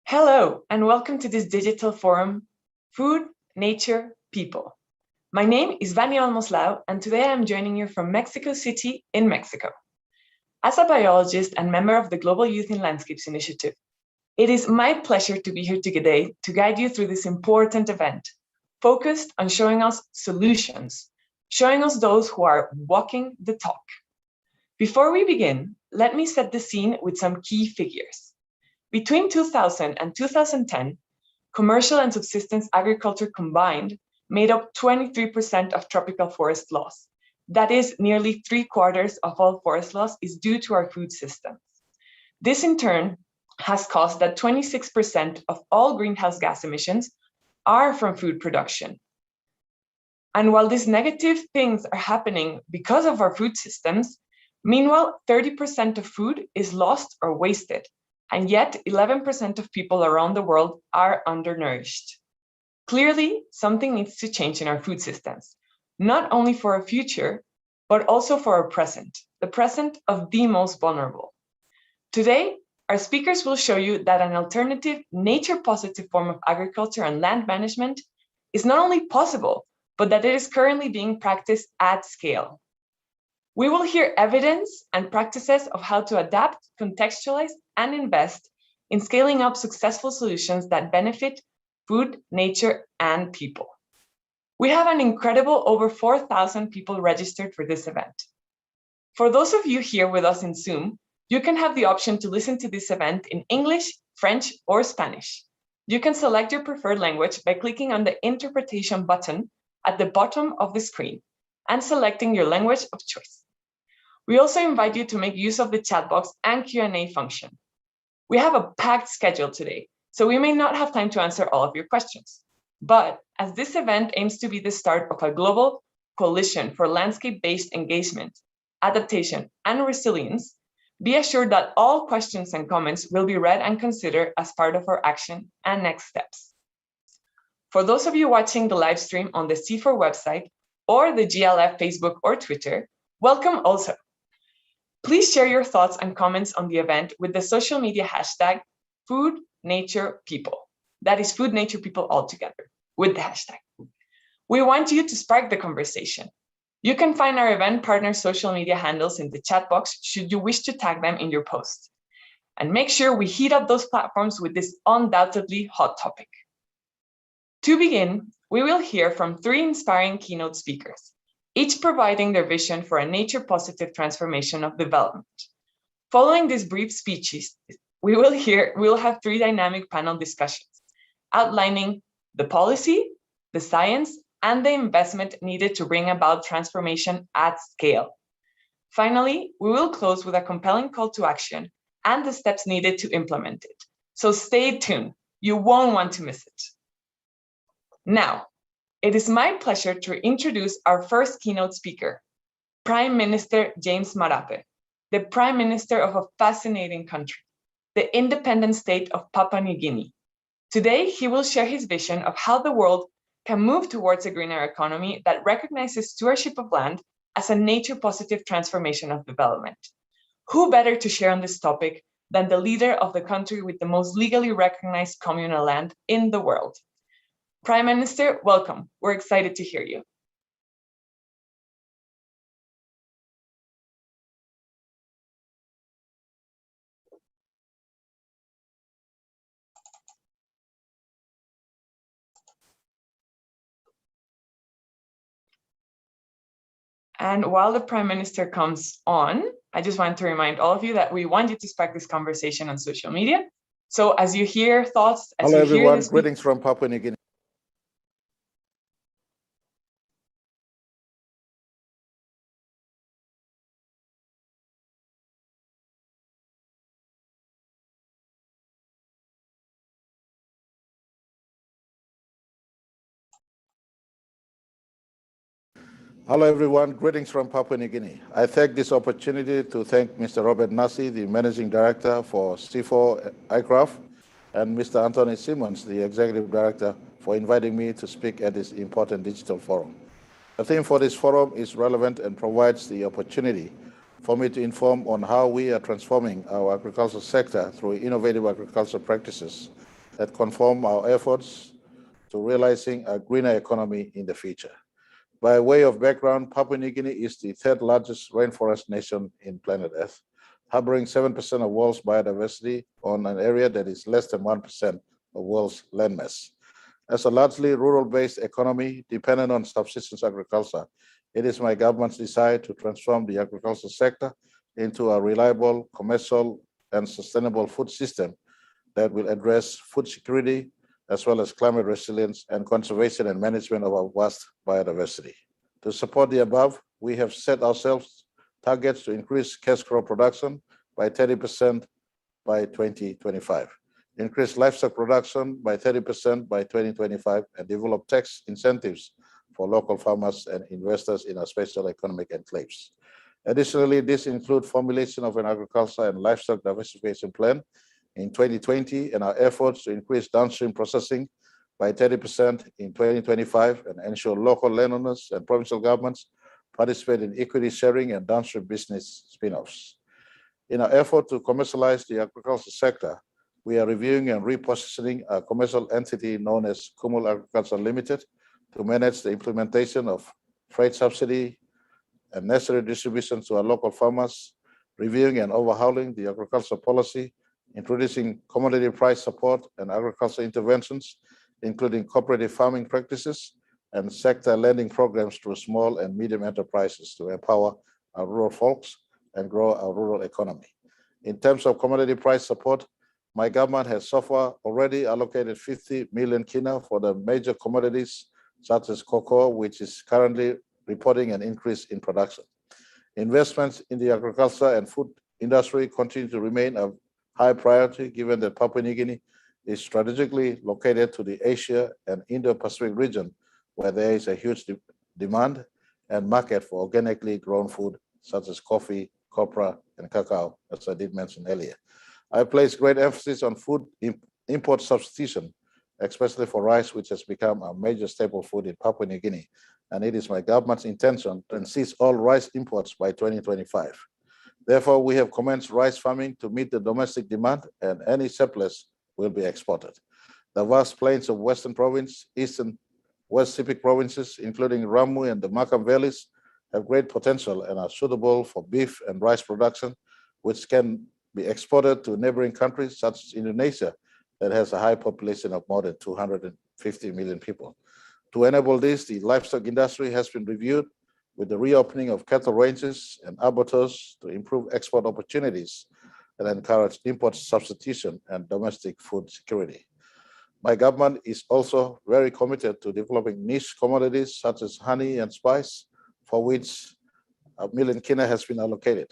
Hello, and welcome to this digital forum, Food, Nature, People. My name is Vani Almoslau, and today I'm joining you from Mexico City in Mexico. As a biologist and member of the Global Youth in Landscapes Initiative, it is my pleasure to be here today to guide you through this important event, focused on showing us solutions, showing us those who are walking the talk. Before we begin, let me set the scene with some key figures. Between 2000 and 2010, commercial and subsistence agriculture combined made up 23% of tropical forest loss. That is, nearly 3/4 of all forest loss is due to our food systems. This in turn has caused that 26% of all greenhouse gas emissions are from food production. And while these negative things are happening because of our food systems, meanwhile, 30% of food is lost or wasted. And yet 11% of people around the world are undernourished. Clearly, something needs to change in our food systems, not only for our future, but also for our present, the present of the most vulnerable. Today, our speakers will show you that an alternative, nature-positive form of agriculture and land management is not only possible, but that it is currently being practiced at scale. We will hear evidence and practices of how to adapt, contextualize, and invest in scaling up successful solutions that benefit food, nature, and people. We have an incredible over 4,000 people registered for this event. For those of you here with us in Zoom, you can have the option to listen to this event in English, French, or Spanish. You can select your preferred language by clicking on the interpretation button at the bottom of the screen and selecting your language of choice. We also invite you to make use of the chat box and Q&A function. We have a packed schedule today, so we may not have time to answer all of your questions. But as this event aims to be the start of a global coalition for landscape-based engagement, adaptation, and resilience, be assured that all questions and comments will be read and considered as part of our action and next steps. For those of you watching the live stream on the CIFOR website or the GLF Facebook or Twitter, welcome also. Please share your thoughts and comments on the event with the social media hashtag #FoodNaturePeople. That is Food Nature People all together with the hashtag. We want you to spark the conversation. You can find our event partner social media handles in the chat box should you wish to tag them in your post. And make sure we heat up those platforms with this undoubtedly hot topic. To begin, we will hear from 3 inspiring keynote speakers, each providing their vision for a nature-positive transformation of development. Following these brief speeches, we will have 3 dynamic panel discussions, outlining the policy, the science, and the investment needed to bring about transformation at scale. Finally, we will close with a compelling call to action and the steps needed to implement it. So stay tuned, you won't want to miss it. Now, it is my pleasure to introduce our first keynote speaker, Prime Minister James Marape, the Prime Minister of a fascinating country, the independent state of Papua New Guinea. Today, he will share his vision of how the world can move towards a greener economy that recognizes stewardship of land as a nature-positive transformation of development. Who better to share on this topic than the leader of the country with the most legally recognized communal land in the world? Prime Minister, welcome. We're excited to hear you. And while the Prime Minister comes on, I just want to remind all of you that we want you to spark this conversation on social media. So as you hear thoughts, as Hello, you everyone. hear Greetings from Papua New Guinea. Hello, everyone. Greetings from Papua New Guinea. I take this opportunity to thank Mr. Robert Nasi, the Managing Director for CIFOR Aircraft, and Mr. Anthony Simmons, the Executive Director, for inviting me to speak at this important digital forum. The theme for this forum is relevant and provides the opportunity for me to inform on how we are transforming our agricultural sector through innovative agricultural practices that conform our efforts to realizing a greener economy in the future. By way of background, Papua New Guinea is the third largest rainforest nation in planet Earth, harboring 7% of world's biodiversity on an area that is less than 1% of world's landmass. As a largely rural-based economy dependent on subsistence agriculture, it is my government's desire to transform the agricultural sector into a reliable, commercial, and sustainable food system that will address food security, as well as climate resilience and conservation and management of our vast biodiversity. To support the above, we have set ourselves targets to increase cash crop production by 30% by 2025, increase livestock production by 30% by 2025, and develop tax incentives for local farmers and investors in our special economic enclaves. Additionally, this includes formulation of an agriculture and livestock diversification plan in 2020 and our efforts to increase downstream processing by 30% in 2025 and ensure local landowners and provincial governments participate in equity sharing and downstream business spin-offs. In our effort to commercialize the agricultural sector, we are reviewing and repositioning a commercial entity known as Kumar Agriculture Limited to manage the implementation of freight subsidy and necessary distribution to our local farmers, reviewing and overhauling the agricultural policy, introducing commodity price support and agricultural interventions, including cooperative farming practices and sector lending programs through small and medium enterprises to empower our rural folks and grow our rural economy. In terms of commodity price support, my government has so far already allocated 50 million kina for the major commodities such as cocoa, which is currently reporting an increase in production. Investments in the agriculture and food industry continue to remain a high priority given that Papua New Guinea is strategically located to the Asia and Indo-Pacific region, where there is a huge demand and market for organically grown food such as coffee, copra, and cacao, as I did mention earlier. I place great emphasis on food import substitution, especially for rice, which has become a major staple food in Papua New Guinea, and it is my government's intention to cease all rice imports by 2025. Therefore, we have commenced rice farming to meet the domestic demand, and any surplus will be exported. The vast plains of Western Province, Eastern West Sepik provinces, including Ramu and the Makam valleys, have great potential and are suitable for beef and rice production, which can be exported to neighboring countries such as Indonesia, that has a high population of more than 250 million people. To enable this, the livestock industry has been reviewed with the reopening of cattle ranges and abattoirs to improve export opportunities and encourage import substitution and domestic food security. My government is also very committed to developing niche commodities such as honey and spice, for which a million kina has been allocated.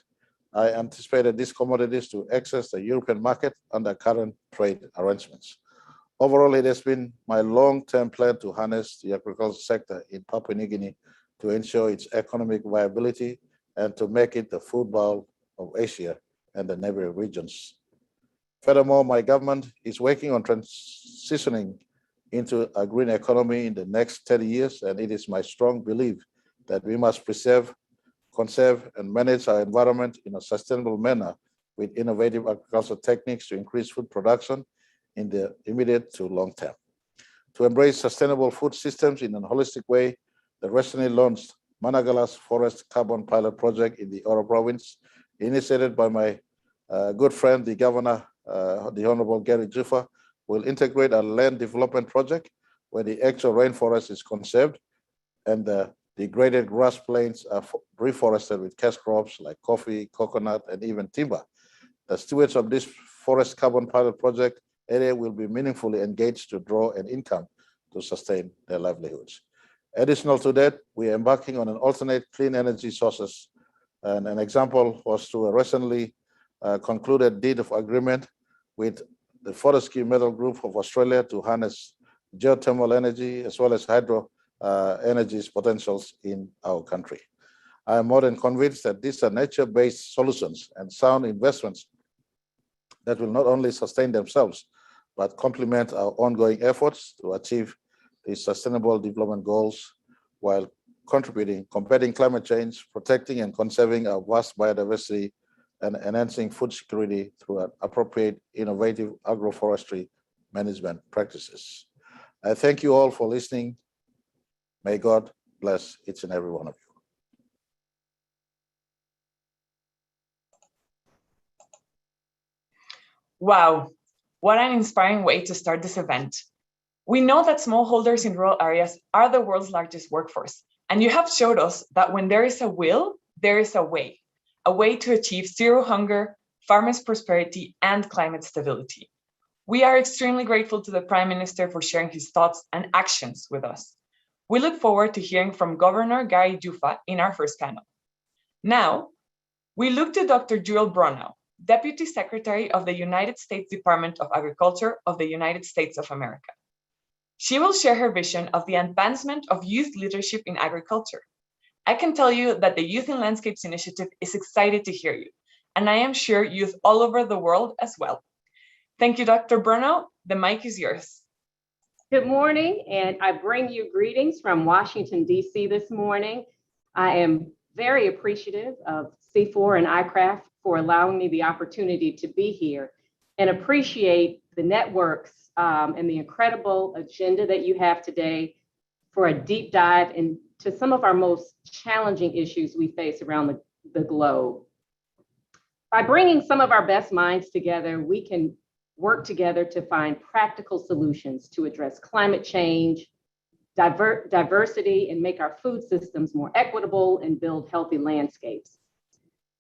I anticipated these commodities to access the European market under current trade arrangements. Overall, it has been my long-term plan to harness the agricultural sector in Papua New Guinea to ensure its economic viability and to make it the food bowl of Asia and the neighboring regions. Furthermore, my government is working on transitioning into a green economy in the next 30 years, and it is my strong belief that we must preserve, conserve, and manage our environment in a sustainable manner with innovative agricultural techniques to increase food production in the immediate to long term. To embrace sustainable food systems in a holistic way, the recently launched Managealas Forest Carbon Pilot Project in the Oro Province, initiated by my good friend, the Governor, the Honorable Gary Juffa, will integrate a land development project where the actual rainforest is conserved and the degraded grass plains are reforested with cash crops like coffee, coconut, and even timber. The stewards of this Forest Carbon Pilot Project area will be meaningfully engaged to draw an income to sustain their livelihoods. Additional to that, we are embarking on an alternate clean energy sources. And an example was through a recently concluded deed of agreement with the Fortescue Metal Group of Australia to harness geothermal energy as well as hydro energy potentials in our country. I am more than convinced that these are nature-based solutions and sound investments that will not only sustain themselves, but complement our ongoing efforts to achieve the Sustainable Development Goals while contributing, combating climate change, protecting and conserving our vast biodiversity, and enhancing food security through appropriate, innovative agroforestry management practices. I thank you all for listening. May God bless each and every one of you. Wow, what an inspiring way to start this event. We know that smallholders in rural areas are the world's largest workforce, and you have showed us that when there is a will, there is a way to achieve zero hunger, farmers' prosperity, and climate stability. We are extremely grateful to the Prime Minister for sharing his thoughts and actions with us. We look forward to hearing from Governor Gary Jufa in our first panel. Now, we look to Dr. Jewel Bronow, Deputy Secretary of the United States Department of Agriculture of the United States of America. She will share her vision of the advancement of youth leadership in agriculture. I can tell you that the Youth in Landscapes initiative is excited to hear you, and I am sure youth all over the world as well. Thank you, Dr. Bronow. The mic is yours. Good morning, and I bring you greetings from Washington, D.C. this morning. I am very appreciative of CIFOR and ICRAF for allowing me the opportunity to be here, and appreciate the networks and the incredible agenda that you have today for a deep dive into some of our most challenging issues we face around the globe. By bringing some of our best minds together, we can work together to find practical solutions to address climate change, diversity, and make our food systems more equitable and build healthy landscapes.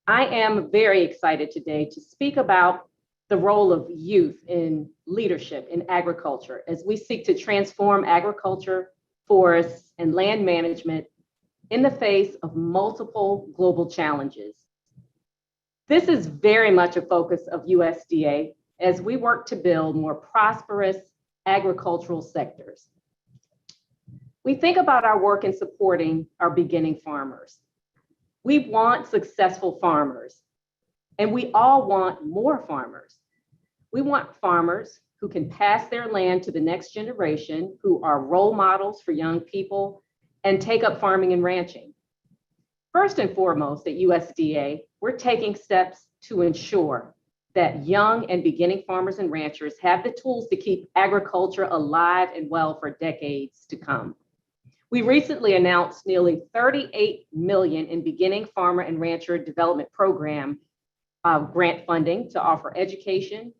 I am very excited today to speak about the role of youth in leadership in agriculture as we seek to transform agriculture, forests, and land management in the face of multiple global challenges. This is very much a focus of USDA as we work to build more prosperous agricultural sectors. We think about our work in supporting our beginning farmers. We want successful farmers, and we all want more farmers. We want farmers who can pass their land to the next generation, who are role models for young people, and take up farming and ranching. First and foremost, at USDA, we're taking steps to ensure that young and beginning farmers and ranchers have the tools to keep agriculture alive and well for decades to come. We recently announced nearly $38 million in beginning farmer and rancher development program grant funding to offer education,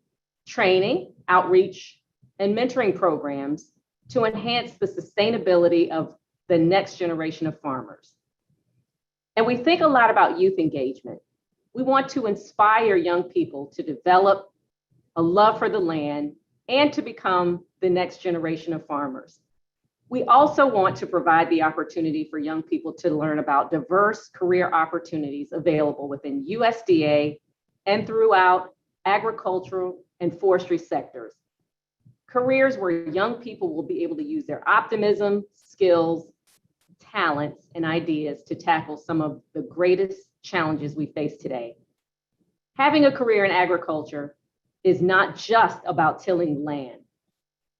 training, outreach, and mentoring programs to enhance the sustainability of the next generation of farmers. And we think a lot about youth engagement. We want to inspire young people to develop a love for the land and to become the next generation of farmers. We also want to provide the opportunity for young people to learn about diverse career opportunities available within USDA and throughout agricultural and forestry sectors. Careers where young people will be able to use their optimism, skills, talents, and ideas to tackle some of the greatest challenges we face today. Having a career in agriculture is not just about tilling land.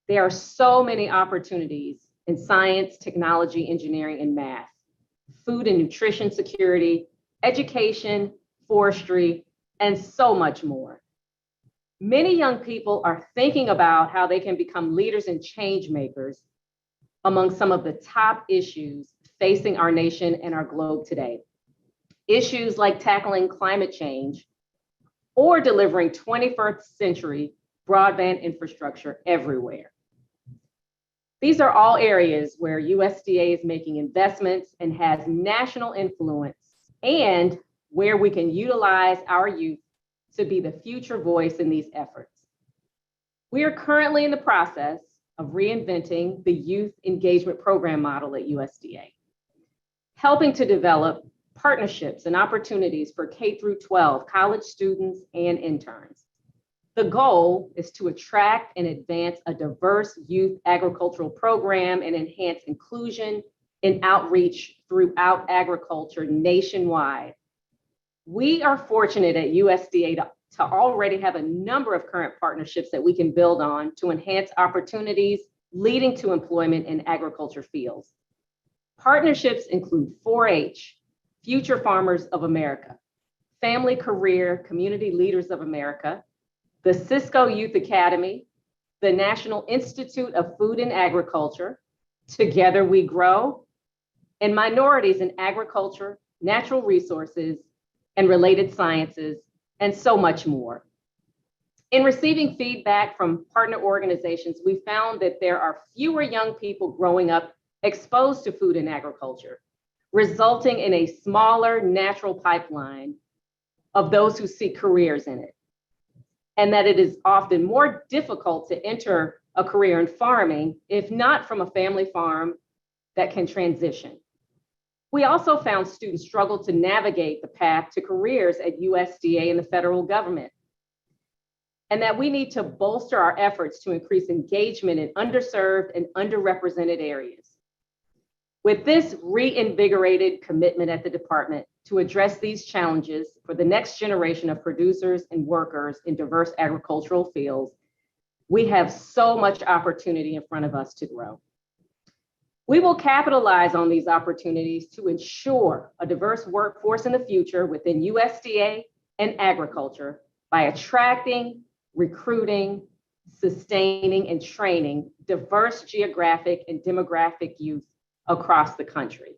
There are so many opportunities in science, technology, engineering, and math, food and nutrition security, education, forestry, and so much more. Many young people are thinking about how they can become leaders and change makers among some of the top issues facing our nation and our globe today. Issues like tackling climate change or delivering 21st century broadband infrastructure everywhere. These are all areas where USDA is making investments and has national influence, and where we can utilize our youth to be the future voice in these efforts. We are currently in the process of reinventing the youth engagement program model at USDA, helping to develop partnerships and opportunities for K-12 college students and interns. The goal is to attract and advance a diverse youth agricultural program and enhance inclusion, in outreach throughout agriculture nationwide. We are fortunate at USDA to already have a number of current partnerships that we can build on to enhance opportunities leading to employment in agriculture fields. Partnerships include 4-H, Future Farmers of America, Family Career Community Leaders of America, the Cisco Youth Academy, the National Institute of Food and Agriculture, Together We Grow, and Minorities in Agriculture, Natural Resources, and Related Sciences, and so much more. In receiving feedback from partner organizations, we found that there are fewer young people growing up exposed to food and agriculture, resulting in a smaller natural pipeline of those who seek careers in it, and that it is often more difficult to enter a career in farming, if not from a family farm that can transition. We also found students struggle to navigate the path to careers at USDA and the federal government, and that we need to bolster our efforts to increase engagement in underserved and underrepresented areas. With this reinvigorated commitment at the department to address these challenges for the next generation of producers and workers in diverse agricultural fields, we have so much opportunity in front of us to grow. We will capitalize on these opportunities to ensure a diverse workforce in the future within USDA and agriculture by attracting, recruiting, sustaining, and training diverse geographic and demographic youth across the country.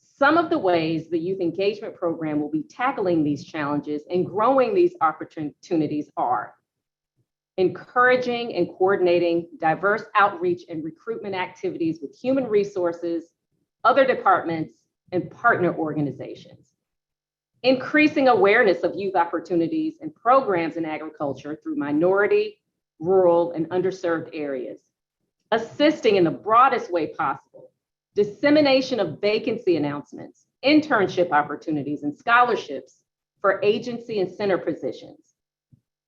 Some of the ways the Youth Engagement Program will be tackling these challenges and growing these opportunities are encouraging and coordinating diverse outreach and recruitment activities with human resources, other departments, and partner organizations. Increasing awareness of youth opportunities and programs in agriculture through minority, rural, and underserved areas. Assisting in the broadest way possible. Dissemination of vacancy announcements, internship opportunities, and scholarships for agency and center positions.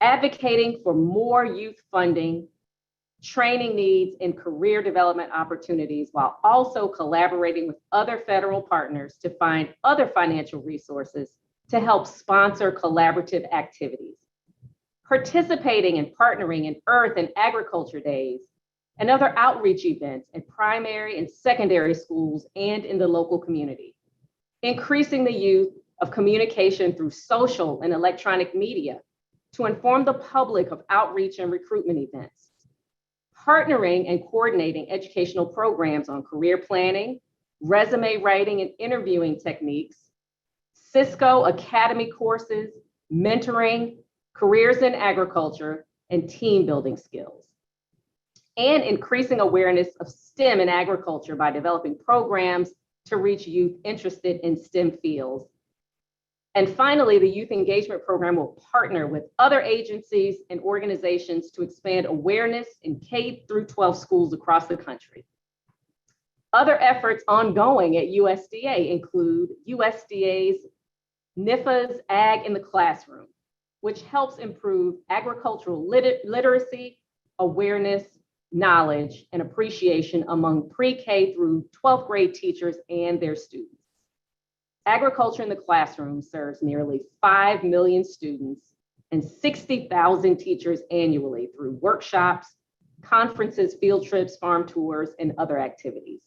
Advocating for more youth funding, training needs, and career development opportunities, while also collaborating with other federal partners to find other financial resources to help sponsor collaborative activities. Participating and partnering in Earth and Agriculture Days and other outreach events at primary and secondary schools and in the local community. Increasing the use of communication through social and electronic media to inform the public of outreach and recruitment events. Partnering and coordinating educational programs on career planning, resume writing and interviewing techniques, Cisco Academy courses, mentoring, careers in agriculture, and team building skills. And increasing awareness of STEM in agriculture by developing programs to reach youth interested in STEM fields. And finally, the Youth Engagement Program will partner with other agencies and organizations to expand awareness in K-12 schools across the country. Other efforts ongoing at USDA include USDA's NIFA's Ag in the Classroom, which helps improve agricultural literacy, awareness, knowledge, and appreciation among pre-K through 12th grade teachers and their students. Agriculture in the Classroom serves nearly 5 million students and 60,000 teachers annually through workshops, conferences, field trips, farm tours, and other activities.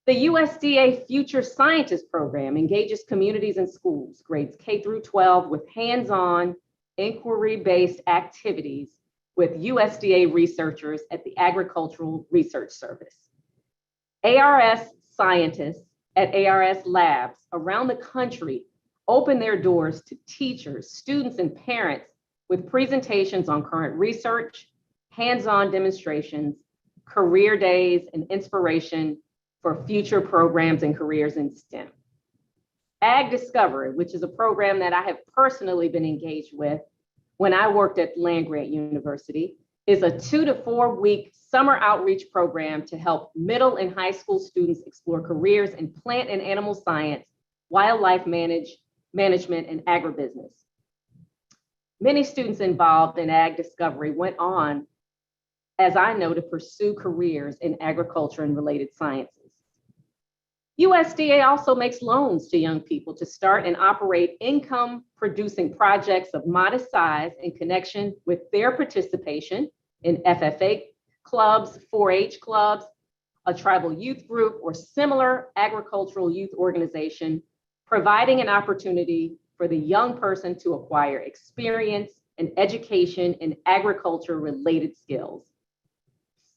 The USDA Future Scientist Program engages communities and schools, grades K through 12, with hands-on, inquiry-based activities with USDA researchers at the Agricultural Research Service. ARS scientists at ARS labs around the country open their doors to teachers, students, and parents with presentations on current research, hands-on demonstrations, career days, and inspiration for future programs and careers in STEM. Ag Discovery, which is a program that I have personally been engaged with when I worked at land-grant university, is a 2 to 4 week summer outreach program to help middle and high school students explore careers in plant and animal science, wildlife management, and agribusiness. Many students involved in Ag Discovery went on, as I know, to pursue careers in agriculture and related sciences. USDA also makes loans to young people to start and operate income-producing projects of modest size in connection with their participation in FFA clubs, 4-H clubs, a tribal youth group, or similar agricultural youth organization, providing an opportunity for the young person to acquire experience and education in agriculture-related skills.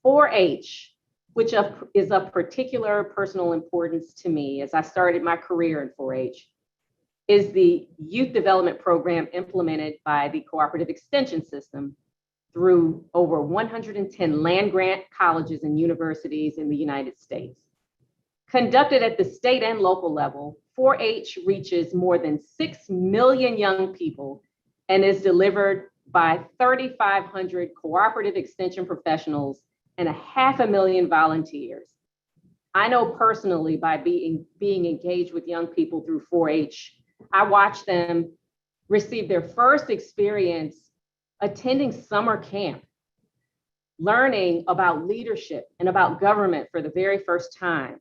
4-H, which is of particular personal importance to me as I started my career in 4-H, is the youth development program implemented by the Cooperative Extension System through over 110 land-grant colleges and universities in the United States. Conducted at the state and local level, 4-H reaches more than 6 million young people and is delivered by 3,500 cooperative extension professionals and 500,000 volunteers. I know personally by being engaged with young people through 4-H, I watched them receive their first experience attending summer camp, learning about leadership and about government for the very first time,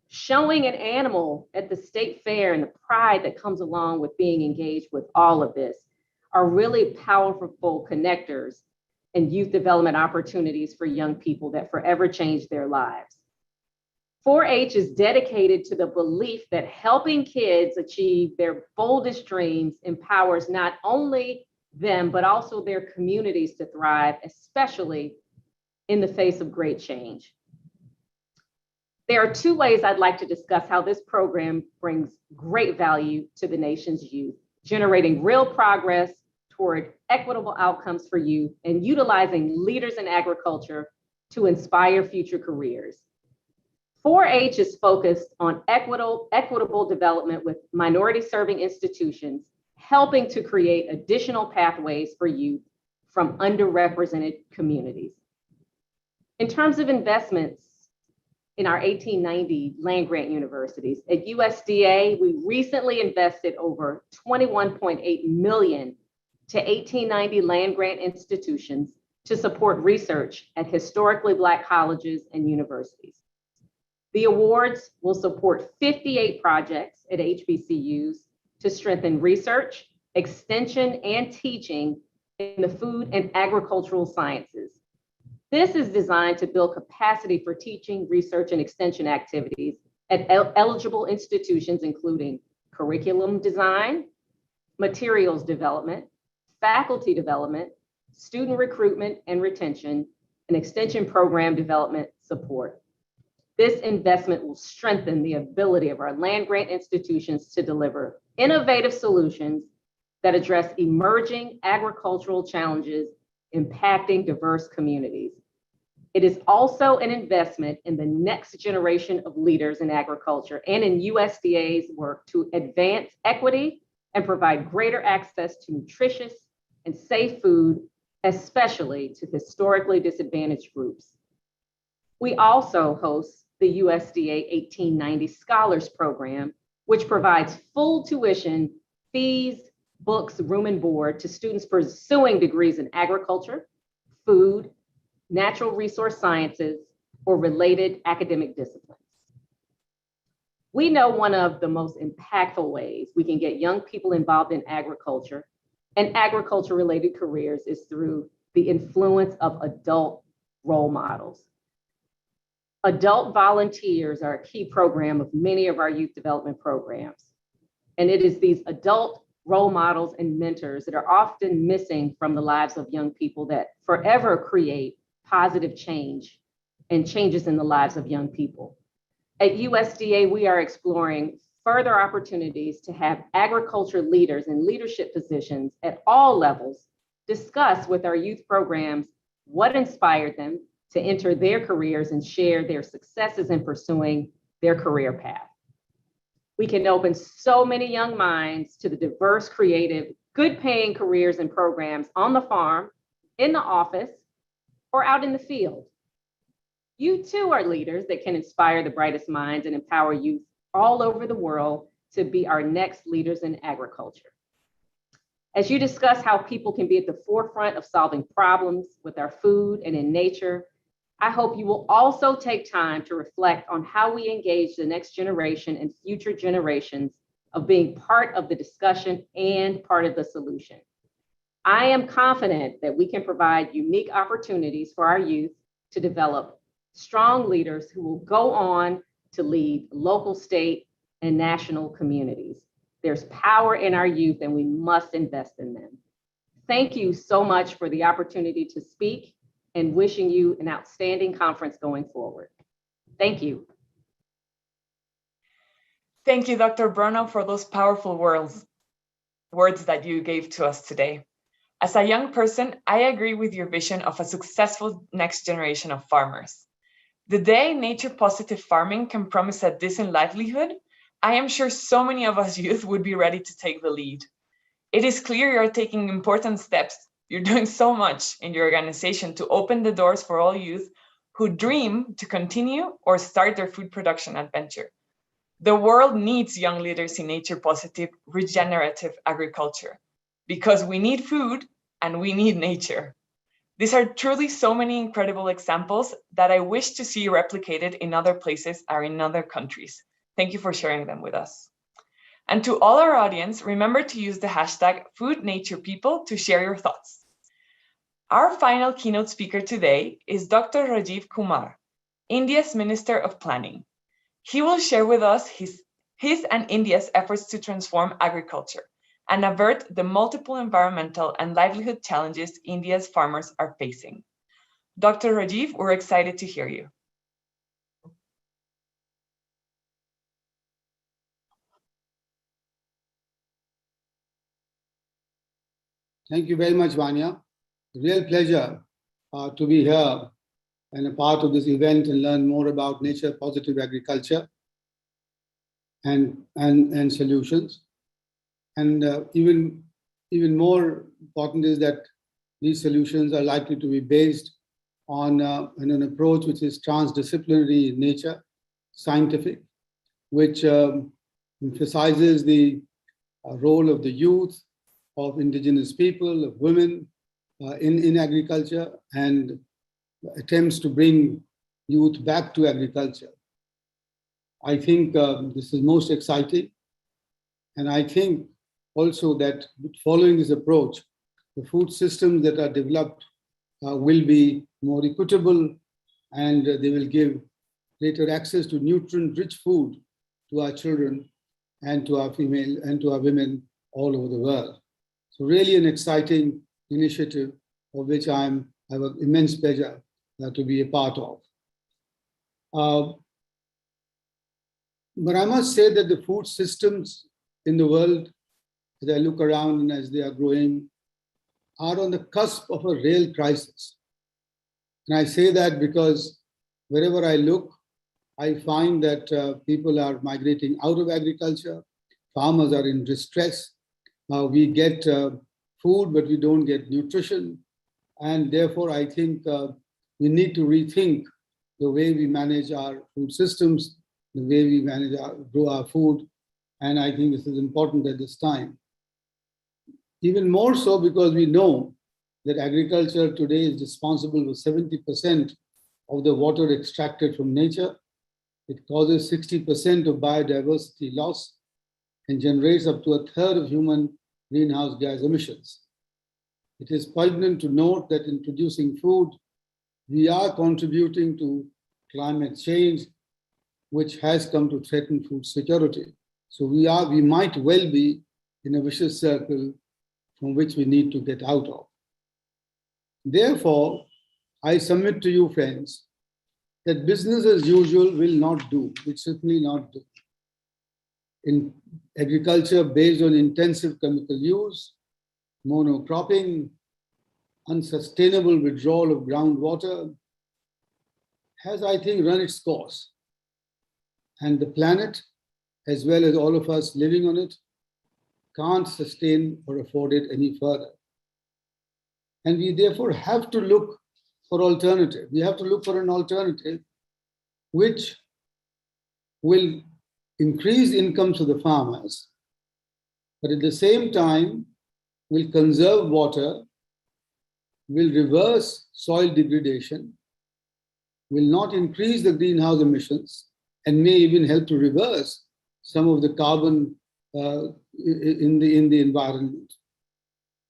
showing an animal at the state fair and the pride that comes along with being engaged with all of this are really powerful connectors and youth development opportunities for young people that forever change their lives. 4-H is dedicated to the belief that helping kids achieve their boldest dreams empowers not only them, but also their communities to thrive, especially in the face of great change. There are two ways I'd like to discuss how this program brings great value to the nation's youth, generating real progress toward equitable outcomes for youth and utilizing leaders in agriculture to inspire future careers. 4-H is focused on equitable development with minority-serving institutions, helping to create additional pathways for youth from underrepresented communities. In terms of investments in our 1890 land-grant universities, at USDA, we recently invested over $21.8 million to 1890 land-grant institutions to support research at historically Black colleges and universities. The awards will support 58 projects at HBCUs to strengthen research, extension, and teaching in the food and agricultural sciences. This is designed to build capacity for teaching, research, and extension activities at eligible institutions, including curriculum design, materials development, faculty development, student recruitment and retention, and extension program development support. This investment will strengthen the ability of our land-grant institutions to deliver innovative solutions that address emerging agricultural challenges impacting diverse communities. It is also an investment in the next generation of leaders in agriculture and in USDA's work to advance equity and provide greater access to nutritious and safe food, especially to historically disadvantaged groups. We also host the USDA 1890 Scholars Program, which provides full tuition, fees, books, room and board to students pursuing degrees in agriculture, food, natural resource sciences, or related academic disciplines. We know one of the most impactful ways we can get young people involved in agriculture and agriculture-related careers is through the influence of adult role models. Adult volunteers are a key program of many of our youth development programs. And it is these adult role models and mentors that are often missing from the lives of young people that forever create positive change and changes in the lives of young people. At USDA, we are exploring further opportunities to have agriculture leaders in leadership positions at all levels discuss with our youth programs what inspired them to enter their careers and share their successes in pursuing their career path. We can open so many young minds to the diverse, creative, good-paying careers and programs on the farm, in the office, or out in the field. You too are leaders that can inspire the brightest minds and empower youth all over the world to be our next leaders in agriculture. As you discuss how people can be at the forefront of solving problems with our food and in nature, I hope you will also take time to reflect on how we engage the next generation and future generations of being part of the discussion and part of the solution. I am confident that we can provide unique opportunities for our youth to develop strong leaders who will go on to lead local, state, and national communities. There's power in our youth and we must invest in them. Thank you so much for the opportunity to speak and wishing you an outstanding conference going forward. Thank you. Thank you, Dr. Bruno, for those powerful words that you gave to us today. As a young person, I agree with your vision of a successful next generation of farmers. The day nature-positive farming can promise a decent livelihood, I am sure so many of us youth would be ready to take the lead. It is clear you're taking important steps. You're doing so much in your organization to open the doors for all youth who dream to continue or start their food production adventure. The world needs young leaders in nature-positive, regenerative agriculture because we need food and we need nature. These are truly so many incredible examples that I wish to see replicated in other places or in other countries. Thank you for sharing them with us. And to all our audience, remember to use the hashtag #FoodNaturePeople to share your thoughts. Our final keynote speaker today is Dr. Rajeev Kumar, India's Minister of Planning. He will share with us his and India's efforts to transform agriculture and avert the multiple environmental and livelihood challenges India's farmers are facing. Dr. Rajeev, we're excited to hear you. Thank you very much, Vanya. Real pleasure to be here and a part of this event and learn more about nature-positive agriculture and solutions. And even more important is that these solutions are likely to be based on an approach which is transdisciplinary in nature, scientific, which emphasizes the role of the youth, of indigenous people, of women in agriculture, and attempts to bring youth back to agriculture. I think this is most exciting. And I think also that following this approach, the food systems that are developed will be more equitable and they will give greater access to nutrient-rich food to our children and to our female and to our women all over the world. So really an exciting initiative of which I have an immense pleasure to be a part of. But I must say that the food systems in the world, as I look around and as they are growing, are on the cusp of a real crisis. And I say that because wherever I look, I find that people are migrating out of agriculture, farmers are in distress, we get food, but we don't get nutrition. And therefore, I think we need to rethink the way we manage our food systems, the way we grow our food. And I think this is important at this time. Even more so because we know that agriculture today is responsible for 70% of the water extracted from nature. It causes 60% of biodiversity loss and generates up to a third of human greenhouse gas emissions. It is poignant to note that in producing food, we are contributing to climate change, which has come to threaten food security. So we might well be in a vicious circle from which we need to get out of. Therefore, I submit to you, friends, that business as usual will not do, will certainly not do. In agriculture based on intensive chemical use, monocropping, unsustainable withdrawal of groundwater has, I think, run its course. And the planet, as well as all of us living on it, can't sustain or afford it any further. And we therefore have to look for alternative. We have to look for an alternative which will increase incomes of the farmers, but at the same time will conserve water, will reverse soil degradation, will not increase the greenhouse emissions and may even help to reverse some of the carbon in the environment,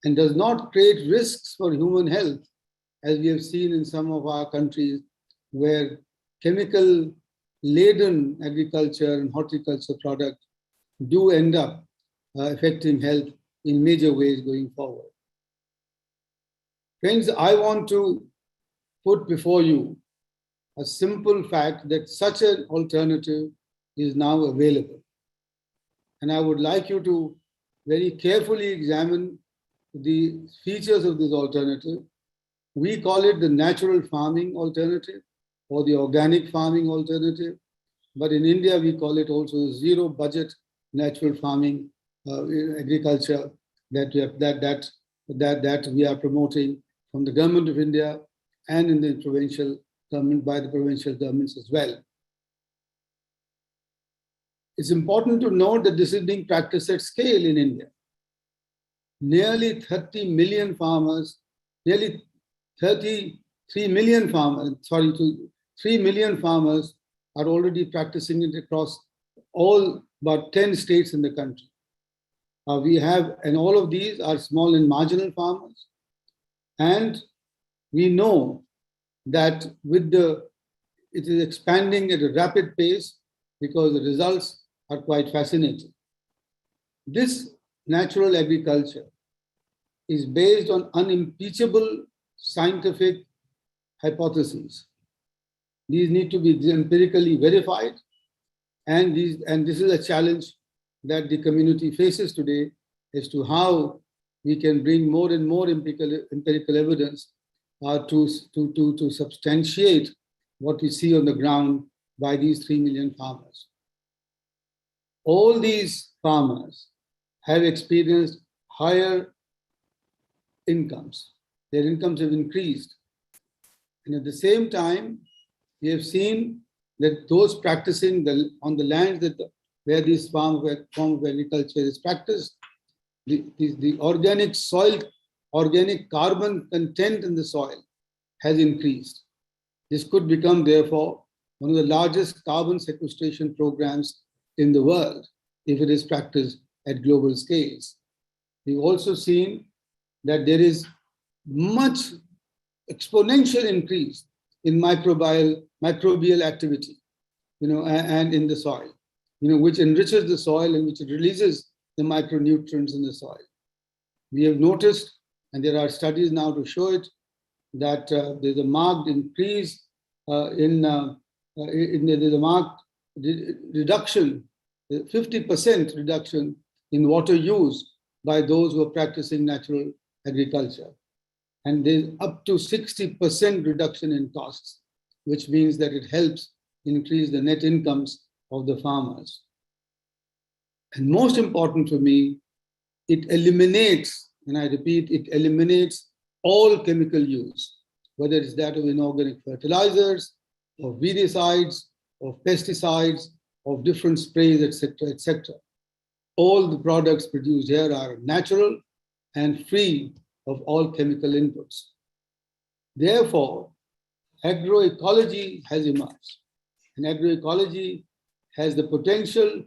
and does not create risks for human health, as we have seen in some of our countries where chemical-laden agriculture and horticulture products do end up affecting health in major ways going forward. Friends, I want to put before you a simple fact that such an alternative is now available. And I would like you to very carefully examine the features of this alternative. We call it the natural farming alternative or the organic farming alternative. But in India, we call it also zero budget natural farming agriculture that we are promoting from the government of India and in the provincial government, by the provincial governments as well. It's important to note that this is being practiced at scale in India. Nearly 30 million farmers, nearly 33 million farmers, 3 million farmers are already practicing it across all but 10 states in the country. And all of these are small and marginal farmers. And we know that it is expanding at a rapid pace because the results are quite fascinating. This natural agriculture is based on unimpeachable scientific hypotheses. These need to be empirically verified, and this is a challenge that the community faces today as to how we can bring more and more empirical evidence to substantiate what we see on the ground by these 3 million farmers. All these farmers have experienced higher incomes. Their incomes have increased. And at the same time, we have seen that those practicing on the lands where this form of agriculture is practiced, the organic soil, organic carbon content in the soil has increased. This could become, therefore, one of the largest carbon sequestration programs in the world if it is practiced at global scales. We've also seen that there is much exponential increase in microbial activity, and in the soil, which enriches the soil and which releases the micronutrients in the soil. We have noticed, and there are studies now to show it, that there's a marked increase there's a marked reduction, 50% reduction in water use by those who are practicing natural agriculture. And there's up to 60% reduction in costs, which means that it helps increase the net incomes of the farmers. And most important for me, it eliminates, and I repeat, it eliminates all chemical use, whether it's that of inorganic fertilizers, of weedicides, of pesticides, of different sprays, etc., etc. All the products produced here are natural and free of all chemical inputs. Therefore, agroecology has emerged. And agroecology has the potential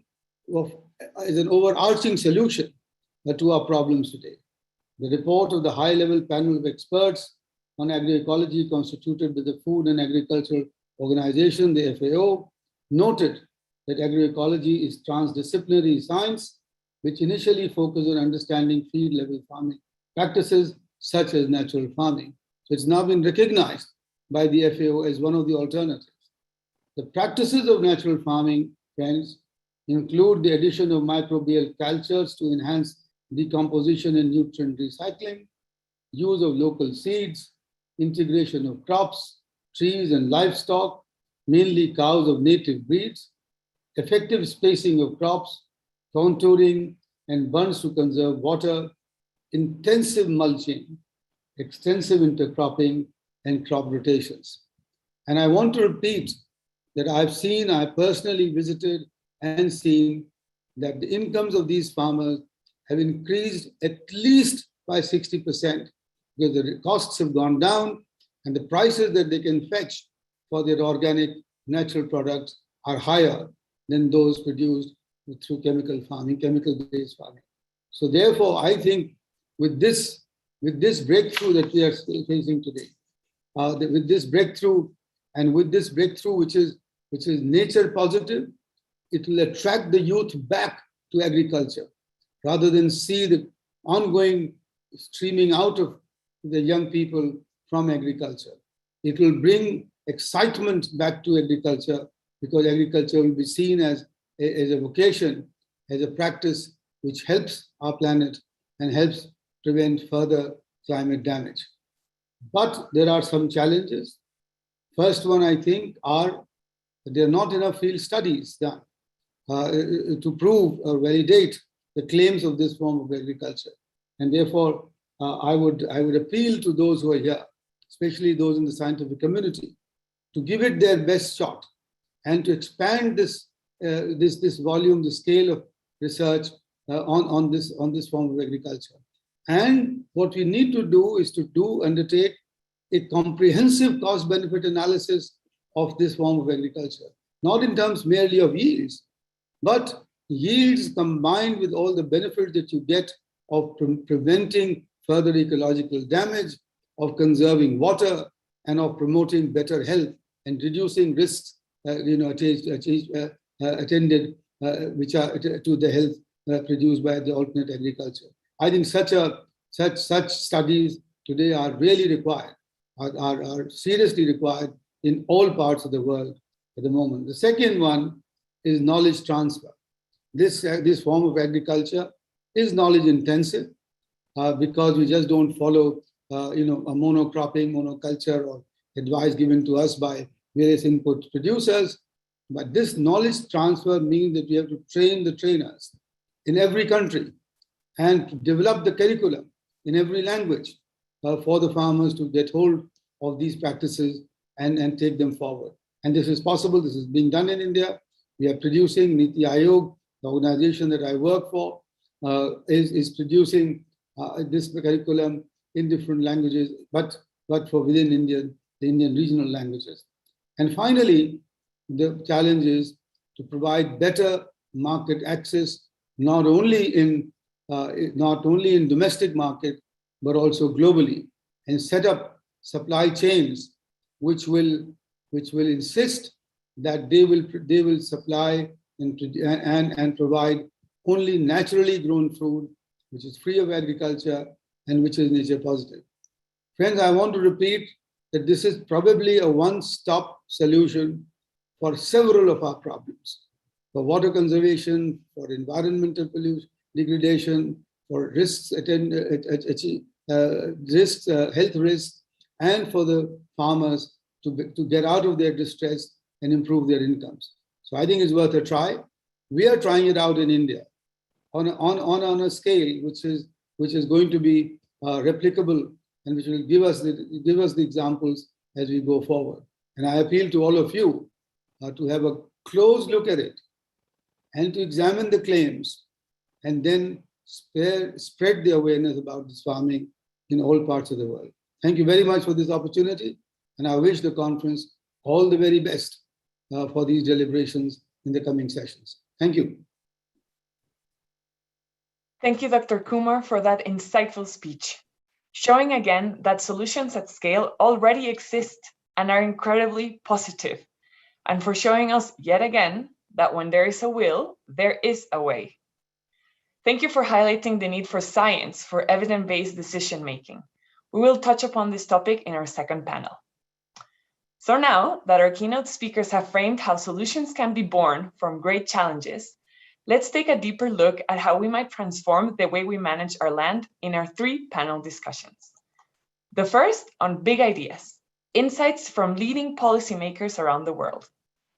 as an overarching solution to our problems today. The report of the high-level panel of experts on agroecology constituted by the Food and Agricultural Organization, the FAO, noted that agroecology is transdisciplinary science, which initially focused on understanding field-level farming practices such as natural farming. So it's now been recognized by the FAO as one of the alternatives. The practices of natural farming, friends, include the addition of microbial cultures to enhance decomposition and nutrient recycling, use of local seeds, integration of crops, trees and livestock, mainly cows of native breeds, effective spacing of crops, contouring and bunds to conserve water, intensive mulching, extensive intercropping, and crop rotations. And I want to repeat that I personally visited and seen that the incomes of these farmers have increased at least by 60% because the costs have gone down and the prices that they can fetch for their organic natural products are higher than those produced through chemical farming, chemical-based farming. So therefore, I think with this breakthrough that we are still facing today, with this breakthrough, which is nature positive, it will attract the youth back to agriculture rather than see the ongoing streaming out of the young people from agriculture. It will bring excitement back to agriculture because agriculture will be seen as a vocation, as a practice which helps our planet and helps prevent further climate damage. But there are some challenges. First one, I think, are there are not enough field studies done to prove or validate the claims of this form of agriculture. And therefore, I would appeal to those who are here, especially those in the scientific community, to give it their best shot and to expand this volume, the scale of research on this form of agriculture. And what we need to do is to undertake a comprehensive cost-benefit analysis of this form of agriculture, not in terms merely of yields, but yields combined with all the benefits that you get of preventing further ecological damage, of conserving water, and of promoting better health and reducing risks attended which are to the health produced by the alternate agriculture. I think such studies today are really required, are seriously required in all parts of the world at the moment. The second one is knowledge transfer. This form of agriculture is knowledge intensive because we just don't follow a monocropping, monoculture, or advice given to us by various input producers. But this knowledge transfer means that we have to train the trainers in every country and develop the curriculum in every language for the farmers to get hold of these practices and take them forward. And this is possible. This is being done in India. We are producing Niti Aayog, the organization that I work for, is producing this curriculum in different languages, but for within the Indian regional languages. And finally, the challenge is to provide better market access, not only in domestic market, but also globally, and set up supply chains which will insist that they will supply and provide only naturally grown food, which is free of agriculture and which is nature positive. Friends, I want to repeat that this is probably a one-stop solution for several of our problems, for water conservation, for environmental pollution, degradation, for risks, health risks, and for the farmers to get out of their distress and improve their incomes. So I think it's worth a try. We are trying it out in India on a scale which is going to be replicable and which will give us the examples as we go forward. And I appeal to all of you to have a close look at it and to examine the claims and then spread the awareness about this farming in all parts of the world. Thank you very much for this opportunity, and I wish the conference all the very best for these deliberations in the coming sessions. Thank you. Thank you, Dr. Kumar, for that insightful speech, showing again that solutions at scale already exist and are incredibly positive, and for showing us yet again that when there is a will, there is a way. Thank you for highlighting the need for science for evidence-based decision-making. We will touch upon this topic in our second panel. So now that our keynote speakers have framed how solutions can be born from great challenges, let's take a deeper look at how we might transform the way we manage our land in our three panel discussions. The first on big ideas, insights from leading policymakers around the world.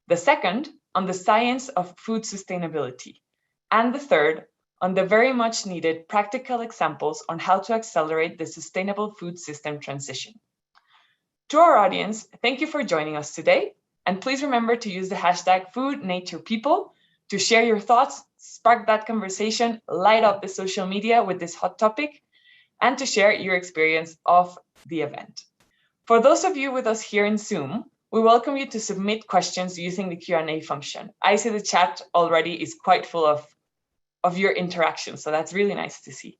The second on the science of food sustainability. And the third on the very much needed practical examples on how to accelerate the sustainable food system transition. To our audience, thank you for joining us today. And please remember to use the hashtag #FoodNaturePeople to share your thoughts, spark that conversation, light up the social media with this hot topic, and to share your experience of the event. For those of you with us here in Zoom, We welcome you to submit questions using the Q&A function. I see the chat already is quite full of your interaction, so that's really nice to see.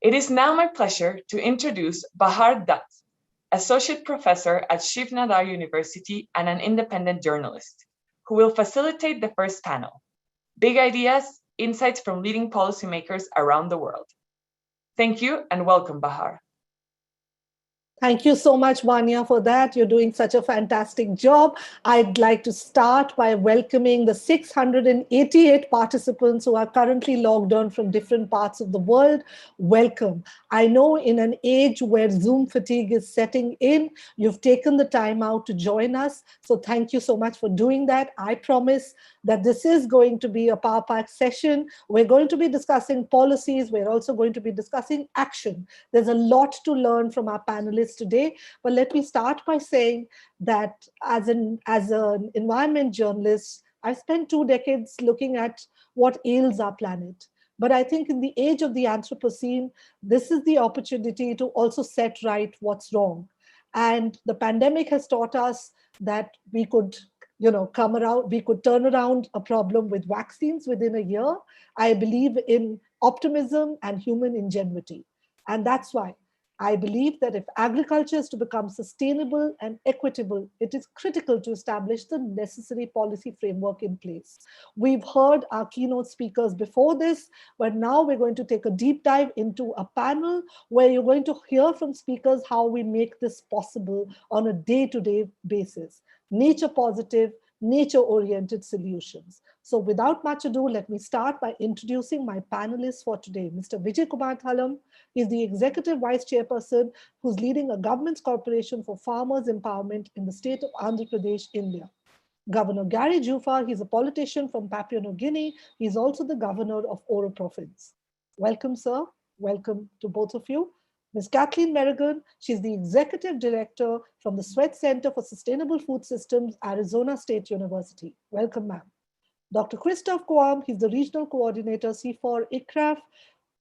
It is now my pleasure to introduce Bahar Dutt, Associate Professor at Shiv Nadar University and an independent journalist, who will facilitate the first panel, Big Ideas, Insights from Leading Policymakers Around the World. Thank you and welcome, Bahar. Thank you so much, Vanya, for that. You're doing such a fantastic job. I'd like to start by welcoming the 688 participants who are currently logged on from different parts of the world. Welcome. I know in an age where Zoom fatigue is setting in, you've taken the time out to join us. So thank you so much for doing that. I promise that this is going to be a power-packed session. We're going to be discussing policies. We're also going to be discussing action. There's a lot to learn from our panelists today, but let me start by saying that as an environment journalist, I've spent 2 decades looking at what ails our planet. But I think in the age of the Anthropocene, this is the opportunity to also set right what's wrong. And the pandemic has taught us that we could we could turn around a problem with vaccines within a year. I believe in optimism and human ingenuity. And that's why I believe that if agriculture is to become sustainable and equitable, it is critical to establish the necessary policy framework in place. We've heard our keynote speakers before this, but now we're going to take a deep dive into a panel where you're going to hear from speakers how we make this possible on a day-to-day basis. Nature positive, nature-oriented solutions. So without much ado, let me start by introducing my panelists for today. Mr. Vijay Kumar Thalam is the Executive Vice Chairperson who's leading a government's corporation for farmers' empowerment in the state of Andhra Pradesh, India. Governor Gary Jufa, he's a politician from Papua New Guinea. He's also the governor of Oro Province. Welcome, sir. Welcome to both of you. Ms. Kathleen Merrigan, she's the Executive Director from the Sweat Center for Sustainable Food Systems, Arizona State University. Welcome, ma'am. Dr. Christoph Quam, he's the Regional Coordinator, CIFOR ICRAF,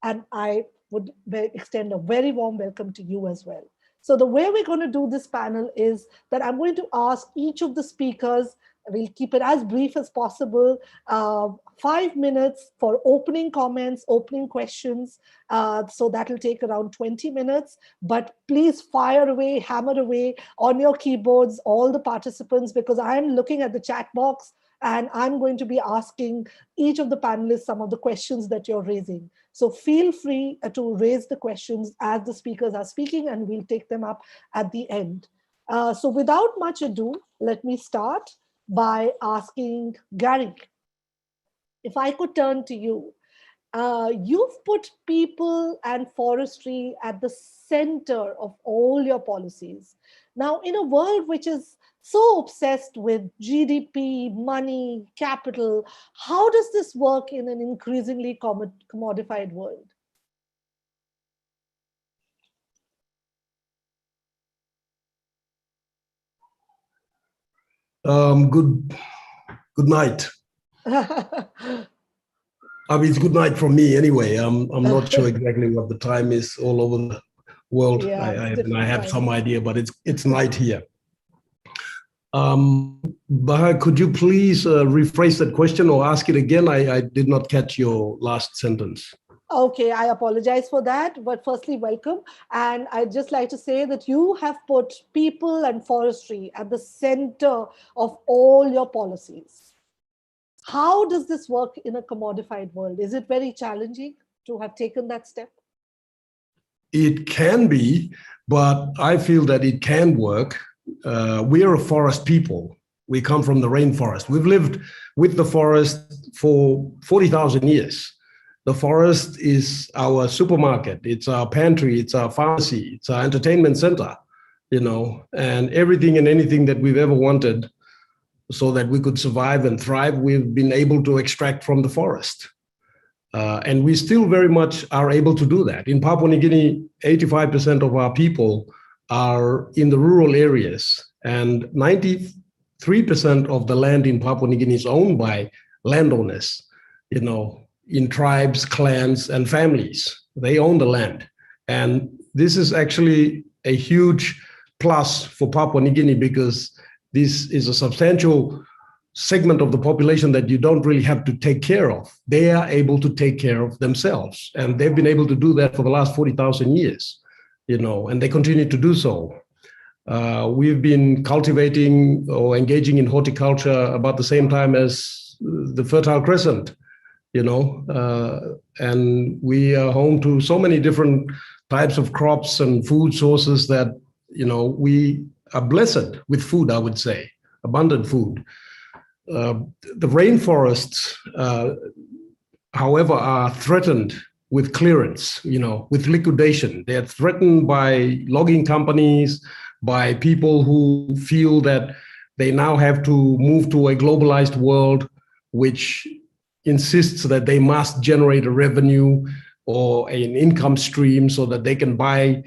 and I would extend a very warm welcome to you as well. So the way we're going to do this panel is that I'm going to ask each of the speakers, we'll keep it as brief as possible, 5 minutes for opening comments, opening questions. So that'll take around 20 minutes, but please fire away, hammer away on your keyboards, all the participants, because I'm looking at the chat box and I'm going to be asking each of the panelists some of the questions that you're raising. So feel free to raise the questions as the speakers are speaking and we'll take them up at the end. So without much ado, let me start by asking Gary, if I could turn to you. You've put people and forestry at the center of all your policies. Now, in a world which is so obsessed with GDP, money, capital, how does this work in an increasingly commodified world? Good night. I mean, it's good night from me anyway. I'm not sure exactly what the time is all over the world. Yeah, I have some idea, but it's night here. Bahar, could you please rephrase that question or ask it again? I did not catch your last sentence. Okay, I apologize for that, but firstly, welcome. And I'd just like to say that you have put people and forestry at the center of all your policies. How does this work in a commodified world? Is it very challenging to have taken that step? It can be, but I feel that it can work. We are a forest people. We come from the rainforest. We've lived with the forest for 40,000 years. The forest is our supermarket, it's our pantry, it's our pharmacy, it's our entertainment center, and everything and anything that we've ever wanted so that we could survive and thrive, we've been able to extract from the forest. And we still very much are able to do that. In Papua New Guinea, 85% of our people are in the rural areas, and 93% of the land in Papua New Guinea is owned by landowners, in tribes, clans, and families. They own the land. And this is actually a huge plus for Papua New Guinea because this is a substantial segment of the population that you don't really have to take care of. They are able to take care of themselves, and they've been able to do that for the last 40,000 years, and they continue to do so. We've been cultivating or engaging in horticulture about the same time as the Fertile Crescent, and we are home to so many different types of crops and food sources that, we are blessed with food, I would say, abundant food. The rainforests, however, are threatened with clearance, with liquidation. They're threatened by logging companies, by people who feel that they now have to move to a globalized world, which insists that they must generate a revenue or an income stream so that they can buy,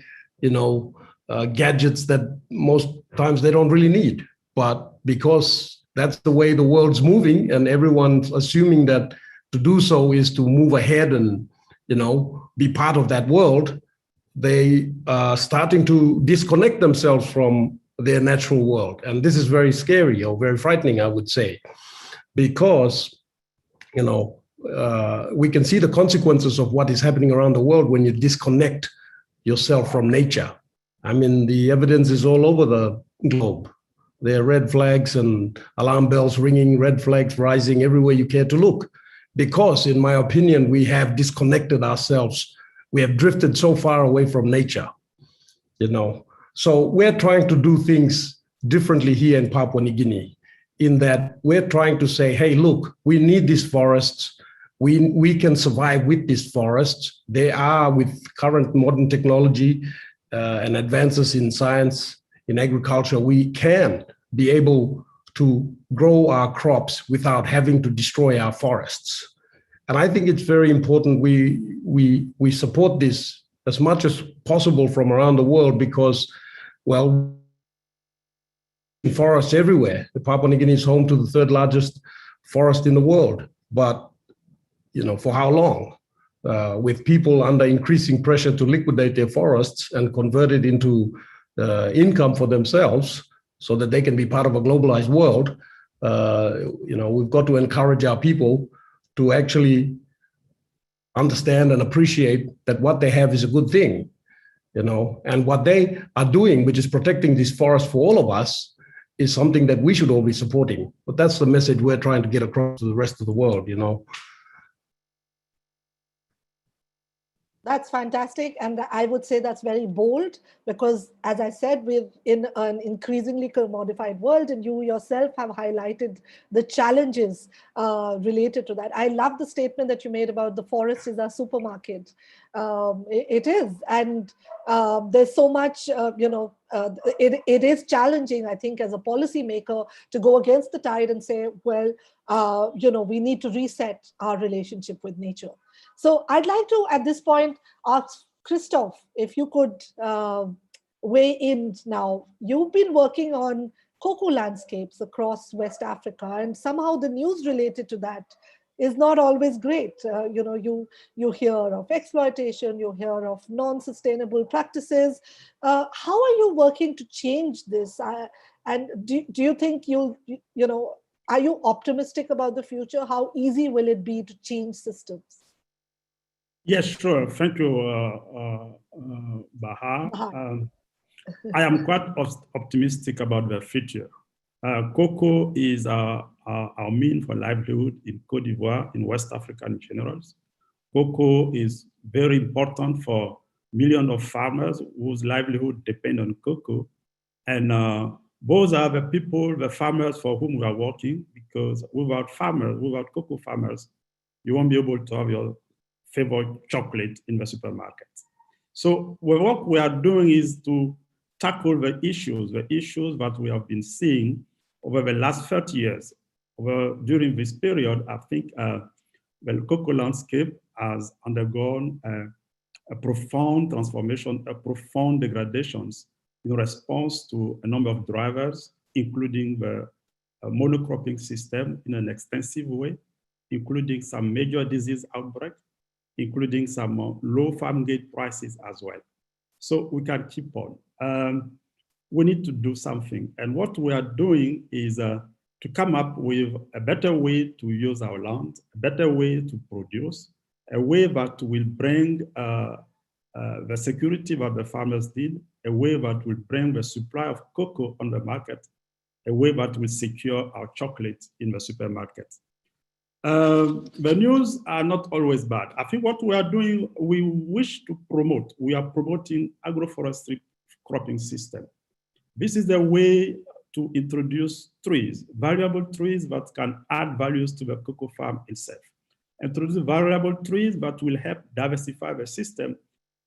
gadgets that most times they don't really need. But because that's the way the world's moving, and everyone's assuming that to do so is to move ahead and, be part of that world, they are starting to disconnect themselves from their natural world. And this is very scary or very frightening, I would say, because, we can see the consequences of what is happening around the world when you disconnect yourself from nature. I mean, the evidence is all over the globe. There are red flags and alarm bells ringing, red flags rising everywhere you care to look. Because, in my opinion, we have disconnected ourselves. We have drifted so far away from nature, So we're trying to do things differently here in Papua New Guinea, in that we're trying to say, hey, look, we need these forests. We can survive with these forests. They are, with current modern technology and advances in science, in agriculture, we can be able to grow our crops without having to destroy our forests. And I think it's very important we support this as much as possible from around the world because, well, forests everywhere. The Papua New Guinea is home to the third largest forest in the world. But, for how long? With people under increasing pressure to liquidate their forests and convert it into income for themselves so that they can be part of a globalized world, we've got to encourage our people to actually understand and appreciate that what they have is a good thing, and what they are doing, which is protecting this forest for all of us, is something that we should all be supporting. But that's the message we're trying to get across to the rest of the world, That's fantastic. And I would say that's very bold because, as I said, we're in an increasingly commodified world, and you yourself have highlighted the challenges related to that. I love the statement that you made about the forest is our supermarket. It is. And there's so much, it is challenging, I think, as a policymaker to go against the tide and say, well, we need to reset our relationship with nature. So I'd like to, at this point, ask Christoph, if you could weigh in now. You've been working on cocoa landscapes across West Africa, and somehow the news related to that is not always great. You hear of exploitation, you hear of non-sustainable practices. How are you working to change this? And do you think are you optimistic about the future? How easy will it be to change systems? Yes, sure. Thank you, Baha. I am quite optimistic about the future. Cocoa is our mean for livelihood in Côte d'Ivoire, in West Africa in general. Cocoa is very important for millions of farmers whose livelihood depend on cocoa. And those are the people, the farmers for whom we are working, because without cocoa farmers, you won't be able to have your favorite chocolate in the supermarket. So what we are doing is to tackle the issues that we have been seeing over the last 30 years. During this period, I think the cocoa landscape has undergone a profound transformation, a profound degradations in response to a number of drivers, including the monocropping system in an extensive way, including some major disease outbreaks, including some low farm gate prices as well. So we can keep on. we need to do something. And what we are doing is to come up with a better way to use our land, a better way to produce, a way that will bring the security that the farmers need, a way that will bring the supply of cocoa on the market, a way that will secure our chocolate in the supermarket. The news are not always bad. I think what we are doing, we wish to promote, we are promoting agroforestry cropping system. This is the way to introduce trees, valuable trees that can add values to the cocoa farm itself. Introduce valuable trees that will help diversify the system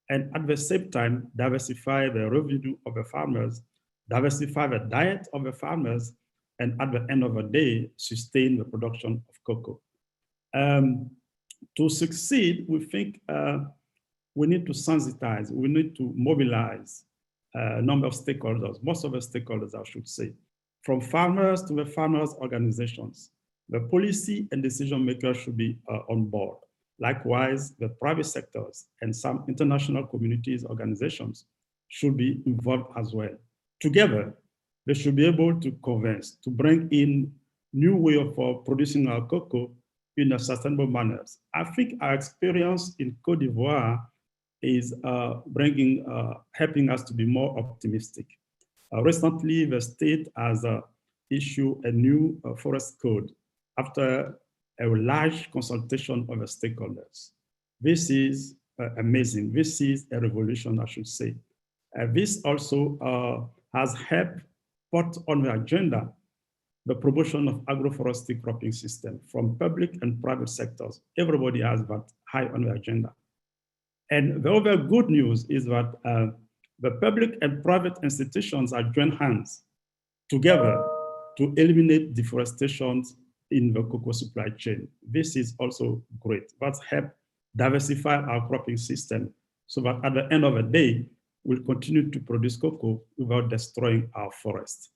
and at the same time, diversify the revenue of the farmers, diversify the diet of the farmers, and at the end of the day, sustain the production of cocoa. To succeed, we think we need to sensitize, we need to mobilize a number of stakeholders, most of the stakeholders, I should say, from farmers to the farmers' organizations. The policy and decision makers should be on board. Likewise, the private sectors and some international communities organizations should be involved as well. Together, they should be able to convince, to bring in new way of producing our cocoa in a sustainable manner. I think our experience in Côte d'Ivoire is helping us to be more optimistic. Recently, the state has issued a new forest code after a large consultation of the stakeholders. This is amazing. This is a revolution, I should say. This also has helped put on the agenda the promotion of agroforestry cropping system from public and private sectors. Everybody has that high on the agenda. And the other good news is that the public and private institutions are joined hands together to eliminate deforestation in the cocoa supply chain. This is also great. That's helped diversify our cropping system so that at the end of the day, we'll continue to produce cocoa without destroying our forests.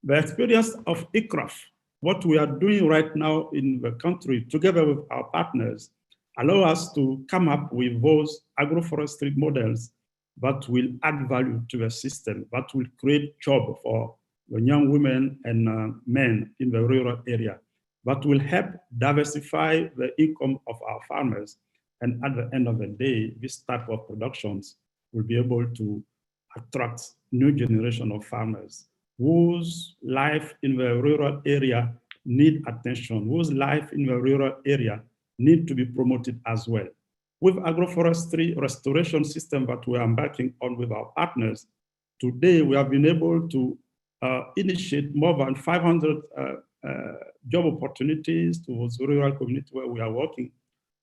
The experience of ICRAF, what we are doing right now in the country together with our partners, allow us to come up with those agroforestry models that will add value to the system, that will create jobs for the young women and men in the rural area, that will help diversify the income of our farmers. And at the end of the day, this type of productions will be able to attract new generation of farmers whose life in the rural area need attention, whose life in the rural area need to be promoted as well. With agroforestry restoration system that we are embarking on with our partners, today we have been able to initiate more than 500 job opportunities to those rural communities where we are working.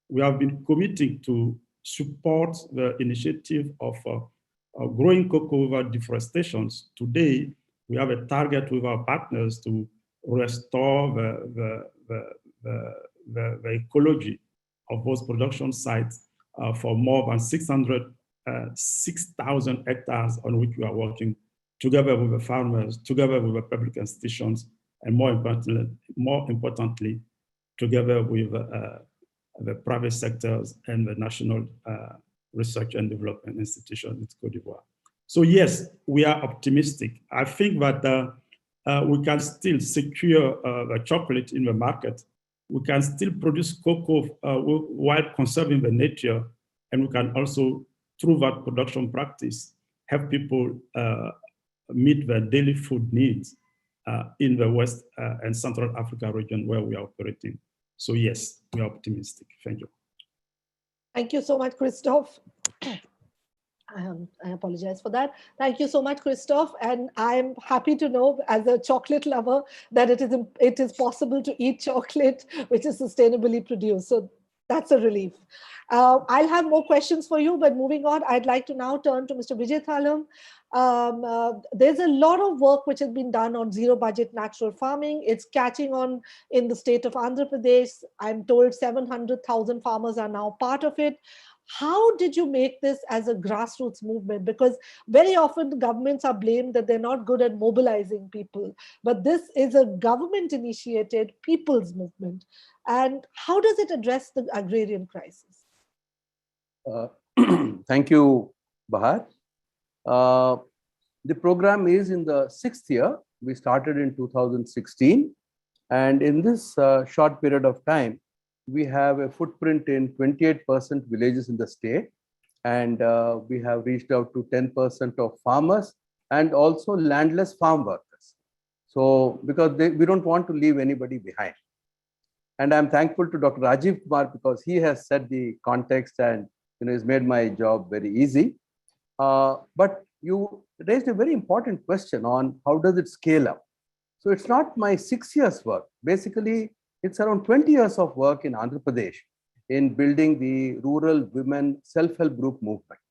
We have been committing to support the initiative of growing cocoa without deforestation. Today, we have a target with our partners to restore the ecology of those production sites for more than 6,000 hectares on which we are working together with the farmers, together with the public institutions, and more importantly, together with the private sectors and the national research and development institution in Côte d'Ivoire. So yes, we are optimistic. I think that we can still secure the chocolate in the market. We can still produce cocoa while conserving the nature, and we can also, through that production practice, help people meet their daily food needs in the West and Central Africa region where we are operating. So yes, we are optimistic. Thank you. Thank you so much, Christophe. I apologize for that. Thank you so much, Christophe. And I'm happy to know, as a chocolate lover, that it is possible to eat chocolate which is sustainably produced. So that's a relief. I'll have more questions for you, but moving on, I'd like to now turn to Mr. Vijay Thalam. There's a lot of work which has been done on zero budget natural farming. It's catching on in the state of Andhra Pradesh. I'm told 700,000 farmers are now part of it. How did you make this as a grassroots movement? Because very often governments are blamed that they're not good at mobilizing people, but this is a government initiated people's movement. And how does it address the agrarian crisis? Thank you, Bahar. The program is in the 6th year. We started in 2016. And in this short period of time, we have a footprint in 28% villages in the state. And we have reached out to 10% of farmers and also landless farm workers. So because we don't want to leave anybody behind. And I'm thankful to Dr. Rajeev Kumar because he has set the context and has made my job very easy. But you raised a very important question on how does it scale up. So it's not my 6 years work. Basically, it's around 20 years of work in Andhra Pradesh in building the rural women self-help group movement.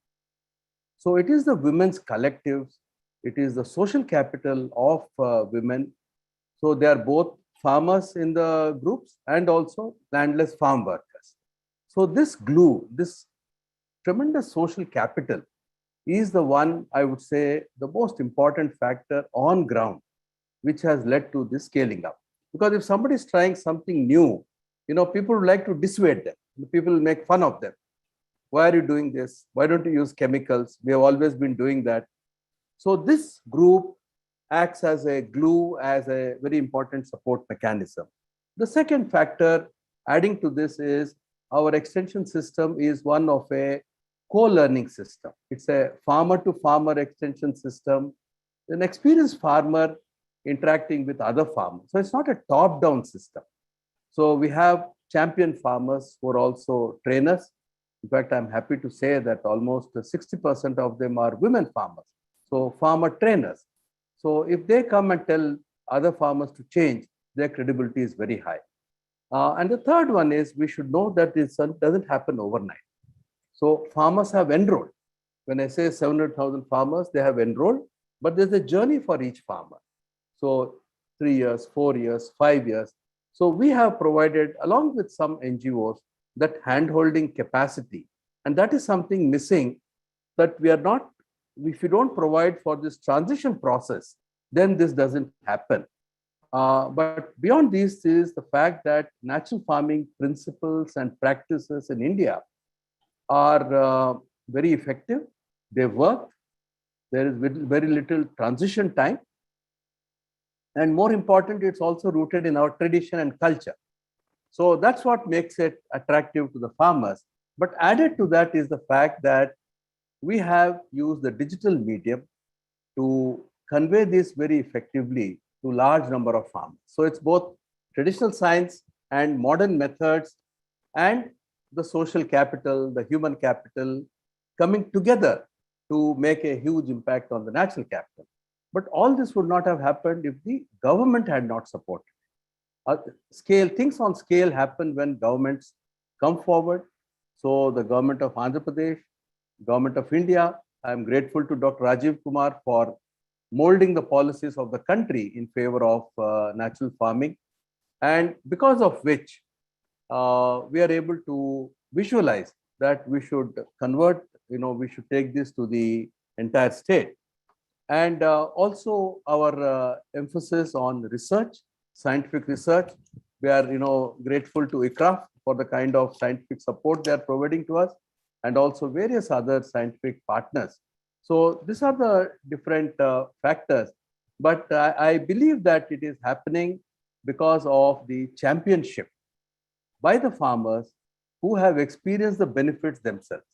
So it is the women's collectives, it is the social capital of women. So they are both farmers in the groups and also landless farm workers. So this glue, this tremendous social capital is the one, I would say, the most important factor on ground, which has led to this scaling up. Because if somebody is trying something new, people would like to dissuade them. People make fun of them. Why are you doing this? Why don't you use chemicals? We have always been doing that. So this group acts as a glue, as a very important support mechanism. The second factor adding to this is our extension system is one of a co-learning system. It's a farmer-to-farmer extension system, an experienced farmer interacting with other farmers. So it's not a top-down system. So we have champion farmers who are also trainers. In fact, I'm happy to say that almost 60% of them are women farmers. So farmer trainers. So if they come and tell other farmers to change, their credibility is very high. And the third one is we should know that this doesn't happen overnight. So farmers have enrolled. When I say 700,000 farmers, they have enrolled, but there's a journey for each farmer. So 3 years, 4 years, 5 years. So we have provided, along with some NGOs, that hand-holding capacity. And that is something missing that we are not, if you don't provide for this transition process, then this doesn't happen. But beyond this is the fact that natural farming principles and practices in India are very effective. They work. There is very little transition time. And more important, it's also rooted in our tradition and culture. So that's what makes it attractive to the farmers. But added to that is the fact that we have used the digital medium to convey this very effectively to large number of farmers. So it's both traditional science and modern methods and the social capital, the human capital coming together to make a huge impact on the natural capital. But all this would not have happened if the government had not supported. Things on scale happen when governments come forward. So the government of Andhra Pradesh, government of India, I am grateful to Dr. Rajeev Kumar for molding the policies of the country in favor of natural farming. And because of which we are able to visualize that we should convert, we should take this to the entire state. And also our emphasis on research, scientific research. We are, grateful to ICRAF for the kind of scientific support they are providing to us, and also various other scientific partners. So these are the different factors. But I believe that it is happening because of the championship by the farmers who have experienced the benefits themselves.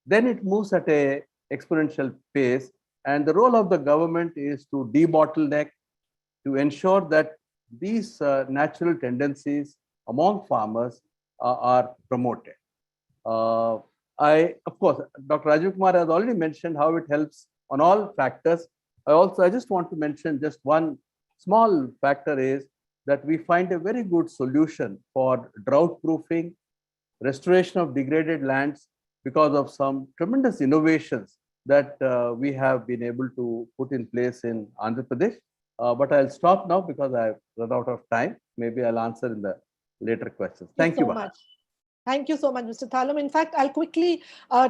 Then it moves at an exponential pace. And the role of the government is to debottleneck, to ensure that these natural tendencies among farmers are promoted. Of course, Dr. Rajeev Kumar has already mentioned how it helps on all factors. I just want to mention just one small factor is that we find a very good solution for drought proofing, restoration of degraded lands because of some tremendous innovations that we have been able to put in place in Andhra Pradesh. But I'll stop now because I've run out of time. Maybe I'll answer in the later questions. Thank you so much. Thank you so much, Mr. Thalam. In fact, I'll quickly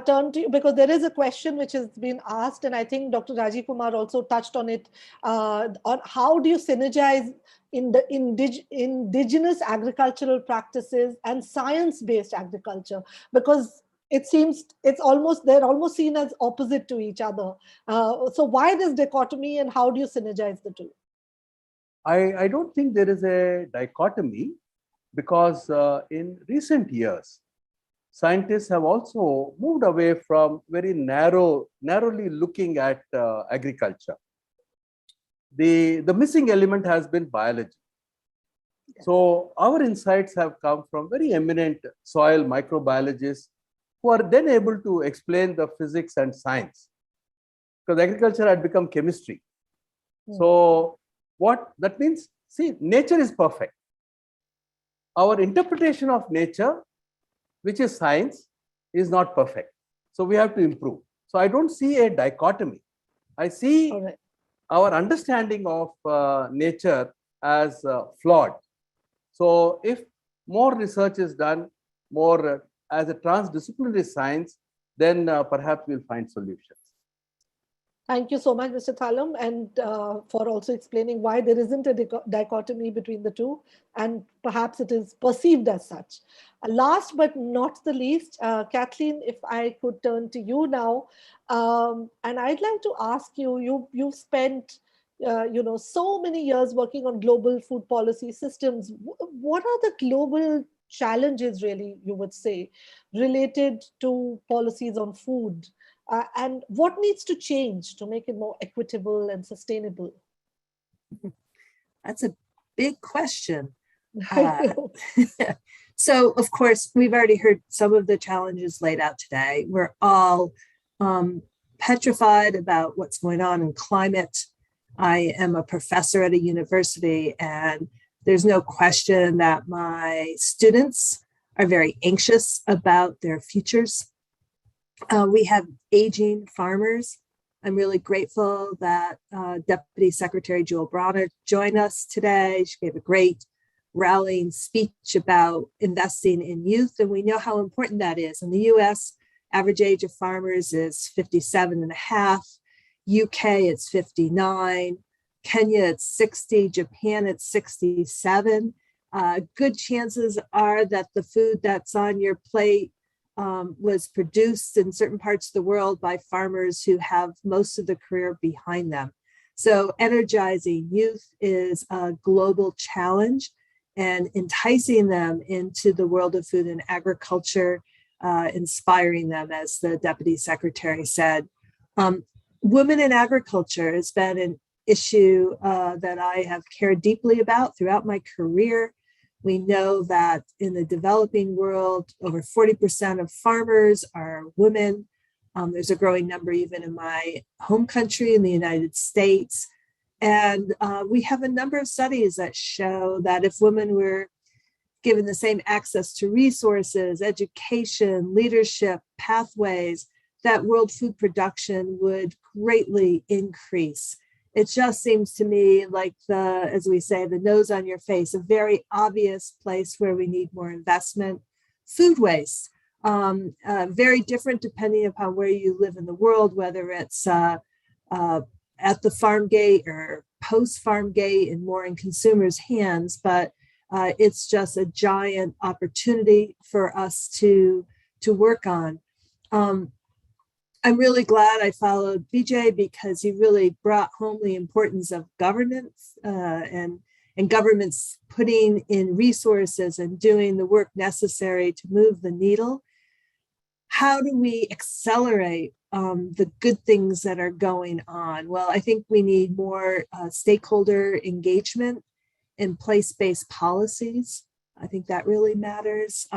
turn to you because there is a question which has been asked, and I think Dr. Rajeev Kumar also touched on it, on how do you synergize in the indigenous agricultural practices and science-based agriculture? Because it seems they're almost seen as opposite to each other. So why this dichotomy, and how do you synergize the two? I don't think there is a dichotomy, because in recent years, scientists have also moved away from very narrowly looking at agriculture. The missing element has been biology. So our insights have come from very eminent soil microbiologists who are then able to explain the physics and science, because agriculture had become chemistry. So what that means, see, nature is perfect. Our interpretation of nature, which is science, is not perfect. So we have to improve. So I don't see a dichotomy. I see our understanding of nature as flawed. So if more research is done, more as a transdisciplinary science, then perhaps we'll find solutions. Thank you so much, Mr. Thalam, and for also explaining why there isn't a dichotomy between the two, and perhaps it is perceived as such. Last but not the least, Kathleen, if I could turn to you now, and I'd like to ask you, you've spent so many years working on global food policy systems. What are the global challenges, really, you would say, related to policies on food? And what needs to change to make it more equitable and sustainable? That's a big question. So, of course, we've already heard some of the challenges laid out today. We're all petrified about what's going on in climate. I am a professor at a university, and there's no question that my students are very anxious about their futures. We have aging farmers. I'm really grateful that Deputy Secretary Jewel Bronner joined us today. She gave a great rallying speech about investing in youth, and we know how important that is. In the US, average age of farmers is 57 and a half. UK, it's 59. Kenya, it's 60. Japan, it's 67. Good chances are that the food that's on your plate was produced in certain parts of the world by farmers who have most of the career behind them. So energizing youth is a global challenge, and enticing them into the world of food and agriculture, inspiring them, as the Deputy Secretary said. Women in agriculture has been an issue that I have cared deeply about throughout my career. We know that in the developing world, over 40% of farmers are women. There's a growing number even in my home country, in the United States. And we have a number of studies that show that if women were given the same access to resources, education, leadership, pathways, that world food production would greatly increase. It just seems to me like as we say, the nose on your face, a very obvious place where we need more investment. Food waste, very different depending upon where you live in the world, whether it's at the farm gate or post farm gate and more in consumers' hands. But it's just a giant opportunity for us to work on. I'm really glad I followed BJ, because he really brought home the importance of governance and governments putting in resources and doing the work necessary to move the needle. How do we accelerate the good things that are going on? Well, I think we need more stakeholder engagement in place-based policies. I think that really matters.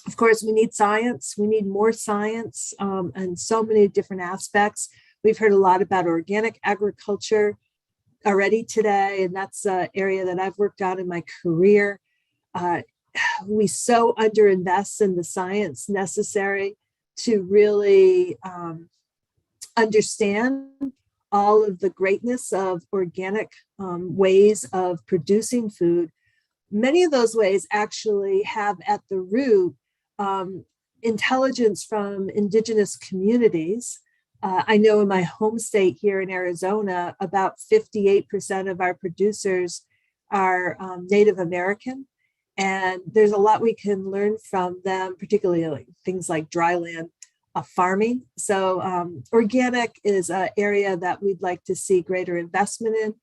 Of course, we need science. We need more science and so many different aspects. We've heard a lot about organic agriculture already today, and that's an area that I've worked on in my career. We so underinvest in the science necessary to really understand all of the greatness of organic ways of producing food. Many of those ways actually have at the root intelligence from indigenous communities. I know in my home state here in Arizona, about 58% of our producers are Native American. And there's a lot we can learn from them, particularly like things like dryland farming. So organic is an area that we'd like to see greater investment in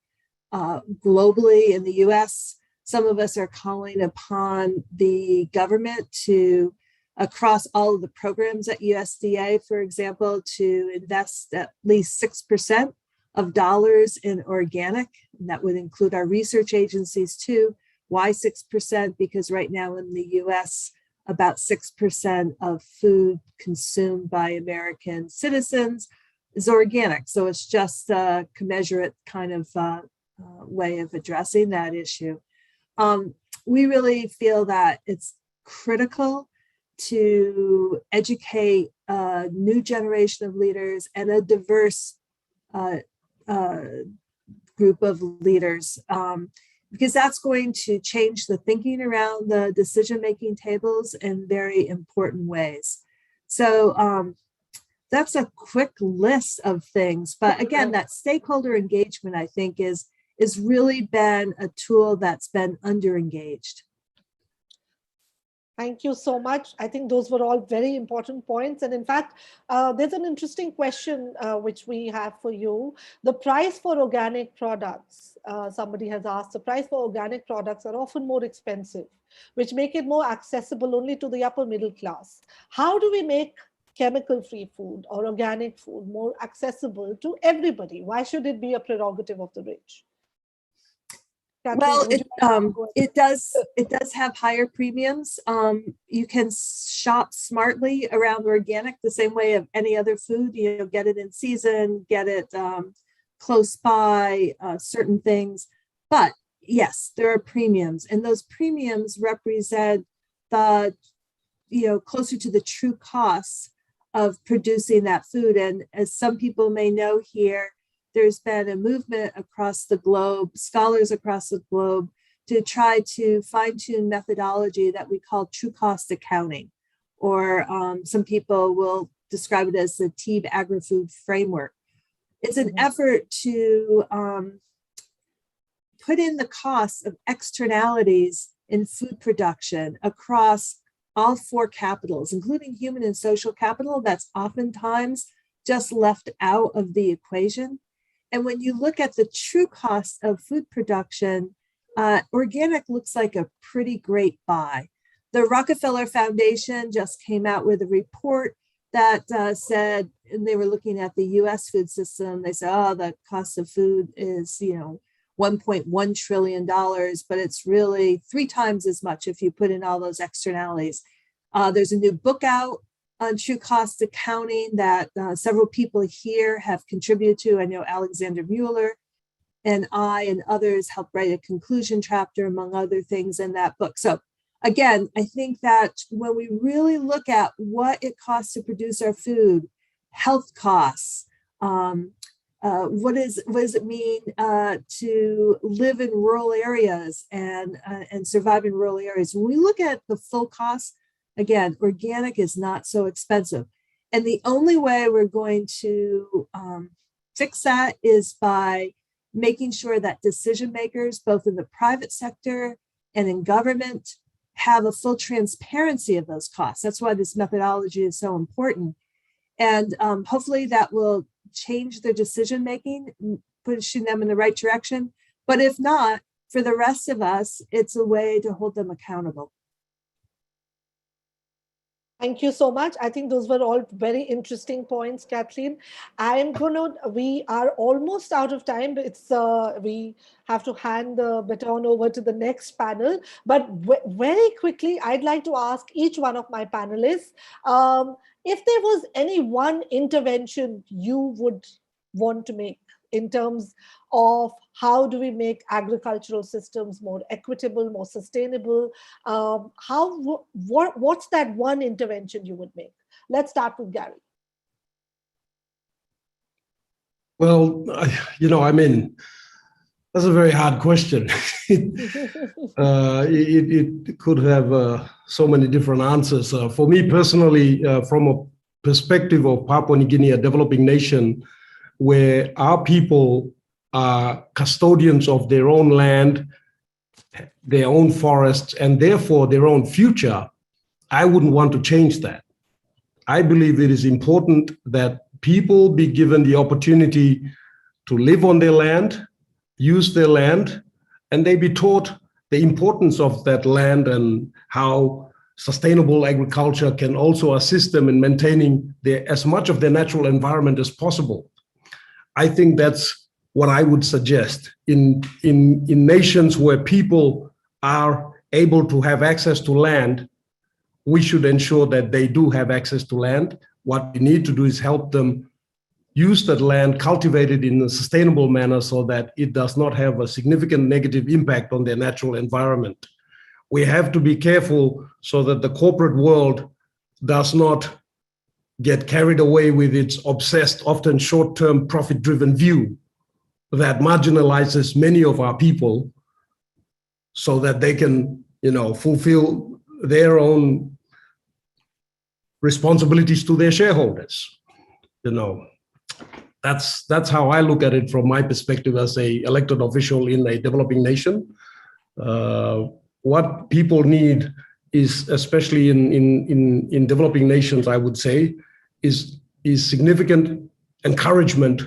globally in the US. Some of us are calling upon the government to, across all of the programs at USDA, for example, to invest at least 6% of dollars in organic. And that would include our research agencies too. Why 6%? Because right now in the US, about 6% of food consumed by American citizens is organic. So it's just a commensurate kind of way of addressing that issue. We really feel that it's critical to educate a new generation of leaders and a diverse group of leaders, because that's going to change the thinking around the decision-making tables in very important ways. So that's a quick list of things. But again, that stakeholder engagement, I think, is really been a tool that's been under-engaged. Thank you so much. I think those were all very important points. And in fact, there's an interesting question which we have for you. The price for organic products, somebody has asked, the price for organic products are often more expensive, which make it more accessible only to the upper middle class. How do we make chemical-free food or organic food more accessible to everybody? Why should it be a prerogative of the rich? Well, it does have higher premiums. You can shop smartly around organic the same way of any other food. You know, get it in season, get it close by, certain things. But yes, there are premiums, and those premiums represent the, closer to the true costs of producing that food. And as some people may know here, there's been a movement across the globe, scholars across the globe, to try to fine-tune methodology that we call true cost accounting, or some people will describe it as the TEEB agri-food framework. It's an effort to put in the costs of externalities in food production across all four capitals, including human and social capital, that's oftentimes just left out of the equation. And when you look at the true cost of food production, organic looks like a pretty great buy. The Rockefeller Foundation just came out with a report that said, and they were looking at the US food system, they said, oh, the cost of food is, $1.1 trillion, but it's really 3 times as much if you put in all those externalities. There's a new book out on true cost accounting that several people here have contributed to. I know Alexander Mueller and I and others helped write a conclusion chapter, among other things, in that book. So again, I think that when we really look at what it costs to produce our food, health costs, what does it mean to live in rural areas and survive in rural areas? When we look at the full cost, again, organic is not so expensive. And the only way we're going to fix that is by making sure that decision makers, both in the private sector and in government, have a full transparency of those costs. That's why this methodology is so important. And hopefully that will change their decision making, pushing them in the right direction. But if not, for the rest of us, it's a way to hold them accountable. Thank you so much. I think those were all very interesting points, Kathleen. We are almost out of time. We have to hand the baton over to the next panel. But very quickly, I'd like to ask each one of my panelists, if there was any one intervention you would want to make in terms of how do we make agricultural systems more equitable, more sustainable? What's that one intervention you would make? Let's start with Gary. Well, that's a very hard question. It could have so many different answers. For me personally, from a perspective of Papua New Guinea, a developing nation, where our people are custodians of their own land, their own forests and therefore their own future, I wouldn't want to change that. I believe it is important that people be given the opportunity to live on their land, use their land, and they be taught the importance of that land and how sustainable agriculture can also assist them in maintaining as much of their natural environment as possible. I think that's what I would suggest in nations where people are able to have access to land. We should ensure that they do have access to land. What we need to do is help them use that land, cultivate it in a sustainable manner so that it does not have a significant negative impact on their natural environment. We have to be careful so that the corporate world does not get carried away with its obsessed, often short-term profit-driven view that marginalizes many of our people so that they can, fulfill their own responsibilities to their shareholders. That's how I look at it from my perspective as a elected official in a developing nation. What people need is, especially in developing nations, I would say, is significant encouragement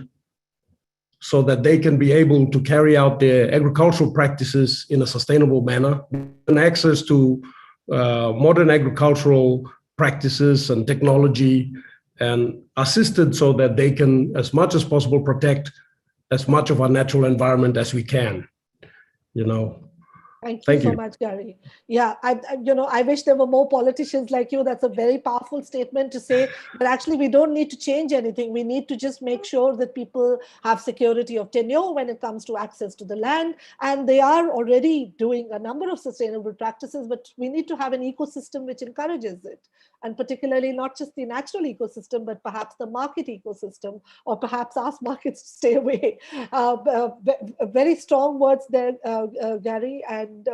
so that they can be able to carry out their agricultural practices in a sustainable manner, and access to modern agricultural practices and technology, and assisted so that they can, as much as possible, protect as much of our natural environment as we can. Thank you so much, Gary. Yeah, I wish there were more politicians like you. That's a very powerful statement to say, but actually we don't need to change anything. We need to just make sure that people have security of tenure when it comes to access to the land. And they are already doing a number of sustainable practices, but we need to have an ecosystem which encourages it. And particularly not just the natural ecosystem, but perhaps the market ecosystem, or perhaps ask markets to stay away. Very strong words there, Gary. And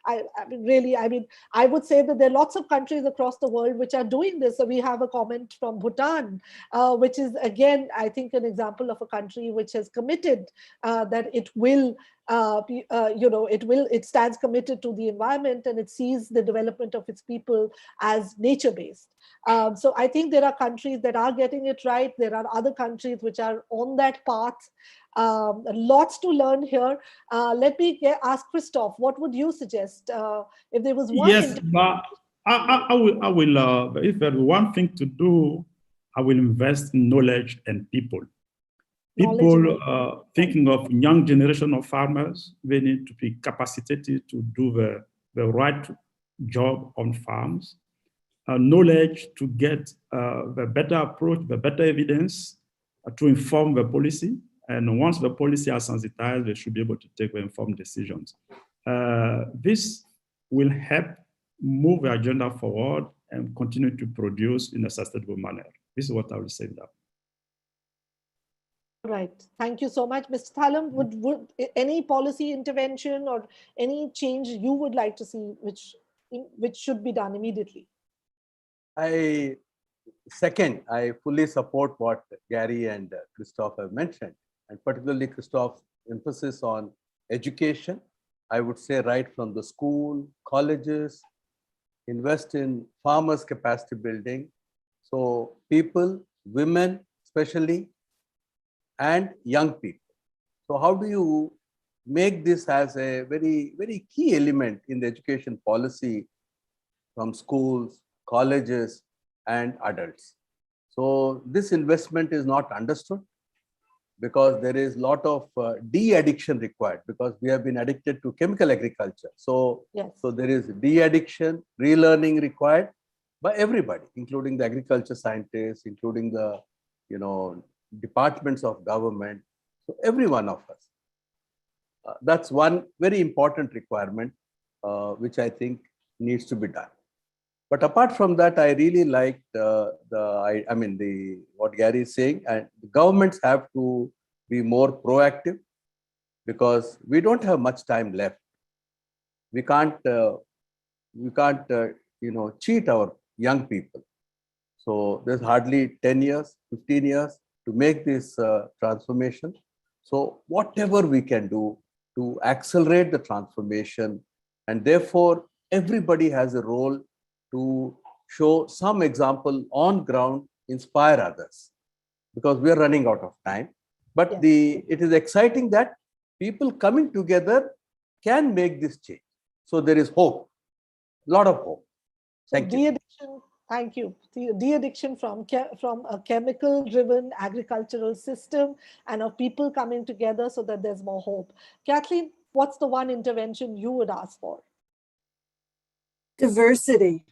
I would say that there are lots of countries across the world which are doing this. So we have a comment from Bhutan, which is, again, I think an example of a country which has committed that it will, it stands committed to the environment, and it sees the development of its people as nature-based. So I think there are countries that are getting it right. There are other countries which are on that path. Lots to learn here. Let me ask Christoph, what would you suggest if there was one? Yes, but I will if there is one thing to do, I will invest in knowledge and people. People thinking of young generation of farmers, they need to be capacitated to do the right job on farms. Knowledge to get the better approach, the better evidence to inform the policy. And once the policy are sensitized, they should be able to take informed decisions. This will help move the agenda forward and continue to produce in a sustainable manner. This is what I will say now. Right. Thank you so much. Mr. Thalam, would any policy intervention or any change you would like to see which should be done immediately? I fully support what Gary and Christoph have mentioned, and particularly Christoph's emphasis on education. I would say right from the school, colleges, invest in farmers' capacity building. So people, women especially, and young people. So how do you make this as a very, very key element in the education policy from schools, colleges, and adults? So this investment is not understood because there is a lot of de-addiction required, because we have been addicted to chemical agriculture. So, yes. So there is de-addiction, relearning required by everybody, including the agriculture scientists, including the departments of government, so every one of us. That's one very important requirement, which I think needs to be done. But apart from that, I really like what Gary is saying, and the governments have to be more proactive because we don't have much time left. We can't cheat our young people. So there's hardly 10 years, 15 years to make this transformation. So whatever we can do to accelerate the transformation. And therefore, everybody has a role to show some example on ground, inspire others, because we are running out of time. But it is exciting that people coming together can make this change. So there is hope, a lot of hope. Thank you. De-addiction, thank you. De-addiction from a chemical-driven agricultural system and of people coming together so that there's more hope. Kathleen, what's the one intervention you would ask for? Diversity.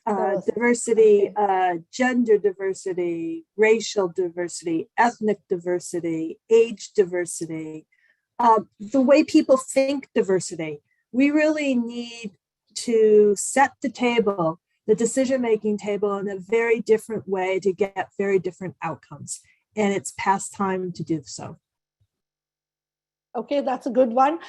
Diversity, okay. Gender diversity, racial diversity, ethnic diversity, age diversity, the way people think diversity. We really need to set the table, the decision-making table, in a very different way to get very different outcomes. And it's past time to do so. Okay, that's a good one.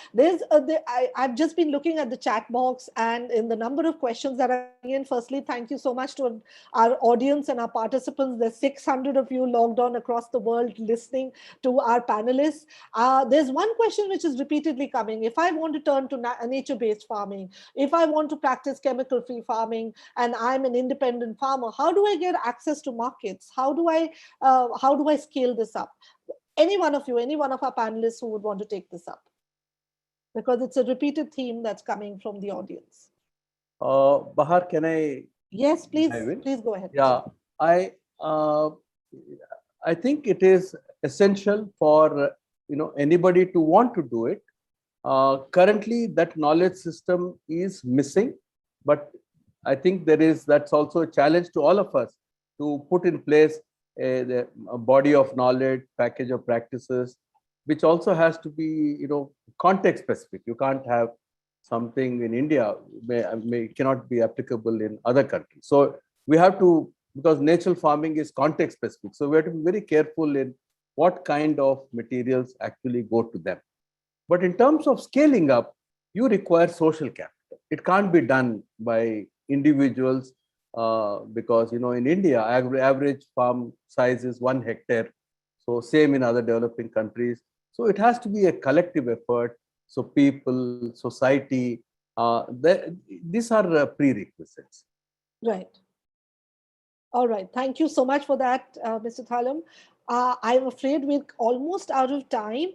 I've just been looking at the chat box and in the number of questions that are in. Firstly, thank you so much to our audience and our participants. There's 600 of you logged on across the world listening to our panelists. There's one question which is repeatedly coming. If I want to turn to nature-based farming, if I want to practice chemical-free farming, and I'm an independent farmer, how do I get access to markets? How do I scale this up? Any one of you, any one of our panelists who would want to take this up? Because it's a repeated theme that's coming from the audience. Bahar, can I? Yes, please. Please go ahead. Yeah, I think it is essential for anybody to want to do it. Currently, that knowledge system is missing, but I think that's also a challenge to all of us to put in place a body of knowledge, package of practices, which also has to be, context specific. You can't have something in India cannot be applicable in other countries. So we have to, because natural farming is context specific. So we have to be very careful in what kind of materials actually go to them. But in terms of scaling up, you require social capital. It can't be done by individuals. Because in India, average farm size is 1 hectare. So same in other developing countries. So it has to be a collective effort. So people, society, these are prerequisites. Right. All right. Thank you so much for that, Mr. Thalam. I'm afraid we're almost out of time.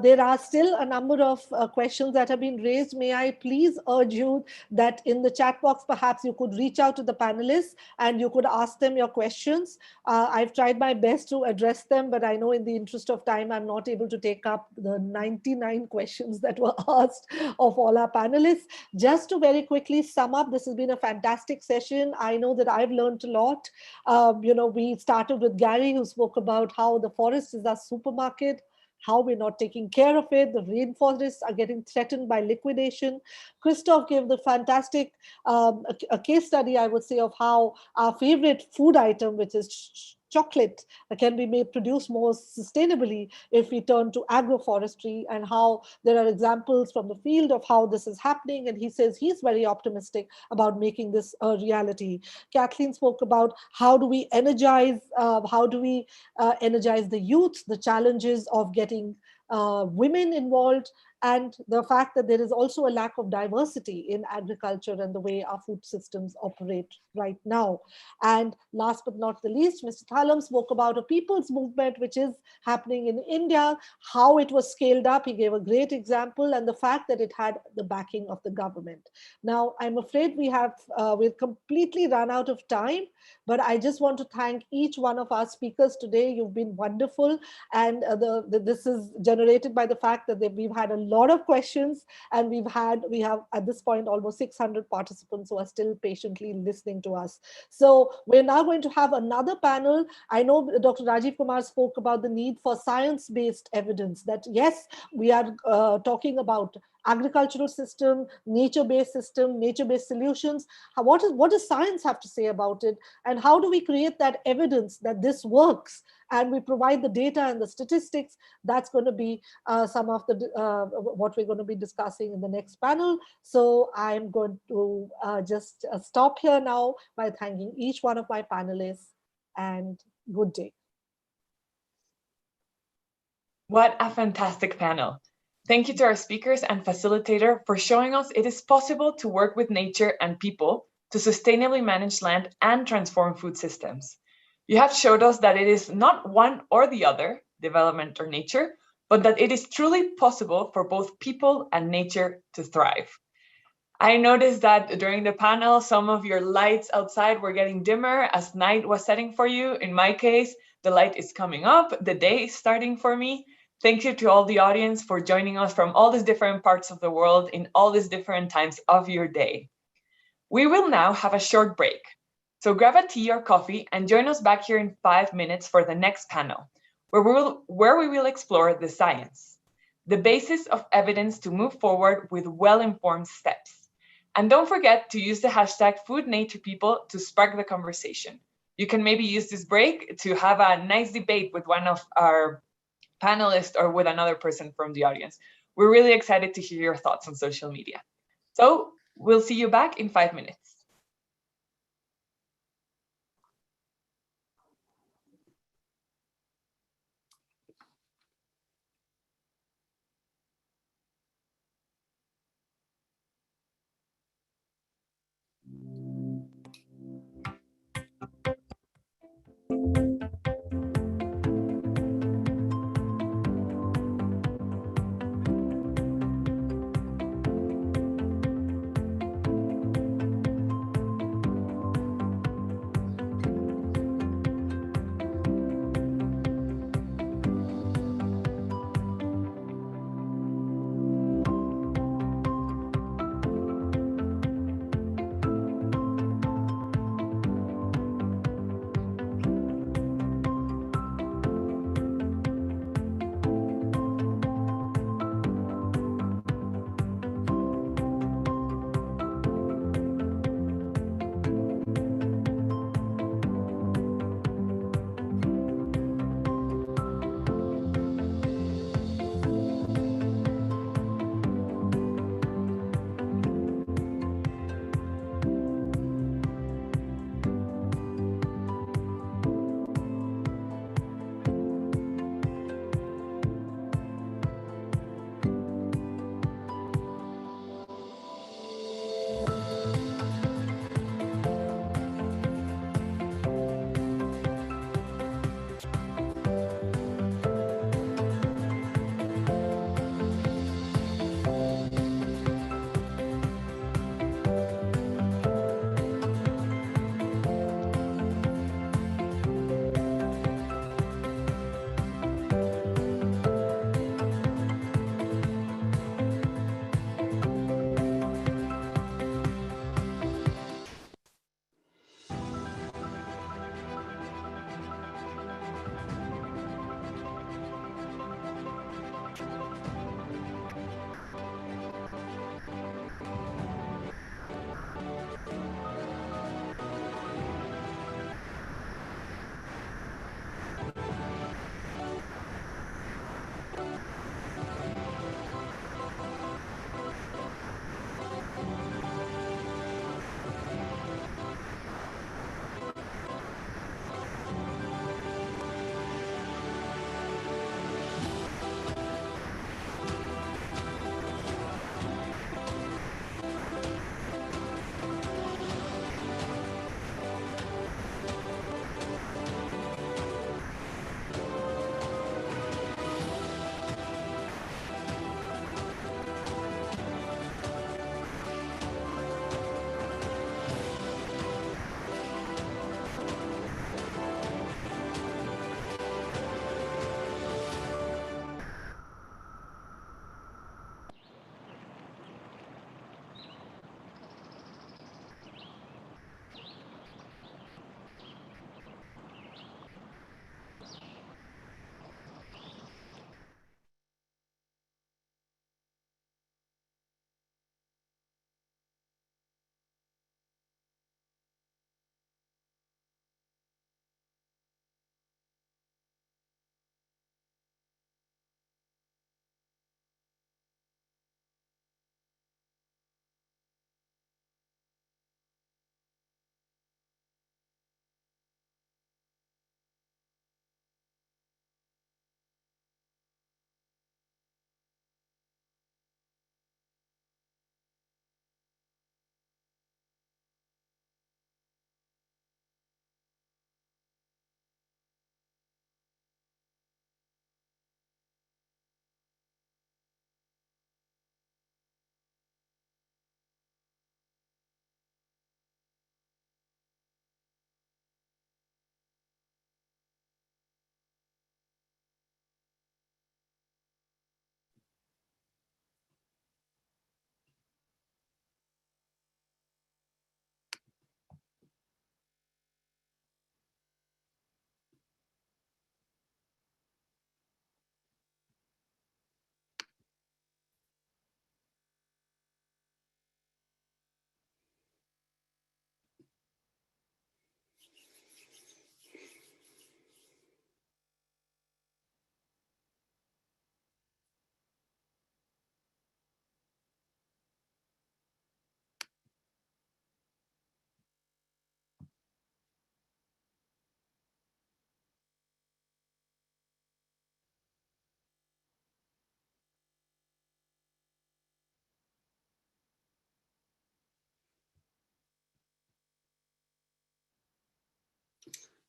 There are still a number of questions that have been raised. May I please urge you that in the chat box, perhaps you could reach out to the panelists and you could ask them your questions. I've tried my best to address them, but I know in the interest of time, I'm not able to take up the 99 questions that were asked of all our panelists. Just to very quickly sum up, this has been a fantastic session. I know that I've learned a lot. We started with Gary, who spoke about how the forest is our supermarket, how we're not taking care of it. The rainforests are getting threatened by liquidation. Christoph gave the fantastic a case study, I would say, of how our favorite food item, which is chocolate, can be produced more sustainably if we turn to agroforestry, and how there are examples from the field of how this is happening. And he says he's very optimistic about making this a reality. Kathleen spoke about how do we energize the youth, the challenges of getting women involved, and the fact that there is also a lack of diversity in agriculture and the way our food systems operate right now. And last but not the least, Mr. Thalam spoke about a people's movement which is happening in India, how it was scaled up. He gave a great example, and the fact that it had the backing of the government. Now, I'm afraid we've completely run out of time, but I just want to thank each one of our speakers today. You've been wonderful, and this is generated by the fact that we've had a lot of questions, and we have at this point almost 600 participants who are still patiently listening to us. So we're now going to have another panel. I know Dr. Rajeev Kumar spoke about the need for science-based evidence, that yes, we are talking about agricultural system, nature-based solutions. What does science have to say about it? And how do we create that evidence that this works? And we provide the data and the statistics. That's going to be some of what we're going to be discussing in the next panel. So I'm going to just stop here now by thanking each one of my panelists, and good day. What a fantastic panel. Thank you to our speakers and facilitator for showing us it is possible to work with nature and people to sustainably manage land and transform food systems. You have showed us that it is not one or the other, development or nature, but that it is truly possible for both people and nature to thrive. I noticed that during the panel, some of your lights outside were getting dimmer as night was setting for you. In my case, the light is coming up, the day is starting for me. Thank you to all the audience for joining us from all these different parts of the world in all these different times of your day. We will now have a short break. So grab a tea or coffee and join us back here in 5 minutes for the next panel, where we will explore the science, the basis of evidence to move forward with well-informed steps. And don't forget to use the hashtag #FoodNaturePeople to spark the conversation. You can maybe use this break to have a nice debate with one of our panelists or with another person from the audience. We're really excited to hear your thoughts on social media. So we'll see you back in 5 minutes.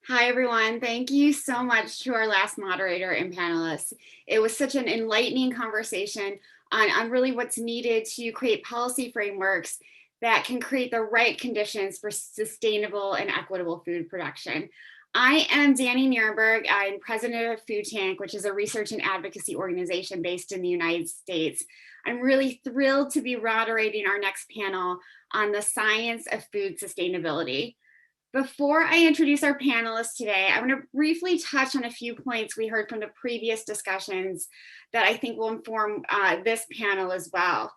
Hi, everyone. Thank you so much to our last moderator and panelists. It was such an enlightening conversation on really what's needed to create policy frameworks that can create the right conditions for sustainable and equitable food production. I am Danny Nirenberg. I'm president of Food Tank, which is a research and advocacy organization based in the United States. I'm really thrilled to be moderating our next panel on the science of food sustainability. Before I introduce our panelists today, I want to briefly touch on a few points we heard from the previous discussions that I think will inform this panel as well.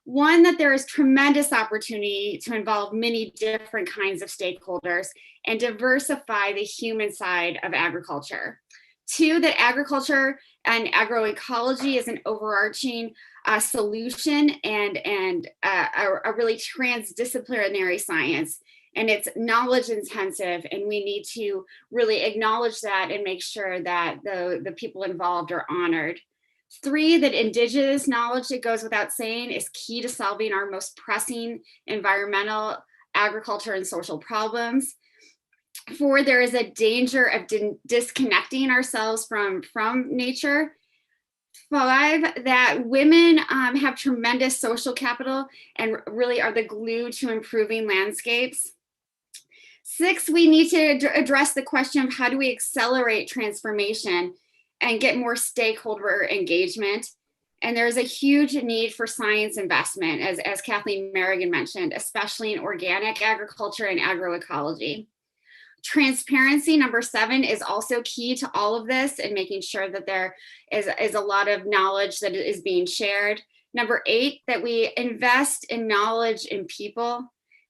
One, that there is tremendous opportunity to involve many different kinds of stakeholders and diversify the human side of agriculture. Two, that agriculture and agroecology is an overarching solution and a really transdisciplinary science. And it's knowledge intensive, and we need to really acknowledge that and make sure that the people involved are honored. Three, that indigenous knowledge, it goes without saying, is key to solving our most pressing environmental, agriculture, and social problems. Four, there is a danger of disconnecting ourselves from nature. Five, that women have tremendous social capital and really are the glue to improving landscapes. Six, we need to address the question of how do we accelerate transformation and get more stakeholder engagement. And there's a huge need for science investment, as Kathleen Merrigan mentioned, especially in organic agriculture and agroecology. Transparency, number 7, is also key to all of this and making sure that there is a lot of knowledge that is being shared. Number 8, that we invest in knowledge in people.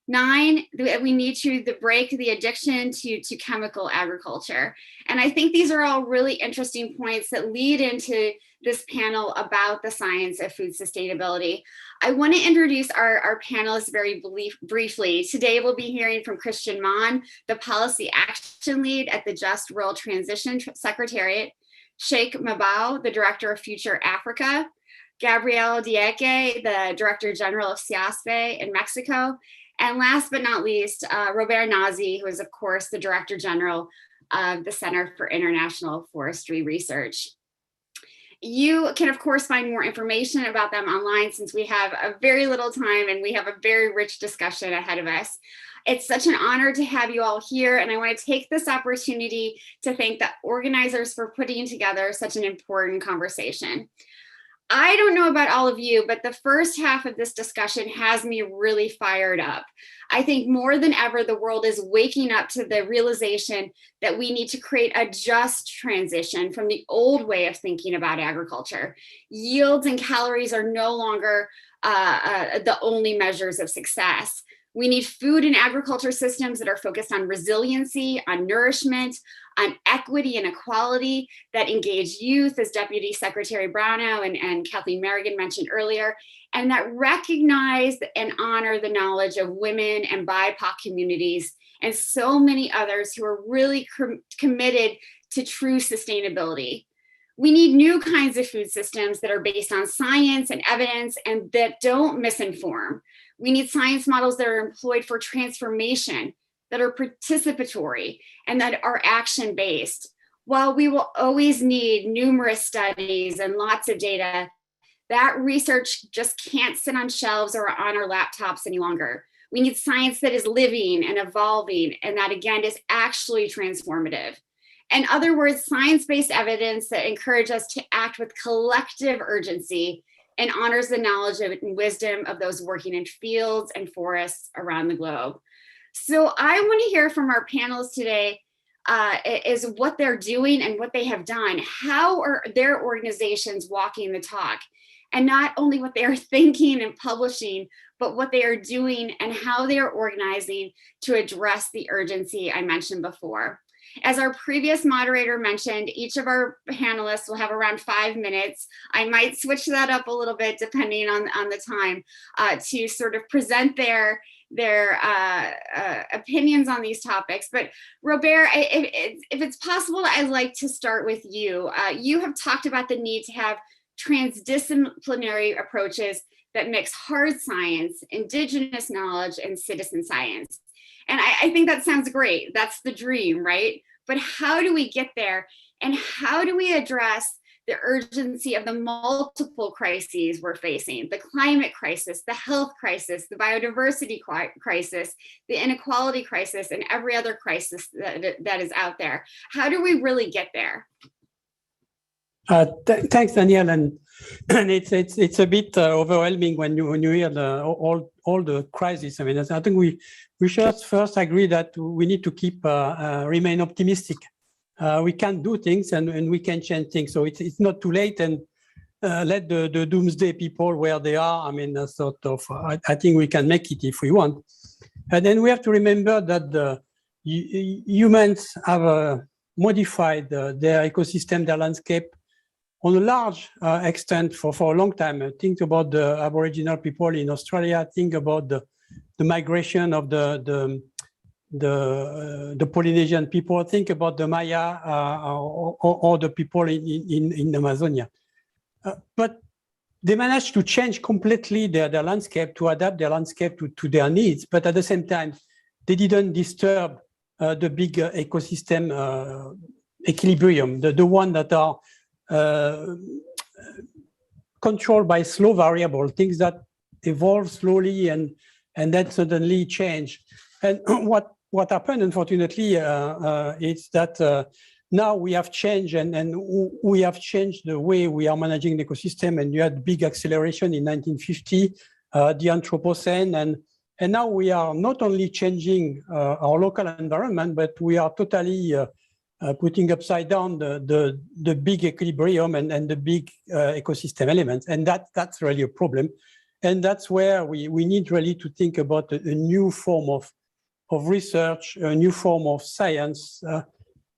9, that we need to break the addiction to chemical agriculture. And I think these are all really interesting points that lead into this panel about the science of food sustainability. I want to introduce our panelists very briefly. Today we'll be hearing from Christian Mann, the Policy Action Lead at the Just Rural Transition Secretariat, Sheikh Mabou, the Director of Future Africa, Gabriel Dieke, the Director General of CIFOR in Mexico, and last but not least, Robert Nazi, who is, of course, the Director General of the Center for International Forestry Research. You can, of course, find more information about them online since we have a very little time and we have a very rich discussion ahead of us. It's such an honor to have you all here, and I want to take this opportunity to thank the organizers for putting together such an important conversation. I don't know about all of you, but the first half of this discussion has me really fired up. I think more than ever, the world is waking up to the realization that we need to create a just transition from the old way of thinking about agriculture. Yields and calories are no longer the only measures of success. We need food and agriculture systems that are focused on resiliency, on nourishment, on equity and equality, that engage youth, as Deputy Secretary Brownell and Kathleen Merrigan mentioned earlier, and that recognize and honor the knowledge of women and BIPOC communities and so many others who are really committed to true sustainability. We need new kinds of food systems that are based on science and evidence and that don't misinform. We need science models that are employed for transformation, that are participatory, and that are action-based. While we will always need numerous studies and lots of data, that research just can't sit on shelves or on our laptops any longer. We need science that is living and evolving, and that again is actually transformative. In other words, science-based evidence that encourages us to act with collective urgency and honors the knowledge and wisdom of those working in fields and forests around the globe. So I want to hear from our panelists today is what they're doing and what they have done. How are their organizations walking the talk? And not only what they are thinking and publishing, but what they are doing and how they are organizing to address the urgency I mentioned before. As our previous moderator mentioned, each of our panelists will have around 5 minutes. I might switch that up a little bit depending on the time to sort of present their opinions on these topics. But Robert, if it's possible, I'd like to start with you. You have talked about the need to have transdisciplinary approaches that mix hard science, indigenous knowledge, and citizen science. And I think that sounds great. That's the dream, right? but how do we get there? And how do we address the urgency of the multiple crises we're facing, the climate crisis, the health crisis, the biodiversity crisis, the inequality crisis, and every other crisis that is out there? How do we really get there? Thanks, Danielle, and it's a bit overwhelming when you hear all the crises. I mean, I think we should first agree that we need to keep remain optimistic. We can do things and we can change things. So it's not too late, and let the doomsday people where they are. I mean, sort of. I think we can make it if we want. And then we have to remember that the humans have modified their ecosystem, their landscape, on a large extent for a long time. Think about the Aboriginal people in Australia. Think about the migration of the Polynesian people. Think about the Maya or the people in Amazonia. But they managed to change completely their landscape, to adapt their landscape to their needs. But at the same time, they didn't disturb the big ecosystem equilibrium, the one that are controlled by slow variable, things that evolve slowly and then suddenly change. And what happened, unfortunately, is that now we have changed and we have changed the way we are managing the ecosystem. And you had big acceleration in 1950, the Anthropocene, and now we are not only changing our local environment, but we are totally putting upside down the big equilibrium and the big ecosystem elements. And that's really a problem. And that's where we need really to think about a new form of research, a new form of science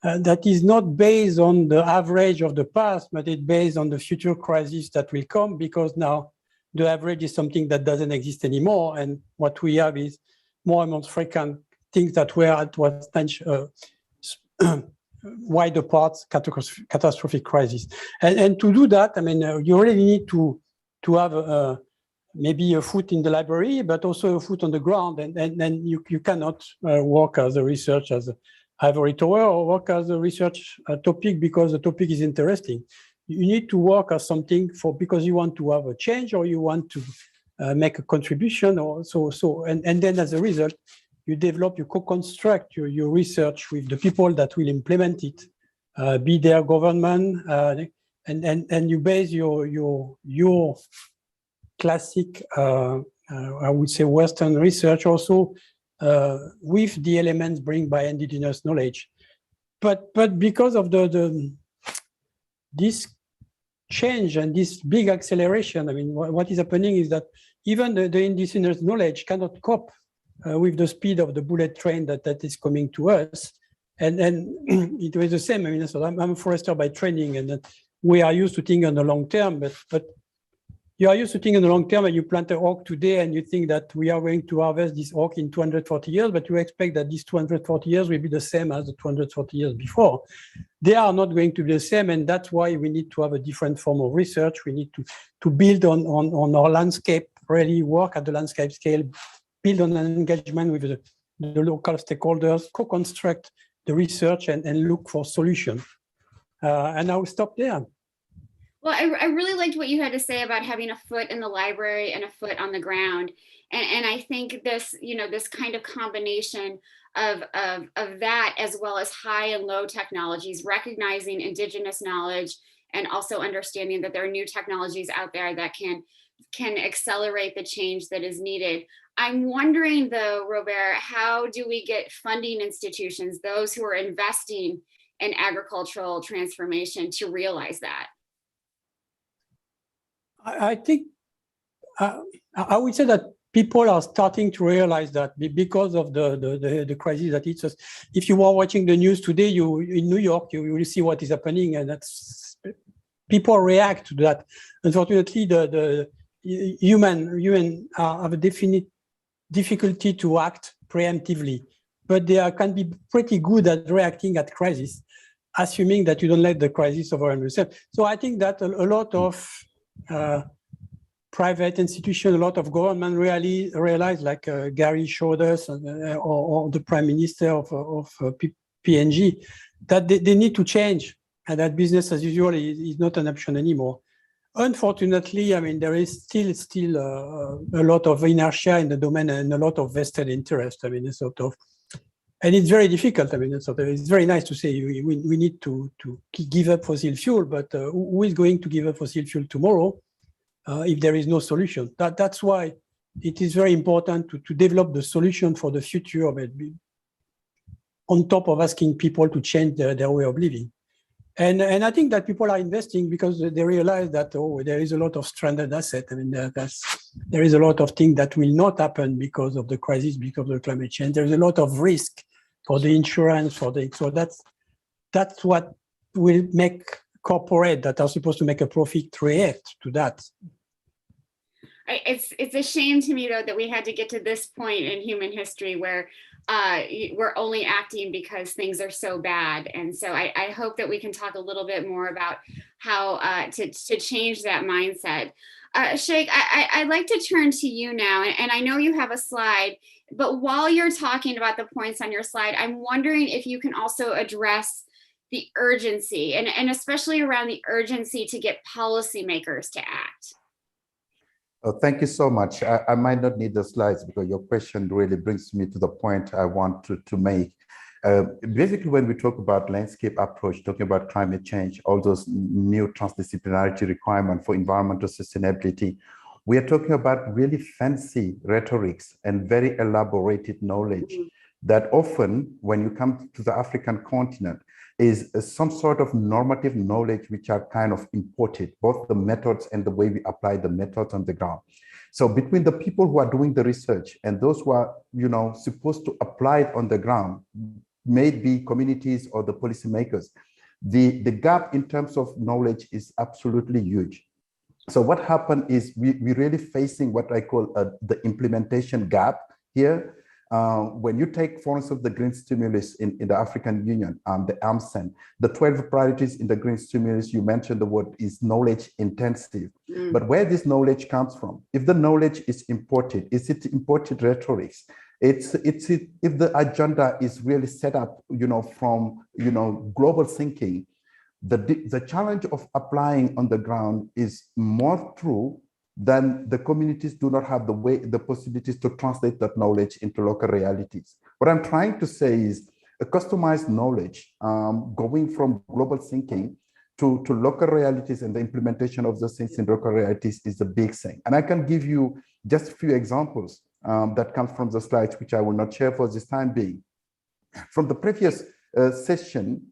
that is not based on the average of the past, but it's based on the future crises that will come, because now the average is something that doesn't exist anymore. And what we have is more and more frequent things that were at one stage wide apart catastrophic crisis. And to do that, I mean, you really need to have maybe a foot in the library, but also a foot on the ground. And you cannot work as a research as an ivory tower or work as a research topic because the topic is interesting. You need to work as something because you want to have a change or you want to make a contribution or so. And then as a result, you develop, you co-construct your research with the people that will implement it, be their government, and you base your classic, I would say, Western research also with the elements bring by indigenous knowledge. But because of this change and this big acceleration, I mean, what is happening is that even the indigenous knowledge cannot cope with the speed of the bullet train that is coming to us. And it was the same. I mean, so I'm a forester by training, and we are used to thinking on the long term, but you are used to thinking in the long term, and you plant an oak today and you think that we are going to harvest this oak in 240 years, but you expect that these 240 years will be the same as the 240 years before. They are not going to be the same, and that's why we need to have a different form of research. We need to build on our landscape, really work at the landscape scale, build on an engagement with the local stakeholders, co-construct the research and look for solutions. And I will stop there. Well, I really liked what you had to say about having a foot in the library and a foot on the ground. And I think this, this kind of combination of that, as well as high and low technologies, recognizing indigenous knowledge and also understanding that there are new technologies out there that can accelerate the change that is needed. I'm wondering though, Robert, how do we get funding institutions, those who are investing in agricultural transformation, to realize that? I think I would say that people are starting to realize that because of the crisis that hits us. If you are watching the news today, in New York, you will see what is happening, and that's people react to that. Unfortunately, the human have a definite difficulty to act preemptively, but they can be pretty good at reacting at crisis, assuming that you don't let the crisis overwhelm yourself. So I think that a lot of private institutions, a lot of government realize, like Gary showed us, or the Prime Minister of PNG, that they need to change, and that business as usual is not an option anymore. Unfortunately, I mean, there is still a lot of inertia in the domain and a lot of vested interest. I mean, and it's very difficult. I mean, it's very nice to say we need to give up fossil fuel, but who is going to give up fossil fuel tomorrow if there is no solution? That's why it is very important to develop the solution for the future of it, on top of asking people to change their way of living. And I think that people are investing because they realize that, there is a lot of stranded assets. I mean, there is a lot of things that will not happen because of the crisis, because of the climate change. There's a lot of risk for the insurance, so that's what will make corporate that are supposed to make a profit react to that. It's a shame to me, though, that we had to get to this point in human history where we're only acting because things are so bad. And so I hope that we can talk a little bit more about how to change that mindset. Sheikh, I'd like to turn to you now, and I know you have a slide, but while you're talking about the points on your slide, I'm wondering if you can also address the urgency, and especially around the urgency to get policymakers to act. Oh, thank you so much. I might not need the slides because your question really brings me to the point I want to make. Basically, when we talk about landscape approach, talking about climate change, all those new transdisciplinarity requirements for environmental sustainability, we are talking about really fancy rhetorics and very elaborated knowledge that often, when you come to the African continent, is some sort of normative knowledge which are kind of imported, both the methods and the way we apply the methods on the ground. So between the people who are doing the research and those who are, supposed to apply it on the ground, may it be communities or the policymakers, the gap in terms of knowledge is absolutely huge. So what happened is we're really facing what I call the implementation gap here. When you take, for instance, the green stimulus in the African Union, the AMSEN, the 12 priorities in the green stimulus, you mentioned the word is knowledge intensive. But where this knowledge comes from, if the knowledge is imported, is it imported rhetorics? If the agenda is really set up, from, global thinking, the challenge of applying on the ground is more true then the communities do not have the possibilities to translate that knowledge into local realities. What I'm trying to say is a customized knowledge going from global thinking to local realities, and the implementation of those things in local realities is the big thing. And I can give you just a few examples that come from the slides, which I will not share for this time being. From the previous session,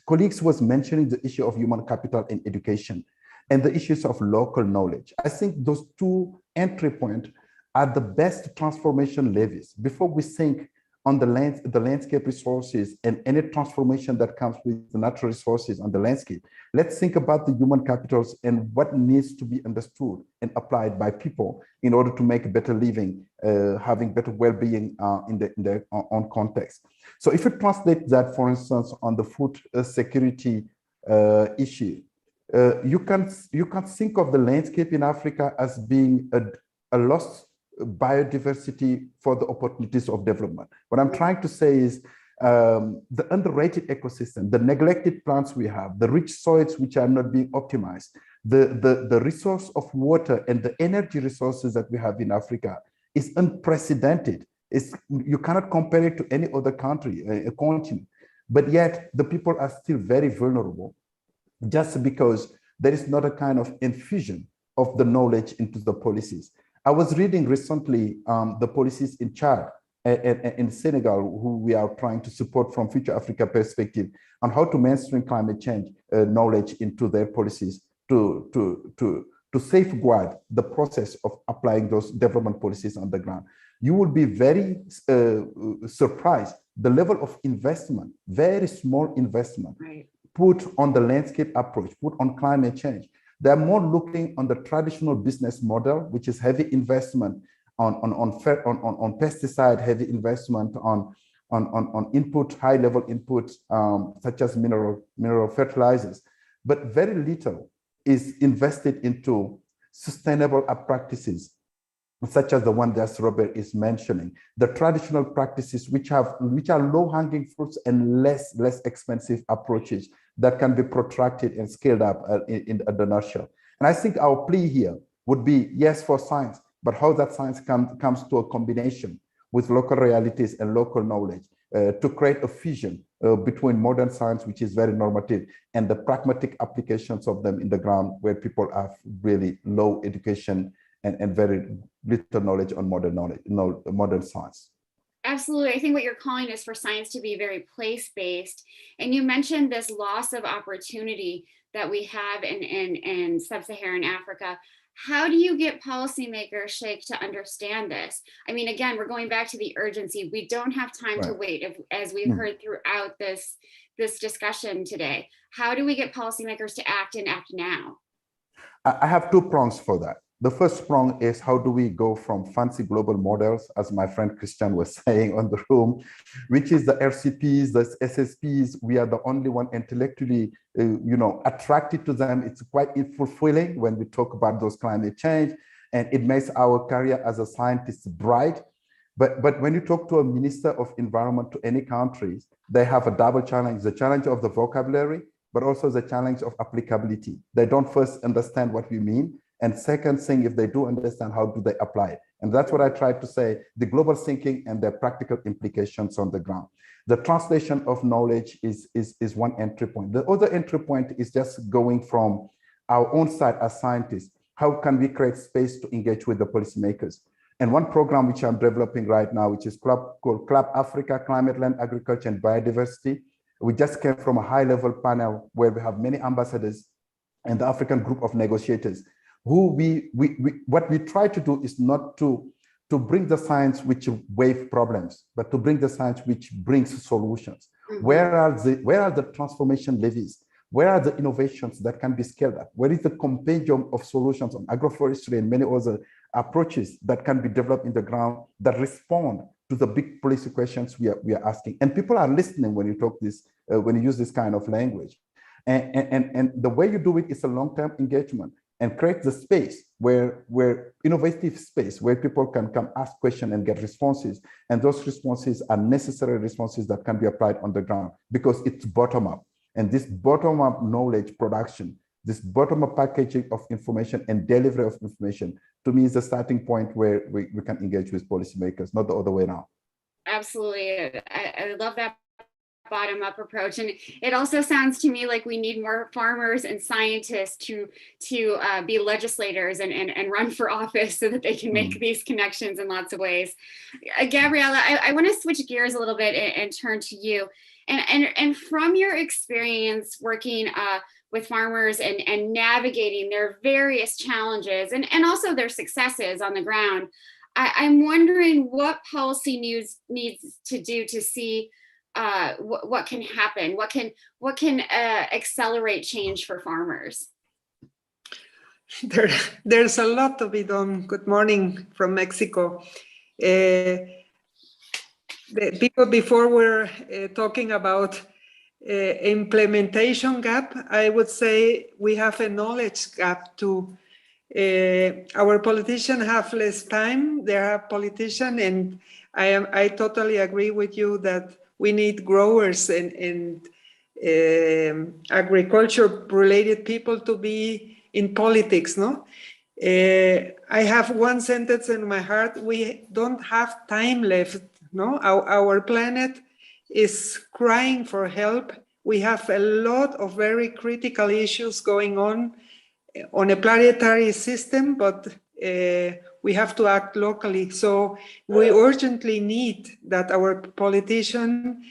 colleagues was mentioning the issue of human capital in education and the issues of local knowledge. I think those two entry points are the best transformation levies. Before we think on the landscape resources and any transformation that comes with the natural resources on the landscape, let's think about the human capitals and what needs to be understood and applied by people in order to make a better living, having better well-being in their own context. So if you translate that, for instance, on the food security issue, you can think of the landscape in Africa as being a lost biodiversity for the opportunities of development. What I'm trying to say is the underrated ecosystem, the neglected plants we have, the rich soils which are not being optimized, the resource of water and the energy resources that we have in Africa is unprecedented. You cannot compare it to any other country, a continent, but yet the people are still very vulnerable, just because there is not a kind of infusion of the knowledge into the policies. I was reading recently the policies in Chad and in Senegal, who we are trying to support from Future Africa perspective, on how to mainstream climate change knowledge into their policies to safeguard the process of applying those development policies on the ground. You will be very surprised the level of investment, very small investment, right, put on the landscape approach, put on climate change. They're more looking on the traditional business model, which is heavy investment on pesticide, heavy investment on input, high level inputs, such as mineral fertilizers. But very little is invested into sustainable practices such as the one that Robert is mentioning, the traditional practices which are low-hanging fruits and less expensive approaches that can be protracted and scaled up in the nutshell. And I think our plea here would be, yes, for science, but how that science comes to a combination with local realities and local knowledge to create a fusion between modern science, which is very normative, and the pragmatic applications of them in the ground where people have really low education and very little knowledge on modern science. Absolutely. I think what you're calling is for science to be very place-based. And you mentioned this loss of opportunity that we have in sub-Saharan Africa. How do you get policymakers, Sheikh, to understand this? I mean, again, we're going back to the urgency. We don't have time to wait, as we've heard throughout this discussion today. How do we get policymakers to act and act now? I have two prongs for that. The first prong is how do we go from fancy global models, as my friend Christian was saying on the room, which is the RCPs, the SSPs. We are the only one intellectually, attracted to them. It's quite fulfilling when we talk about those climate change, and it makes our career as a scientist bright. But when you talk to a minister of environment to any countries, they have a double challenge: the challenge of the vocabulary, but also the challenge of applicability. They don't first understand what we mean. And second thing, if they do understand, how do they apply it? And that's what I tried to say, the global thinking and their practical implications on the ground. The translation of knowledge is one entry point. The other entry point is just going from our own side as scientists. How can we create space to engage with the policymakers? And one program which I'm developing right now, which is called Club Africa, Climate, Land, Agriculture, and Biodiversity. We just came from a high-level panel where we have many ambassadors and the African group of negotiators, who what we try to do is not to bring the science which waive problems, but to bring the science which brings solutions. Where are the transformation levies? Where are the innovations that can be scaled up? Where is the compendium of solutions on agroforestry and many other approaches that can be developed in the ground that respond to the big policy questions we are asking? And people are listening when you talk this, when you use this kind of language. And the way you do it is a long-term engagement, and create the space where innovative space where people can come ask questions and get responses. And those responses are necessary responses that can be applied on the ground because it's bottom up. And this bottom up knowledge production, this bottom up packaging of information and delivery of information, to me is the starting point where we can engage with policymakers, not the other way around. Absolutely. I love that bottom-up approach, and it also sounds to me like we need more farmers and scientists to be legislators and run for office so that they can make these connections in lots of ways. Gabriela, I want to switch gears a little bit and turn to you, and from your experience working with farmers and navigating their various challenges and also their successes on the ground, I'm wondering what policy needs to do to see what can happen, what can accelerate change for farmers? There's a lot to be done. Good morning from Mexico. The people before were talking about implementation gap. I would say we have a knowledge gap too. Our politicians have less time. They are politicians, and I totally agree with you that we need growers and agriculture-related people to be in politics, no? I have one sentence in my heart: we don't have time left, no? Our planet is crying for help. We have a lot of very critical issues going on a planetary system, but we have to act locally. So we urgently need that our politicians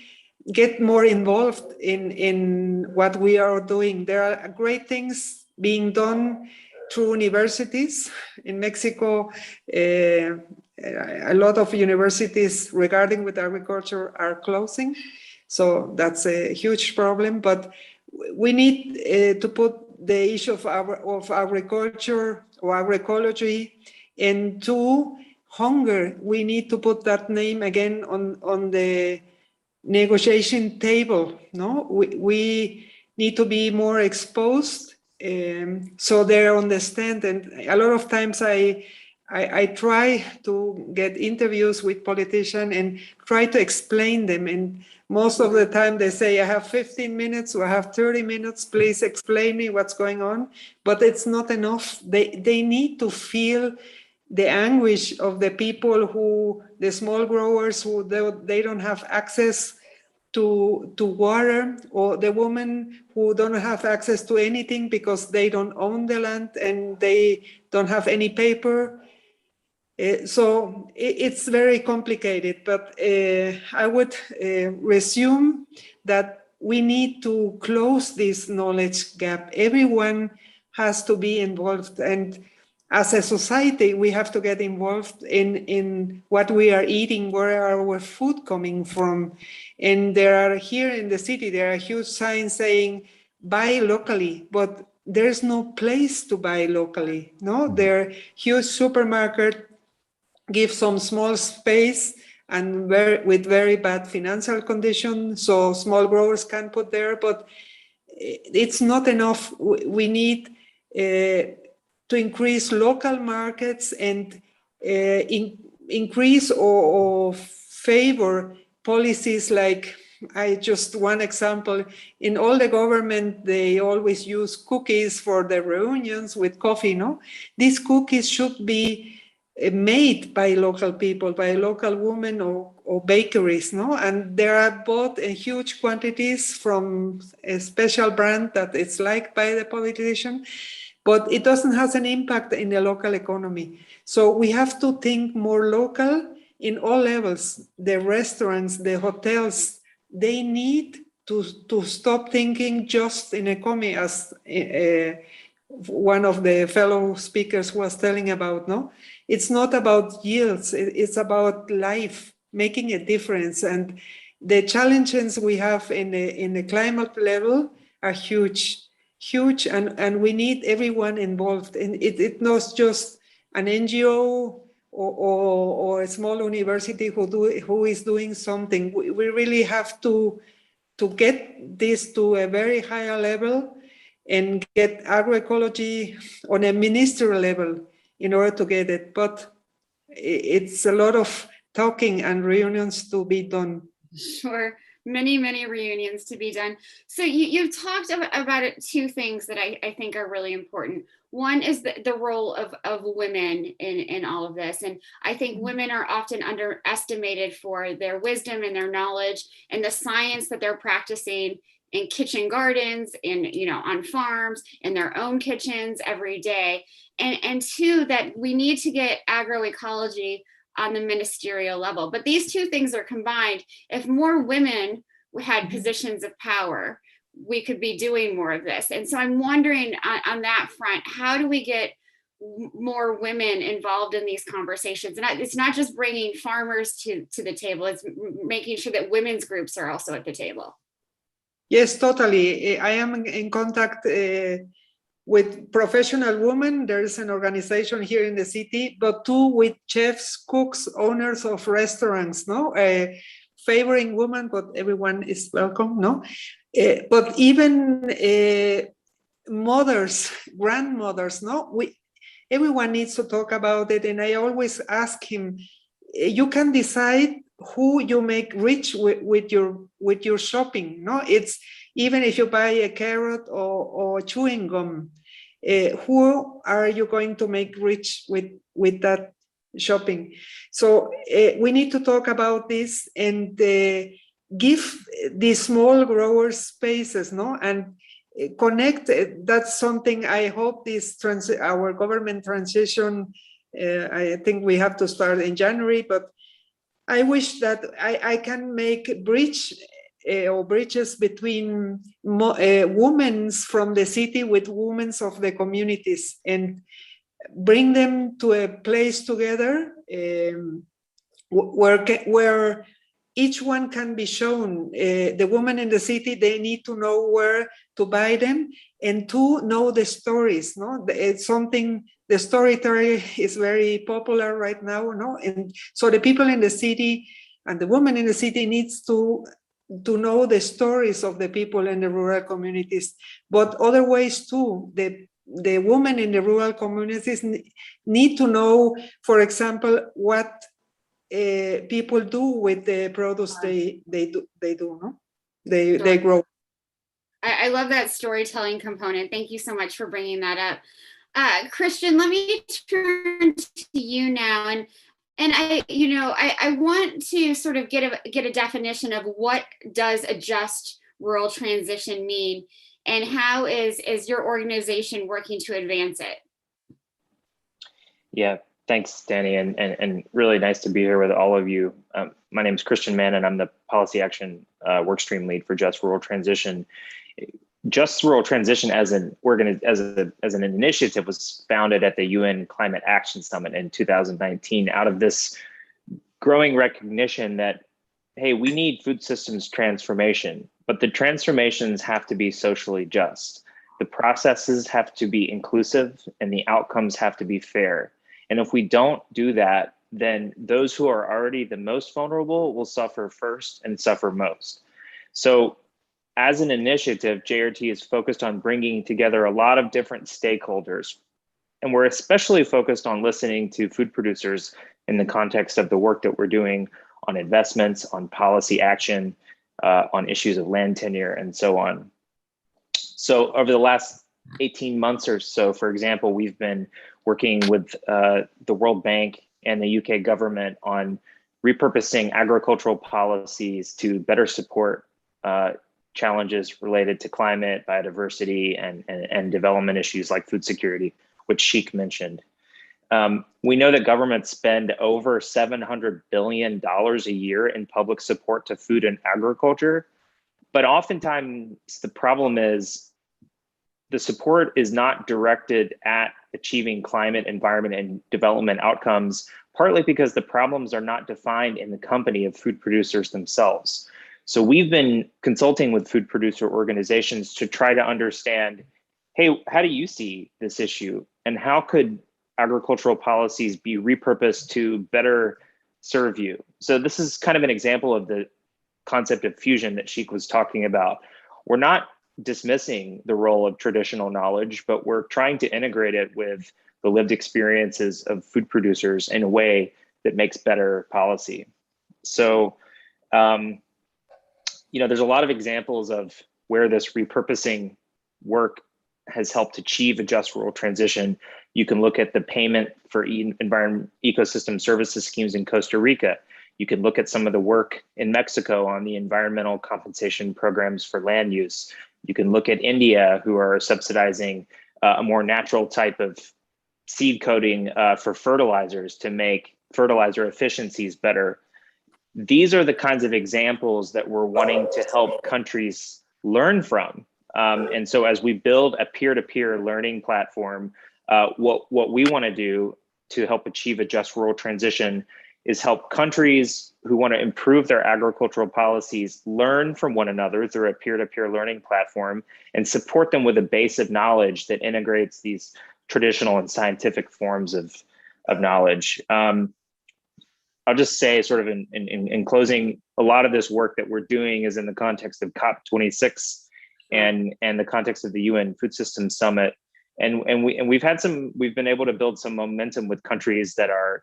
get more involved in what we are doing. There are great things being done through universities. In Mexico, a lot of universities regarding with agriculture are closing. So that's a huge problem, but we need to put the issue of agriculture or agroecology into hunger. We need to put that name again on the negotiation table. No, we need to be more exposed so they understand. And a lot of times I I try to get interviews with politicians and try to explain them. And most of the time they say, I have 15 minutes or I have 30 minutes, please explain me what's going on. But it's not enough. They need to feel the anguish of the people who, the small growers who they don't have access to water, or the women who don't have access to anything because they don't own the land and they don't have any paper. So it's very complicated, but I would resume that we need to close this knowledge gap. Everyone has to be involved, and as a society, we have to get involved in what we are eating, where are our food coming from. And there are, here in the city, there are huge signs saying, buy locally, but there's no place to buy locally. No, there are huge supermarkets, give some small space and with very bad financial conditions, so small growers can put there, but it's not enough. We need to increase local markets and increase or favor policies like, one example, in all the government, they always use cookies for the reunions with coffee, no? These cookies should be made by local people, by local women or bakeries, no? And there are bought in huge quantities from a special brand that is liked by the politician, but it doesn't have an impact in the local economy. So we have to think more local in all levels. The restaurants, the hotels, they need to stop thinking just in economy, as one of the fellow speakers was telling about, no? It's not about yields, it's about life, making a difference. And the challenges we have in the climate level are huge, and we need everyone involved. And it's not just an NGO or a small university who is doing something. We really have to get this to a very higher level and get agroecology on a ministerial level in order to get it. But it's a lot of talking and reunions to be done. Sure, many reunions to be done. So you've talked about it, two things that I think are really important. One is the role of women in all of this. And I think women are often underestimated for their wisdom and their knowledge and the science that they're practicing in kitchen gardens, on farms, in their own kitchens every day. And two, that we need to get agroecology on the ministerial level. But these two things are combined. If more women had positions of power, we could be doing more of this. And so I'm wondering on that front, how do we get more women involved in these conversations? And it's not just bringing farmers to the table, it's making sure that women's groups are also at the table. Yes, totally. I am in contact with professional women. There is an organization here in the city, but too with chefs, cooks, owners of restaurants, no? Favoring women, but everyone is welcome, no? But even mothers, grandmothers, no? Everyone needs to talk about it. And I always ask him, you can decide who you make rich with your shopping, no? It's even if you buy a carrot or chewing gum, who are you going to make rich with that shopping? So we need to talk about this and give these small growers spaces, no? And connect. That's something I hope our government transition, I think we have to start in January, but I wish that I can make bridges between women from the city with women of the communities and bring them to a place together where each one can be shown. The women in the city, they need to know where to buy them and to know the stories. No, it's something. The storytelling is very popular right now, no? And so the people in the city and the women in the city needs to know the stories of the people in the rural communities, but other ways too. The the women in the rural communities need to know, for example, what people do with the produce they do, no? They grow. I love that storytelling component. Thank you so much for bringing that up. Christian, let me turn to you now. And I want to sort of get a definition of what does a just rural transition mean, and how is your organization working to advance it? Yeah, thanks, Danny, and really nice to be here with all of you. My name is Christian Mann, and I'm the Policy Action Workstream Lead for Just Rural Transition. Just Rural Transition as an initiative was founded at the UN Climate Action Summit in 2019 out of this growing recognition that, hey, we need food systems transformation, but the transformations have to be socially just. The processes have to be inclusive and the outcomes have to be fair. And if we don't do that, then those who are already the most vulnerable will suffer first and suffer most. So as an initiative, JRT is focused on bringing together a lot of different stakeholders. And we're especially focused on listening to food producers in the context of the work that we're doing on investments, on policy action, on issues of land tenure, and so on. So over the last 18 months or so, for example, we've been working with the World Bank and the UK government on repurposing agricultural policies to better support challenges related to climate, biodiversity, and development issues like food security, which Sheikh mentioned. We know that governments spend over $700 billion a year in public support to food and agriculture, but oftentimes the problem is the support is not directed at achieving climate, environment, and development outcomes, partly because the problems are not defined in the company of food producers themselves. So we've been consulting with food producer organizations to try to understand, hey, how do you see this issue? And how could agricultural policies be repurposed to better serve you? So this is kind of an example of the concept of fusion that Sheikh was talking about. We're not dismissing the role of traditional knowledge, but we're trying to integrate it with the lived experiences of food producers in a way that makes better policy. So, there's a lot of examples of where this repurposing work has helped achieve a just rural transition. You can look at the payment for environment ecosystem services schemes in Costa Rica. You can look at some of the work in Mexico on the environmental compensation programs for land use. You can look at India, who are subsidizing a more natural type of seed coating for fertilizers to make fertilizer efficiencies better. These are the kinds of examples that we're wanting to help countries learn from. And so as we build a peer-to-peer learning platform, what we want to do to help achieve a just rural transition is help countries who want to improve their agricultural policies learn from one another through a peer-to-peer learning platform and support them with a base of knowledge that integrates these traditional and scientific forms of knowledge. I'll just say sort of in closing, a lot of this work that we're doing is in the context of COP26 and the context of the UN Food Systems Summit. And we've been able to build some momentum with countries that are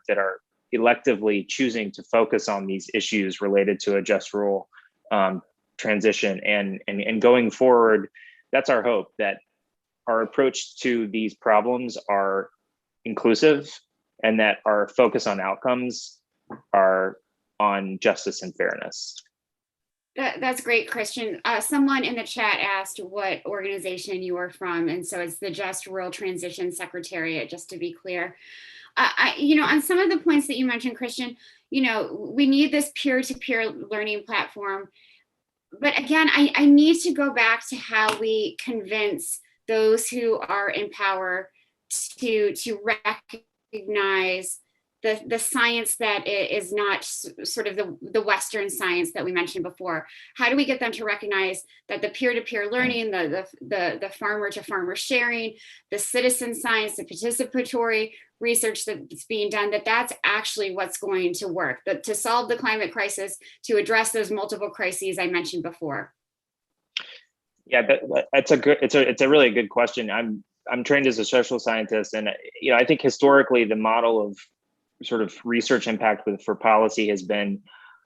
electively choosing to focus on these issues related to a just rural transition. And going forward, that's our hope, that our approach to these problems are inclusive and that our focus on outcomes are on justice and fairness. That's great, Christian. Someone in the chat asked what organization you are from, and so it's the Just Rural Transition Secretariat, just to be clear. On some of the points that you mentioned, Christian, we need this peer-to-peer learning platform. But again, I need to go back to how we convince those who are in power to recognize the science that is not sort of the Western science that we mentioned before. How do we get them to recognize that the peer-to-peer learning, the farmer-to-farmer sharing, the citizen science, the participatory research that's being done, that's actually what's going to work, to solve the climate crisis, to address those multiple crises I mentioned before? Yeah, it's a really good question. I'm trained as a social scientist, and I think historically the model of sort of research impact for policy has been,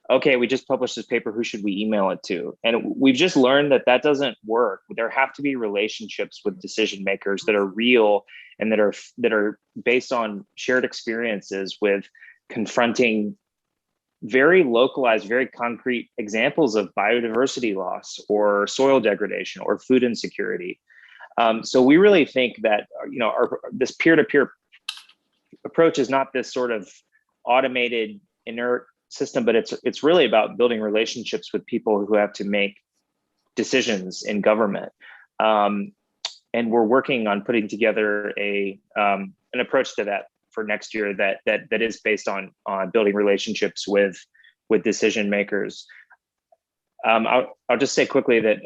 okay, we just published this paper, who should we email it to? And we've just learned that that doesn't work. There have to be relationships with decision makers that are real and that are based on shared experiences with confronting very localized, very concrete examples of biodiversity loss or soil degradation or food insecurity. So we really think that this peer-to-peer approach is not this sort of automated, inert system, but it's really about building relationships with people who have to make decisions in government. And we're working on putting together an approach to that for next year that is based on building relationships with decision makers. I'll just say quickly that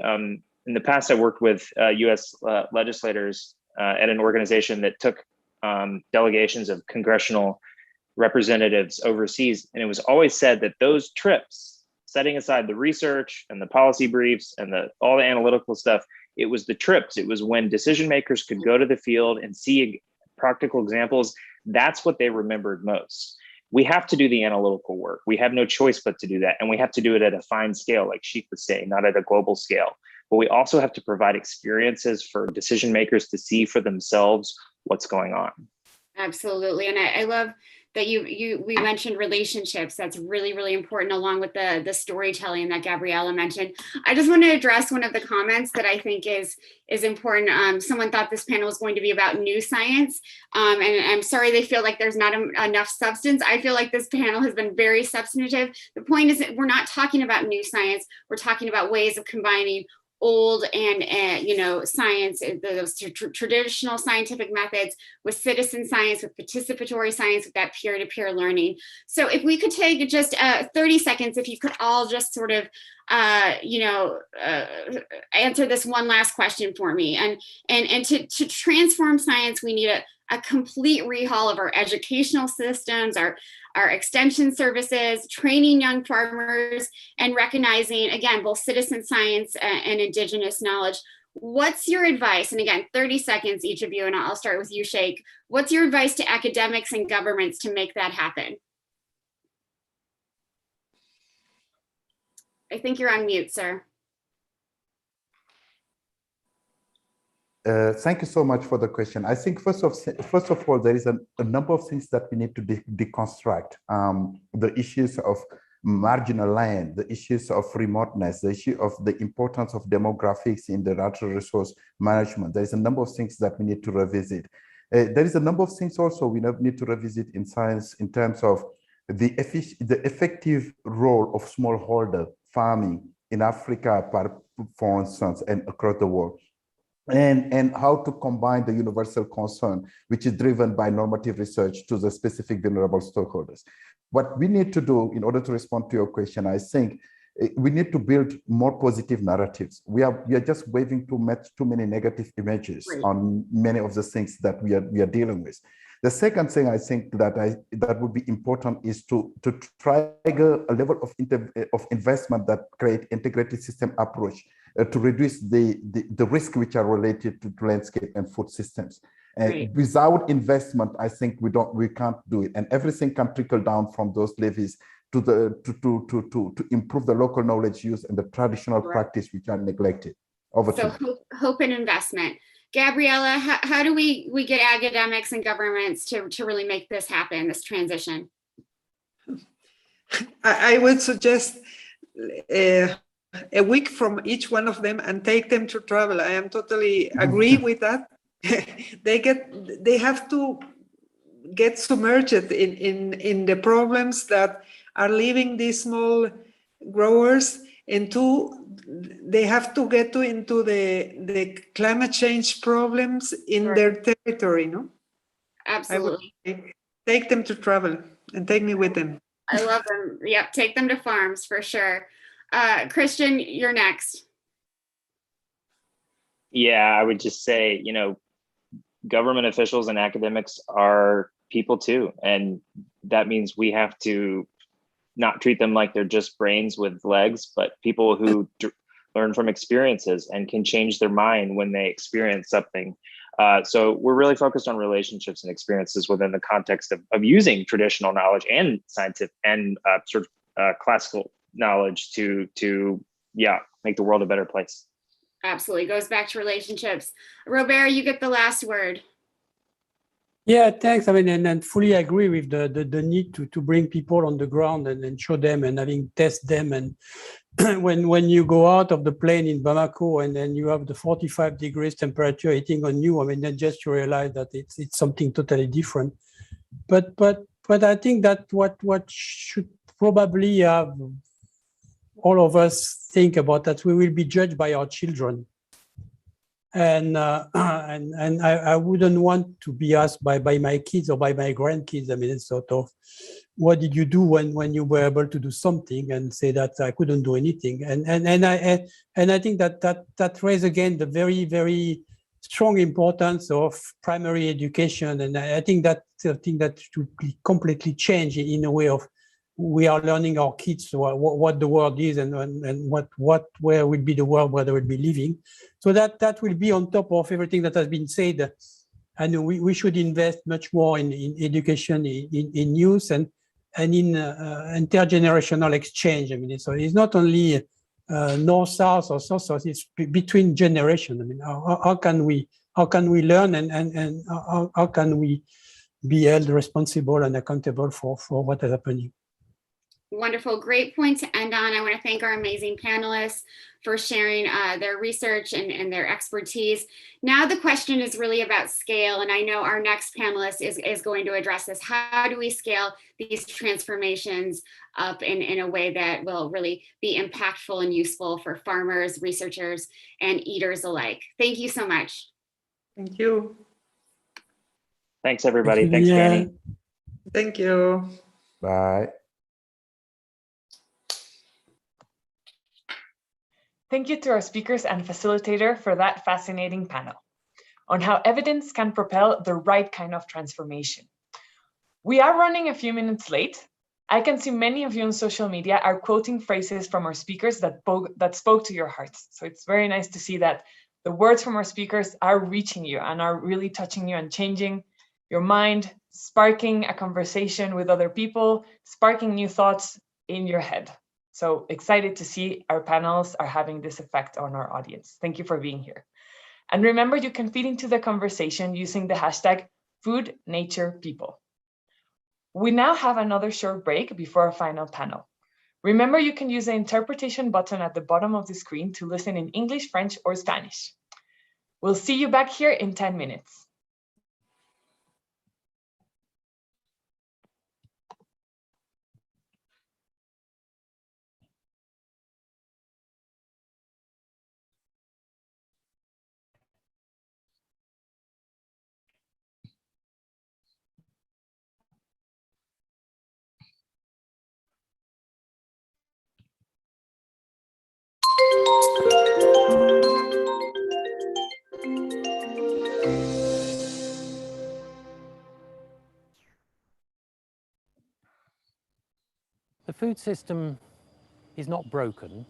in the past I worked with U.S. legislators at an organization that took delegations of congressional representatives overseas, and it was always said that those trips, setting aside the research and the policy briefs and all the analytical stuff, it was the trips. It was when decision makers could go to the field and see practical examples. That's what they remembered most. We have to do the analytical work. We have no choice but to do that. And we have to do it at a fine scale, like Sheik was saying, not at a global scale. But we also have to provide experiences for decision makers to see for themselves what's going on. Absolutely. And I love that we mentioned relationships. That's really, really important, along with the storytelling that Gabriela mentioned. I just want to address one of the comments that I think is important. Someone thought this panel was going to be about new science. And I'm sorry they feel like there's not enough substance. I feel like this panel has been very substantive. The point is that we're not talking about new science. We're talking about ways of combining old and science, those traditional scientific methods, with citizen science, with participatory science, with that peer-to-peer learning. So if we could take just 30 seconds, if you could all just sort of answer this one last question for me. And to transform science, we need a complete rehaul of our educational systems, our extension services, training young farmers, and recognizing, again, both citizen science and indigenous knowledge. What's your advice? And again, 30 seconds each of you, and I'll start with you, Sheik. What's your advice to academics and governments to make that happen? I think you're on mute, sir. Thank you so much for the question. I think first of all, there is a number of things that we need to deconstruct. The issues of marginal land, the issues of remoteness, the issue of the importance of demographics in the natural resource management. There is a number of things that we need to revisit. There is a number of things also we need to revisit in science in terms of the effective role of smallholder farming in Africa, for instance, and across the world. And how to combine the universal concern, which is driven by normative research, to the specific vulnerable stakeholders. What we need to do in order to respond to your question, I think we need to build more positive narratives. We are just waving too many negative images on many of the things that we are dealing with. The second thing I think that would be important is to try a level of investment that create integrated system approach to reduce the risk which are related to landscape and food systems. And without investment, I think we can't do it. And everything can trickle down from those levies to improve the local knowledge use and the traditional practice which are neglected. Over to you. Hope and investment. Gabriela, how do we get academics and governments to really make this happen, this transition? I would suggest a week from each one of them and take them to travel. I am totally agree with that. They have to get submerged in the problems that are leaving these small growers, and they have to get into the climate change problems in their territory, no? Absolutely. Take them to travel and take me with them. I love them. Yep, take them to farms for sure. Christian, you're next. Yeah, I would just say, government officials and academics are people too. And that means we have to not treat them like they're just brains with legs, but people who learn from experiences and can change their mind when they experience something. So we're really focused on relationships and experiences within the context of using traditional knowledge and scientific and classical knowledge to make the world a better place. Absolutely, goes back to relationships. Robert, you get the last word. Yeah, thanks. I mean, and fully agree with the need to bring people on the ground and show them and having test them. And when you go out of the plane in Bamako and then you have the 45 degrees temperature hitting on you, I mean, then just you realize that it's something totally different. But I think that what should probably have all of us think about that we will be judged by our children. And I wouldn't want to be asked by my kids or by my grandkids. I mean, it's sort of, what did you do when you were able to do something, and say that I couldn't do anything. And I think that raises again the very, very strong importance of primary education. And I think that should be completely changed in a way of, we are learning our kids what the world is and where will be the world where they will be living. So that will be on top of everything that has been said. And we should invest much more in education, in youth and in intergenerational exchange. I mean, so it's not only north-south or south-south, it's between generations. I mean, how can we learn and how can we be held responsible and accountable for what is happening? Wonderful, great point to end on. I want to thank our amazing panelists for sharing their research and their expertise. Now the question is really about scale, and I know our next panelist is going to address this. How do we scale these transformations up in a way that will really be impactful and useful for farmers, researchers, and eaters alike? Thank you so much. Thank you. Thanks, everybody. Thanks, Danny. Thank you. Bye. Thank you to our speakers and facilitator for that fascinating panel on how evidence can propel the right kind of transformation. We are running a few minutes late. I can see many of you on social media are quoting phrases from our speakers that spoke to your hearts. So it's very nice to see that the words from our speakers are reaching you and are really touching you and changing your mind, sparking a conversation with other people, sparking new thoughts in your head. So excited to see our panels are having this effect on our audience. Thank you for being here. And remember, you can feed into the conversation using the hashtag #FoodNaturePeople. We now have another short break before our final panel. Remember, you can use the interpretation button at the bottom of the screen to listen in English, French, or Spanish. We'll see you back here in 10 minutes. The food system is not broken.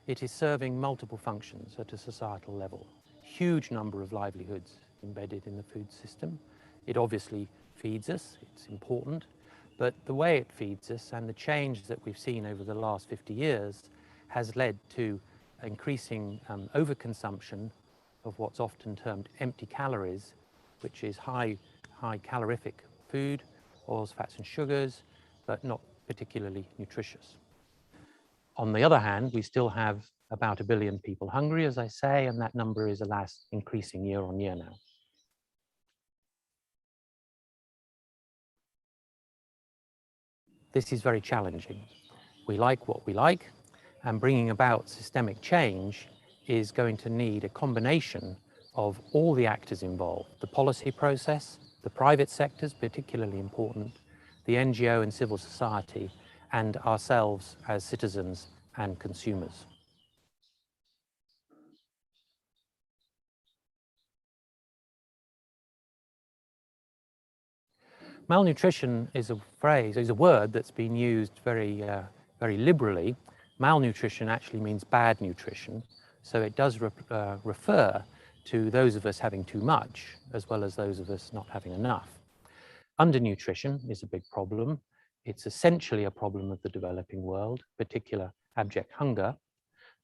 It is serving multiple functions at a societal level. Huge number of livelihoods embedded in the food system. It obviously feeds us, it's important, but the way it feeds us and the change that we've seen over the last 50 years has led to increasing overconsumption of what's often termed empty calories, which is high calorific food, oils, fats and sugars, but not particularly nutritious. On the other hand, we still have about 1 billion people hungry, as I say, and that number is, alas, increasing year on year now. This is very challenging. We like what we like, and bringing about systemic change is going to need a combination of all the actors involved, the policy process, the private sectors, particularly important, the NGO and civil society, and ourselves as citizens and consumers. Malnutrition is a phrase, is a word that's been used very liberally. Malnutrition actually means bad nutrition, so it does refer to those of us having too much, as well as those of us not having enough. Undernutrition is a big problem. It's essentially a problem of the developing world, particular abject hunger,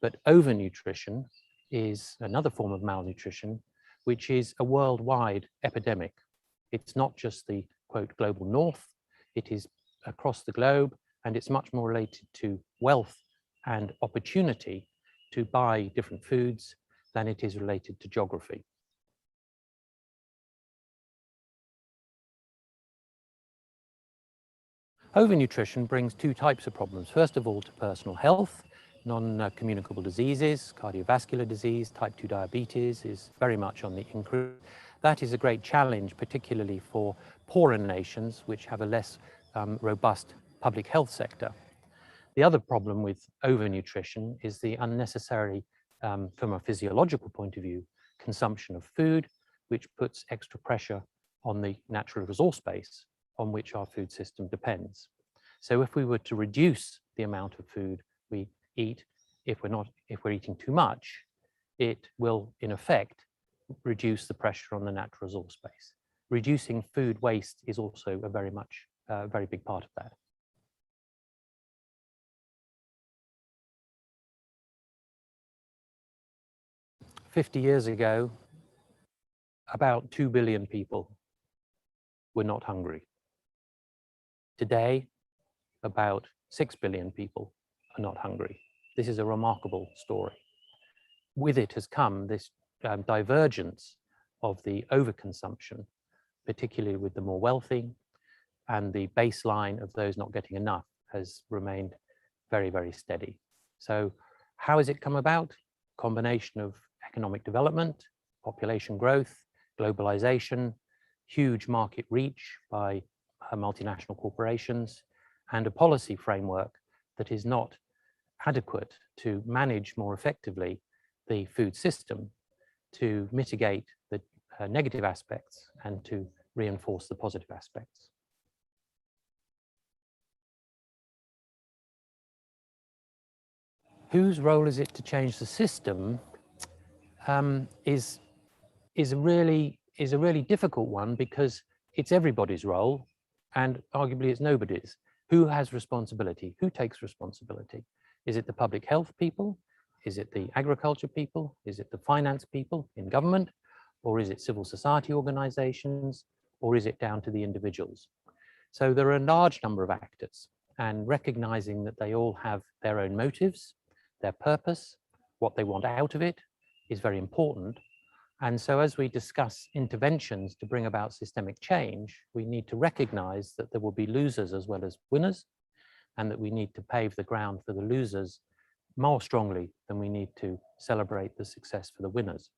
but overnutrition is another form of malnutrition, which is a worldwide epidemic. It's not just the, quote, global north, it is across the globe, and it's much more related to wealth and opportunity to buy different foods than it is related to geography. Overnutrition brings two types of problems. First of all, to personal health. Non-communicable diseases, cardiovascular disease, type 2 diabetes is very much on the increase. That is a great challenge, particularly for poorer nations, which have a less robust public health sector. The other problem with overnutrition is the unnecessary, from a physiological point of view, consumption of food, which puts extra pressure on the natural resource base on which our food system depends. So if we were to reduce the amount of food we eat, if we're eating too much, it will in effect reduce the pressure on the natural resource base. Reducing food waste is also a very big part of that. "50 years ago, about 2 billion people were not hungry. Today, about 6 billion people are not hungry. This is a remarkable story. With it has come this divergence of the overconsumption, particularly with the more wealthy, and the baseline of those not getting enough has remained very, very steady. So how has it come about? Combination of economic development, population growth, globalization, huge market reach by multinational corporations, and a policy framework that is not adequate to manage more effectively the food system, to mitigate the negative aspects and to reinforce the positive aspects. Whose role is it to change the system is a really difficult one, because it's everybody's role and arguably it's nobody's. Who has responsibility? Who takes responsibility? Is it the public health people? Is it the agriculture people? Is it the finance people in government? Or is it civil society organizations? Or is it down to the individuals? So there are a large number of actors, and recognizing that they all have their own motives, their purpose, what they want out of it is very important. And so as we discuss interventions to bring about systemic change, we need to recognize that there will be losers as well as winners, and that we need to pave the ground for the losers more strongly than we need to celebrate the success for the winners.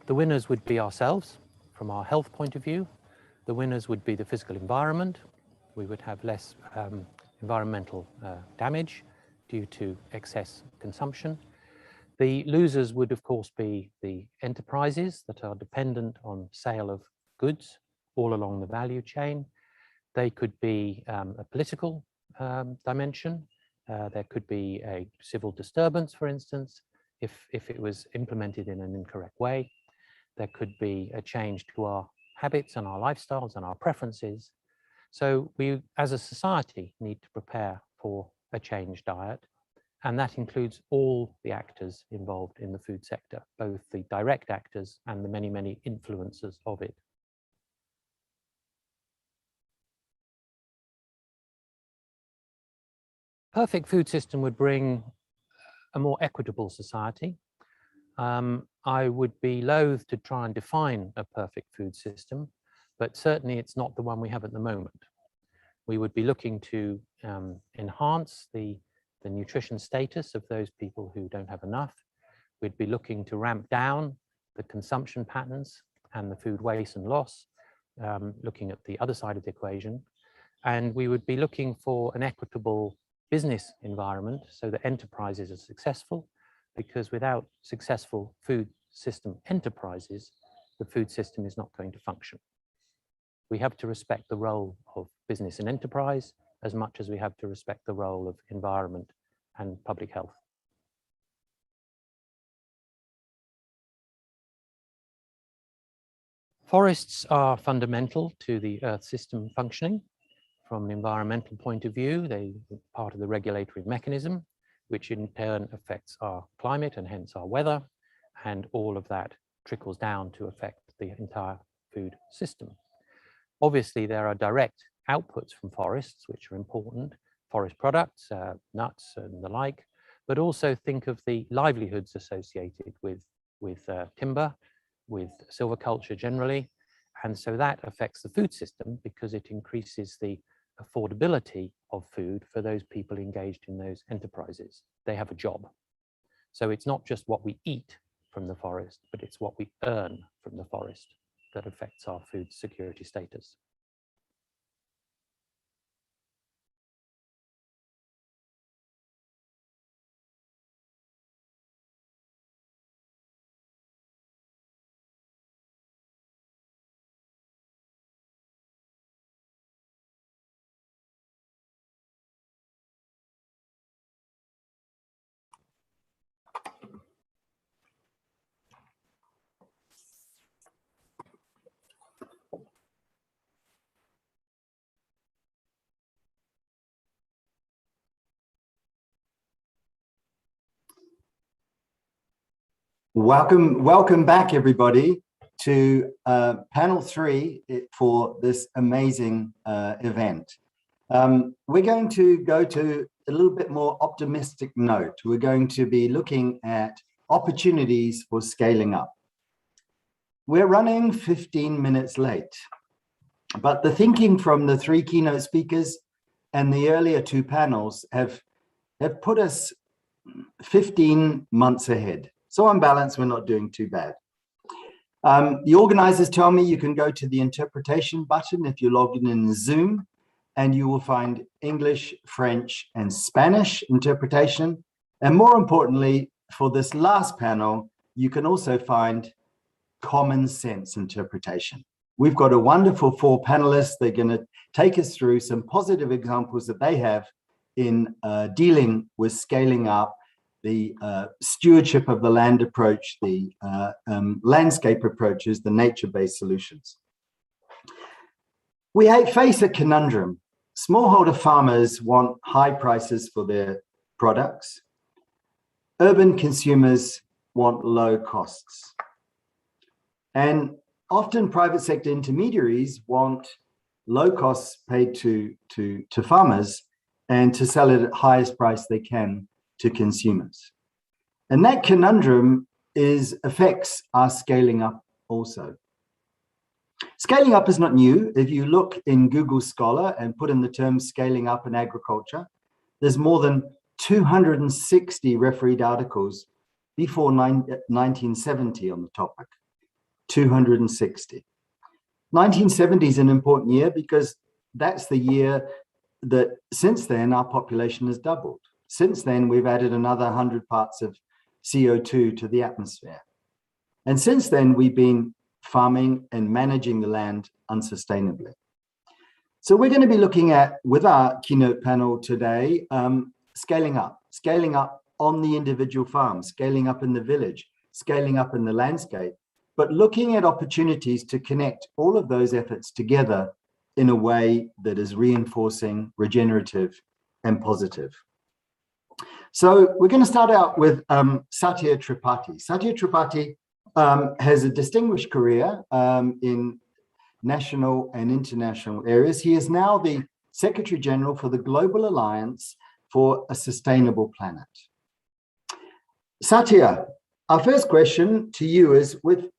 The winners would be ourselves from our health point of view. The winners would be the physical environment. We would have less environmental damage due to excess consumption. The losers would, of course, be the enterprises that are dependent on sale of goods all along the value chain. They could be a political dimension. There could be a civil disturbance, for instance, if it was implemented in an incorrect way. There could be a change to our habits and our lifestyles and our preferences. So we, as a society, need to prepare for a changed diet. And that includes all the actors involved in the food sector, both the direct actors and the many, many influencers of it. Perfect food system would bring a more equitable society. I would be loath to try and define a perfect food system, but certainly it's not the one we have at the moment. We would be looking to enhance the nutrition status of those people who don't have enough. We'd be looking to ramp down the consumption patterns and the food waste and loss, looking at the other side of the equation. And we would be looking for an equitable business environment so that enterprises are successful, because without successful food system enterprises, the food system is not going to function. We have to respect the role of business and enterprise as much as we have to respect the role of environment and public health. Forests are fundamental to the Earth system functioning. From an environmental point of view, they are part of the regulatory mechanism, which in turn affects our climate and hence our weather, and all of that trickles down to affect the entire food system. Obviously, there are direct outputs from forests, which are important, forest products, nuts and the like, but also think of the livelihoods associated with timber, with silviculture generally, and so that affects the food system because it increases the affordability of food for those people engaged in those enterprises. They have a job. So it's not just what we eat from the forest, but it's what we earn from the forest that affects our food security status. Welcome back, everybody, to panel 3 for this amazing event. We're going to go to a little bit more optimistic note. We're going to be looking at opportunities for scaling up. We're running 15 minutes late, but the thinking from the 3 keynote speakers and the earlier 2 panels have put us 15 months ahead. So on balance, we're not doing too bad. The organizers tell me you can go to the interpretation button if you're logged in Zoom, and you will find English, French, and Spanish interpretation. And more importantly, for this last panel, you can also find common sense interpretation. We've got a wonderful 4 panelists. They're going to take us through some positive examples that they have in dealing with scaling up, the stewardship of the land approach, the landscape approaches, the nature-based solutions. We face a conundrum. Smallholder farmers want high prices for their products. Urban consumers want low costs. And often private sector intermediaries want low costs paid to farmers and to sell it at highest price they can to consumers. And that conundrum affects our scaling up also. Scaling up is not new. If you look in Google Scholar and put in the term scaling up in agriculture, there's more than 260 refereed articles before 1970 on the topic. 260. 1970 is an important year because that's the year that since then our population has doubled. Since then, we've added another 100 parts of CO2 to the atmosphere. And since then, we've been farming and managing the land unsustainably. So we're going to be looking at, with our keynote panel today, scaling up on the individual farm, scaling up in the village, scaling up in the landscape, but looking at opportunities to connect all of those efforts together in a way that is reinforcing, regenerative, and positive. So we're going to start out with Satya Tripathi. Satya Tripathi has a distinguished career in national and international areas. He is now the Secretary General for the Global Alliance for a Sustainable Planet. Satya, our first question to you is, with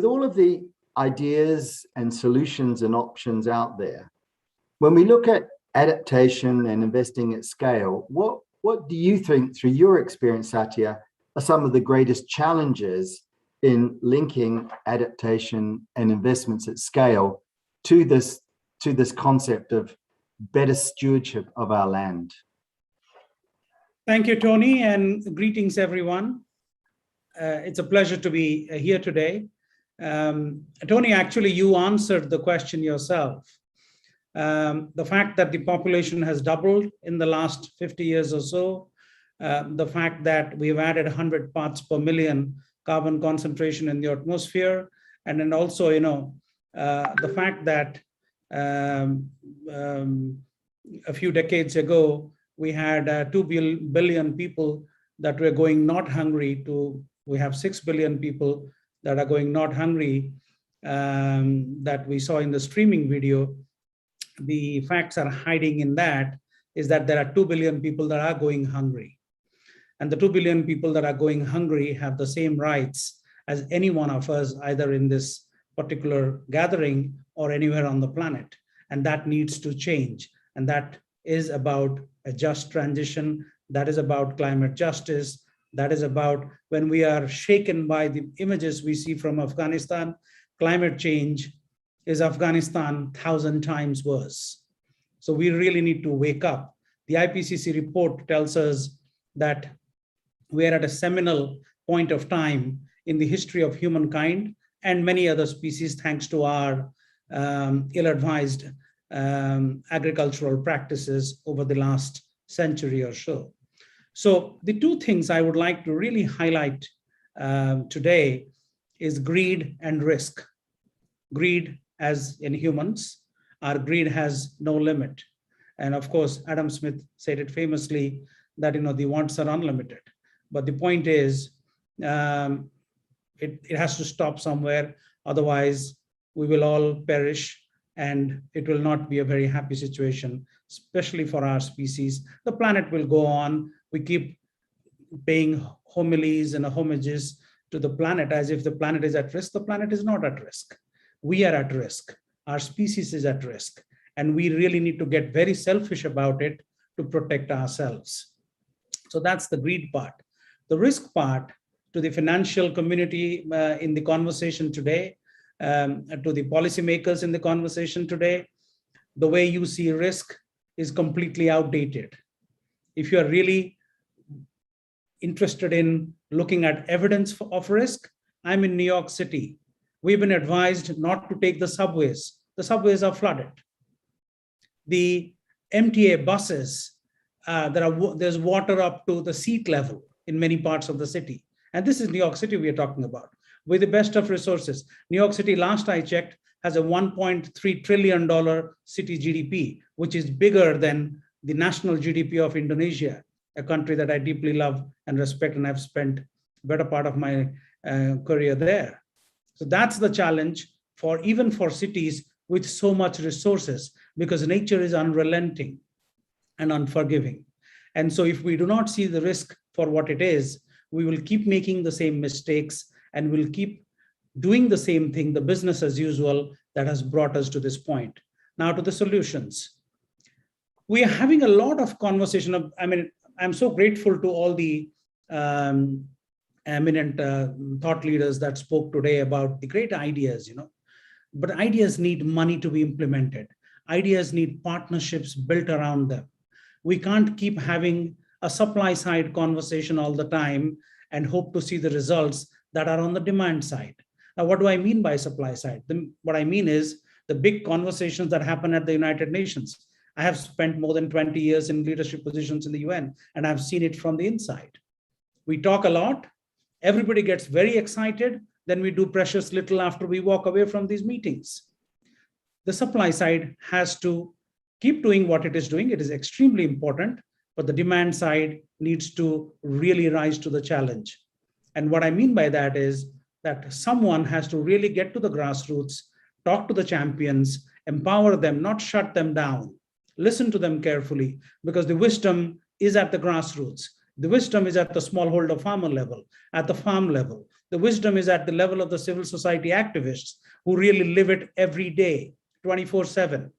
all of the ideas and solutions and options out there, when we look at adaptation and investing at scale, what do you think, through your experience, Satya, are some of the greatest challenges in linking adaptation and investments at scale to this concept of better stewardship of our land? Thank you, Tony, and greetings, everyone. It's a pleasure to be here today. Tony, actually, you answered the question yourself. The fact that the population has doubled in the last 50 years or so, the fact that we've added 100 parts per million carbon concentration in the atmosphere, and then also, the fact that a few decades ago, we had 2 billion people that were going not hungry to, we have 6 billion people that are going not hungry, that we saw in the streaming video. The facts are hiding in that is that there are 2 billion people that are going hungry. And the 2 billion people that are going hungry have the same rights as any one of us, either in this particular gathering or anywhere on the planet. And that needs to change. And that is about a just transition. That is about climate justice. That is about when we are shaken by the images we see from Afghanistan, climate change is Afghanistan 1,000 times worse. So we really need to wake up. The IPCC report tells us that we are at a seminal point of time in the history of humankind and many other species, thanks to our ill-advised agricultural practices over the last century or so. So the two things I would like to really highlight today is greed and risk. Greed, as in humans, our greed has no limit. And of course, Adam Smith said it famously that the wants are unlimited. But the point is, it has to stop somewhere. Otherwise, we will all perish and it will not be a very happy situation, especially for our species. The planet will go on. We keep paying homilies and homages to the planet as if the planet is at risk. The planet is not at risk. We are at risk. Our species is at risk. And we really need to get very selfish about it to protect ourselves. So that's the greed part. The risk part, to the financial community in the conversation today, to the policymakers in the conversation today, the way you see risk is completely outdated. If you are really interested in looking at evidence of risk, I'm in New York City. We've been advised not to take the subways. The subways are flooded. The MTA buses, there's water up to the seat level in many parts of the city. And this is New York City we are talking about, with the best of resources. New York City, last I checked, has a $1.3 trillion city GDP, which is bigger than the national GDP of Indonesia, a country that I deeply love and respect, and I've spent the better part of my career there. So that's the challenge even for cities with so much resources, because nature is unrelenting and unforgiving. And so if we do not see the risk for what it is, we will keep making the same mistakes and we'll keep doing the same thing, the business as usual that has brought us to this point. Now to the solutions. We are having a lot of conversation. I'm so grateful to all the eminent thought leaders that spoke today about the great ideas, but ideas need money to be implemented. Ideas need partnerships built around them. We can't keep having a supply side conversation all the time and hope to see the results that are on the demand side. Now, what do I mean by supply side? What I mean is the big conversations that happen at the United Nations. I have spent more than 20 years in leadership positions in the UN, and I've seen it from the inside. We talk a lot, everybody gets very excited, then we do precious little after we walk away from these meetings. The supply side has to keep doing what it is doing. It is extremely important, but the demand side needs to really rise to the challenge. And what I mean by that is that someone has to really get to the grassroots, talk to the champions, empower them, not shut them down. Listen to them carefully, because the wisdom is at the grassroots. The wisdom is at the smallholder farmer level, at the farm level. The wisdom is at the level of the civil society activists who really live it every day, 24/7.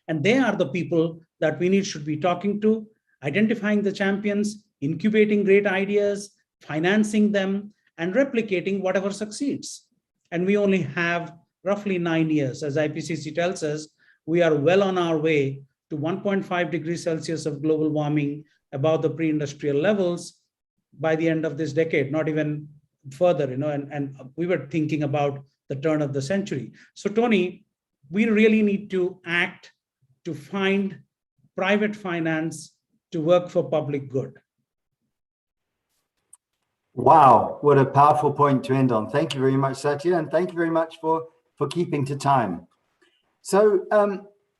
And they are the people that we should be talking to, identifying the champions, incubating great ideas, financing them, and replicating whatever succeeds. And we only have roughly 9 years. As IPCC tells us, we are well on our way to 1.5 degrees Celsius of global warming above the pre-industrial levels by the end of this decade, not even further, and we were thinking about the turn of the century. So Tony, we really need to act to find private finance to work for public good. Wow, what a powerful point to end on. Thank you very much, Satya, and thank you very much for keeping to time. So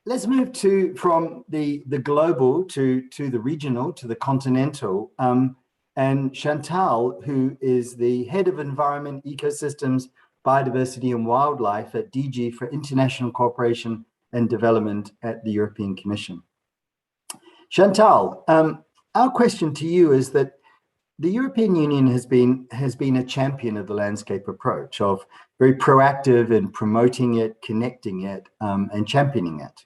let's move from the global to the regional, to the continental. And Chantal, who is the head of Environment, Ecosystems, Biodiversity and Wildlife at DG for International Cooperation and Development at the European Commission. Chantal, our question to you is that the European Union has been a champion of the landscape approach, of very proactive in promoting it, connecting it, and championing it.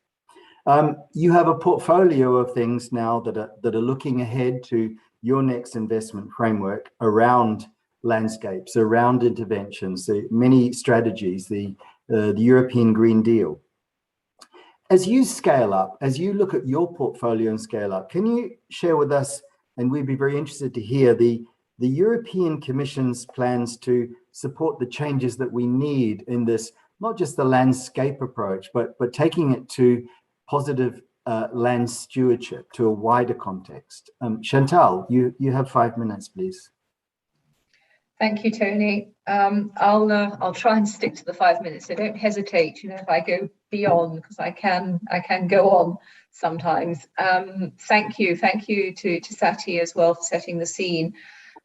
You have a portfolio of things now that are looking ahead to your next investment framework around landscapes, around interventions, many strategies, the European Green Deal. As you scale up, as you look at your portfolio and scale up, can you share with us, and we'd be very interested to hear, the European Commission's plans to support the changes that we need in this, not just the landscape approach, but taking it to positive land stewardship, to a wider context. Chantal, you have 5 minutes, please. Thank you, Tony. I'll try and stick to the 5 minutes. So don't hesitate, if I go beyond, because I can go on sometimes. Thank you to Sati as well for setting the scene.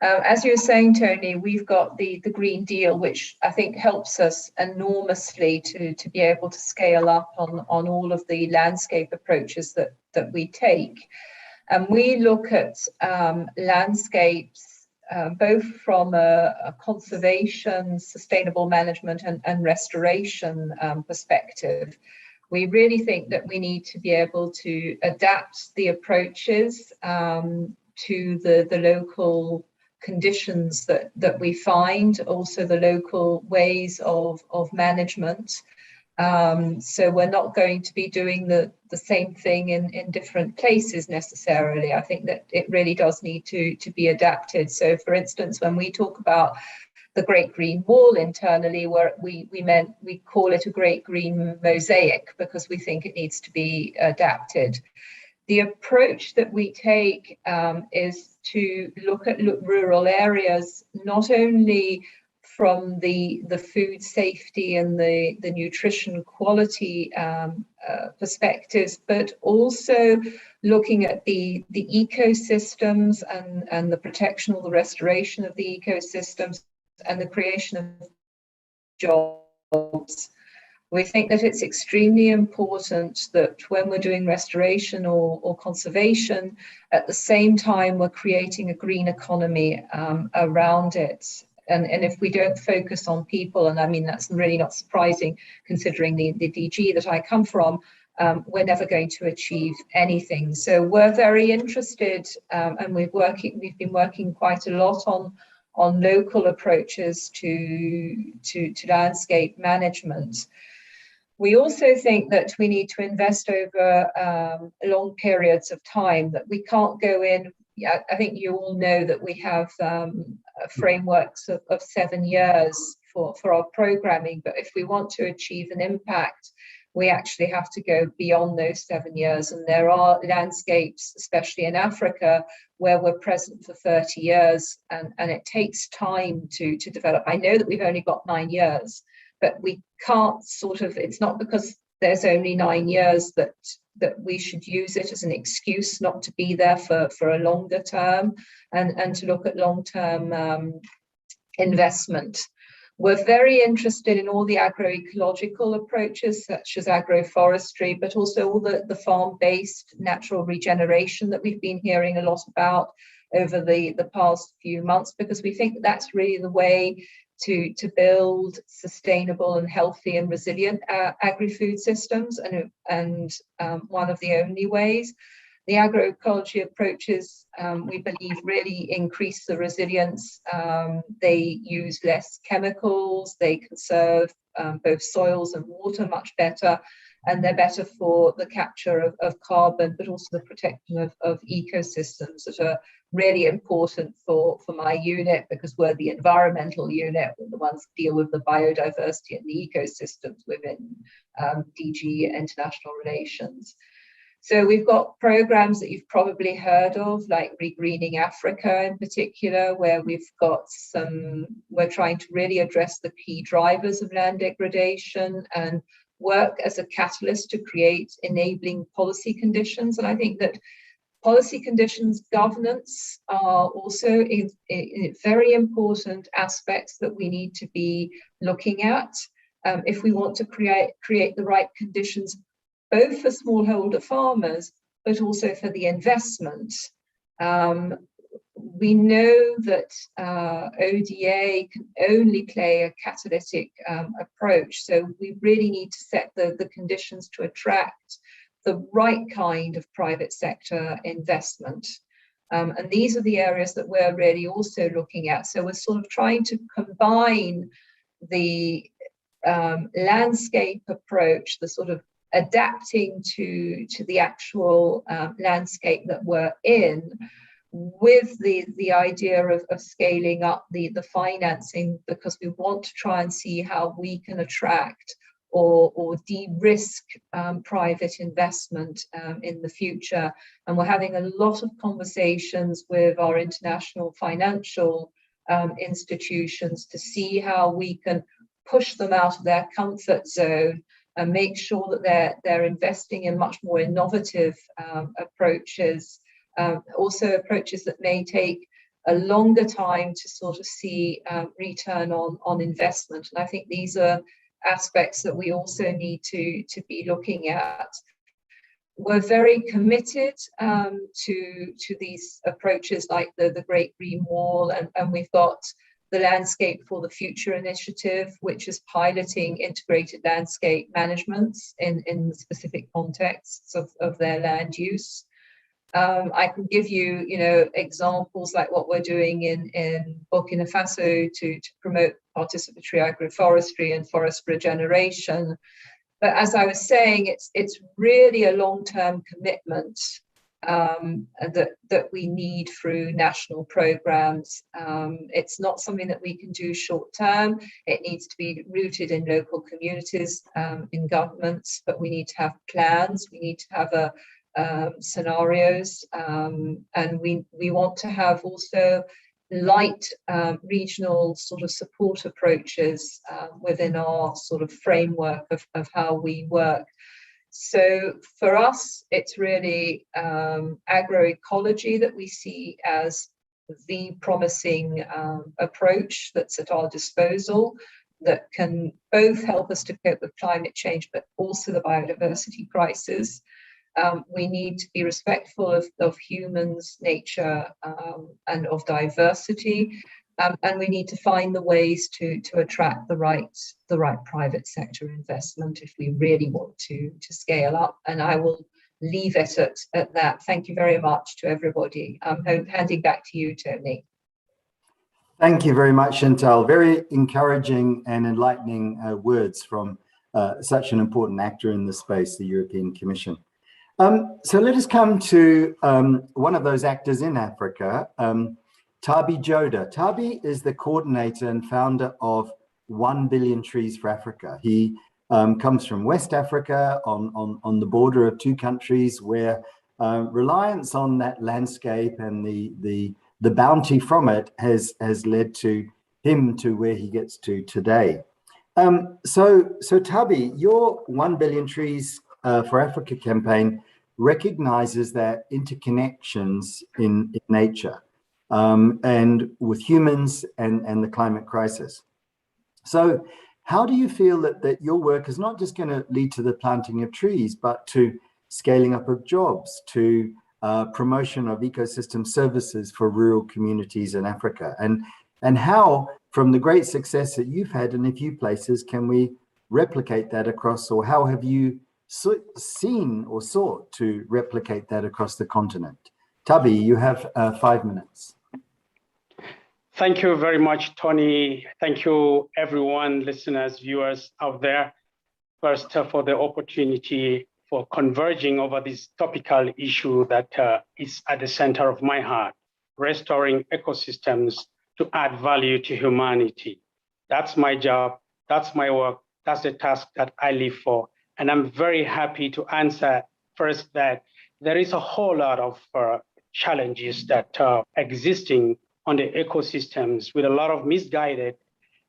As you were saying, Tony, we've got the Green Deal, which I think helps us enormously to be able to scale up on all of the landscape approaches that we take. And we look at landscapes both from a conservation, sustainable management and restoration perspective. We really think that we need to be able to adapt the approaches to the local conditions that we find, also the local ways of management. So we're not going to be doing the same thing in different places necessarily. I think that it really does need to be adapted. So for instance, when we talk about the Great Green Wall internally, where we call it a Great Green Mosaic because we think it needs to be adapted. The approach that we take is to look at rural areas, not only from the food safety and the nutrition quality perspectives, but also looking at the ecosystems and the protection or the restoration of the ecosystems and the creation of jobs. We think that it's extremely important that when we're doing restoration or conservation, at the same time, we're creating a green economy around it. And if we don't focus on people, and I mean, that's really not surprising considering the DG that I come from, we're never going to achieve anything. So we're very interested, and we've been working quite a lot on local approaches to landscape management. We also think that we need to invest over long periods of time, that we can't go in. I think you all know that we have frameworks of 7 years for our programming, but if we want to achieve an impact, we actually have to go beyond those 7 years. And there are landscapes, especially in Africa, where we're present for 30 years, and it takes time to develop. I know that we've only got 9 years, but we can't it's not because there's only 9 years that we should use it as an excuse not to be there for a longer term and to look at long-term investment. We're very interested in all the agroecological approaches, such as agroforestry, but also all the farm-based natural regeneration that we've been hearing a lot about over the past few months, because we think that's really the way to build sustainable and healthy and resilient agri-food systems, and one of the only ways. The agroecology approaches, we believe, really increase the resilience. They use less chemicals, they conserve both soils and water much better, and they're better for the capture of carbon, but also the protection of ecosystems that are really important for my unit, because we're the environmental unit. We're the ones that deal with the biodiversity and the ecosystems within DG International Relations. So we've got programs that you've probably heard of, like Regreening Africa in particular, where we're trying to really address the key drivers of land degradation and work as a catalyst to create enabling policy conditions. And I think that policy conditions governance are also in very important aspects that we need to be looking at if we want to create the right conditions, both for smallholder farmers, but also for the investment. We know that ODA can only play a catalytic approach, so we really need to set the conditions to attract the right kind of private sector investment. And these are the areas that we're really also looking at. So we're sort of trying to combine the landscape approach, the sort of adapting to the actual landscape that we're in, with the idea of scaling up the financing, because we want to try and see how we can attract or de-risk private investment in the future. And we're having a lot of conversations with our international financial institutions to see how we can push them out of their comfort zone and make sure that they're investing in much more innovative approaches, also approaches that may take a longer time to sort of see return on investment. And I think these are aspects that we also need to be looking at. We're very committed to these approaches like the Great Green Wall, and we've got the Landscape for the Future initiative, which is piloting integrated landscape management in the specific contexts of their land use. I can give you, examples like what we're doing in Burkina Faso to promote participatory agroforestry and forest regeneration. But as I was saying, it's really a long-term commitment that we need through national programs. It's not something that we can do short-term. It needs to be rooted in local communities, in governments, but we need to have plans. We need to have scenarios, and we want to have also light regional sort of support approaches within our sort of framework of how we work. So for us, it's really agroecology that we see as the promising approach that's at our disposal, that can both help us to cope with climate change, but also the biodiversity crisis. We need to be respectful of humans, nature, and of diversity, and we need to find the ways to attract the right private sector investment if we really want to scale up. And I will leave it at that. Thank you very much to everybody. I'm handing back to you, Tony. Thank you very much, Chantal. Very encouraging and enlightening words from such an important actor in the space, the European Commission. So let us come to one of those actors in Africa, Tabi Joda. Tabi is the coordinator and founder of 1 Billion Trees for Africa. He comes from West Africa on the border of two countries where reliance on that landscape and the bounty from it has led to him to where he gets to today. So Tabi, your 1 Billion Trees for Africa campaign recognizes that interconnections in nature and with humans and the climate crisis. So how do you feel that your work is not just going to lead to the planting of trees, but to scaling up of jobs, to promotion of ecosystem services for rural communities in Africa? And how, from the great success that you've had in a few places, can we replicate that across, or how have you seen or sought to replicate that across the continent? Tabi, you have 5 minutes. Thank you very much, Tony. Thank you, everyone, listeners, viewers out there. First, for the opportunity for converging over this topical issue that is at the center of my heart, restoring ecosystems to add value to humanity. That's my job, that's my work, that's the task that I live for. And I'm very happy to answer first that there is a whole lot of challenges that are existing on the ecosystems with a lot of misguided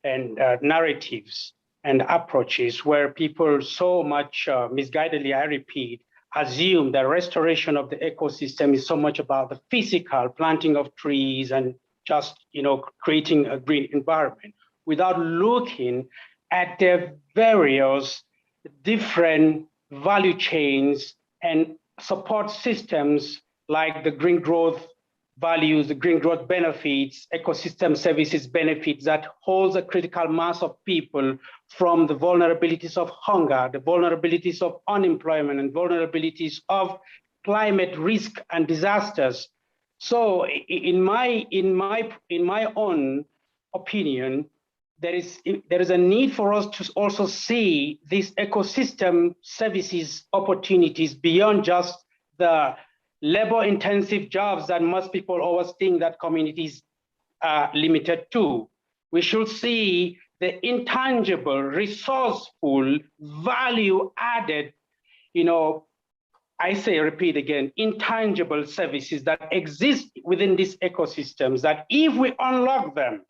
and narratives and approaches where people so much misguidedly, I repeat, assume that restoration of the ecosystem is so much about the physical planting of trees and just creating a green environment without looking at the various different value chains and support systems like the green growth values, the green growth benefits, ecosystem services benefits that holds a critical mass of people from the vulnerabilities of hunger, the vulnerabilities of unemployment, and vulnerabilities of climate risk and disasters. So in my own opinion, there is a need for us to also see these ecosystem services opportunities beyond just the labor-intensive jobs that most people always think that communities are limited to. We should see the intangible, resourceful, value-added, repeat again, intangible services that exist within these ecosystems that if we unlock them,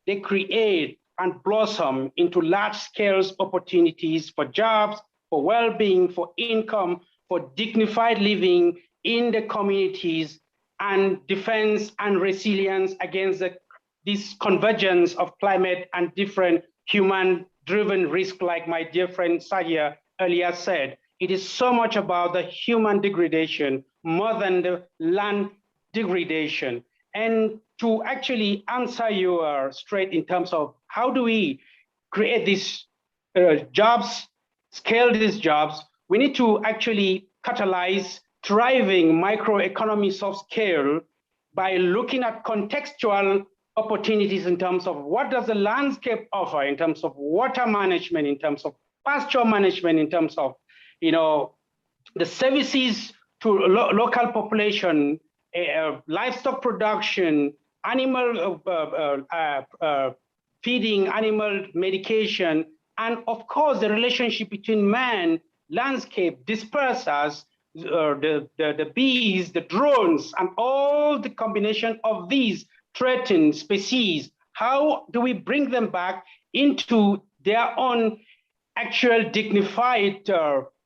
they create and blossom into large-scale opportunities for jobs, for well-being, for income, for dignified living in the communities, and defense and resilience against this convergence of climate and different human-driven risk, like my dear friend Sadia earlier said. It is so much about the human degradation more than the land degradation. And to actually answer you straight in terms of how do we create these jobs, scale these jobs, we need to actually catalyze thriving microeconomies of scale by looking at contextual opportunities in terms of what does the landscape offer in terms of water management, in terms of pasture management, in terms of the services to local population, livestock production, animal feeding, animal medication, and of course the relationship between man, landscape, dispersers, the bees, the drones, and all the combination of these threatened species. How do we bring them back into their own actual dignified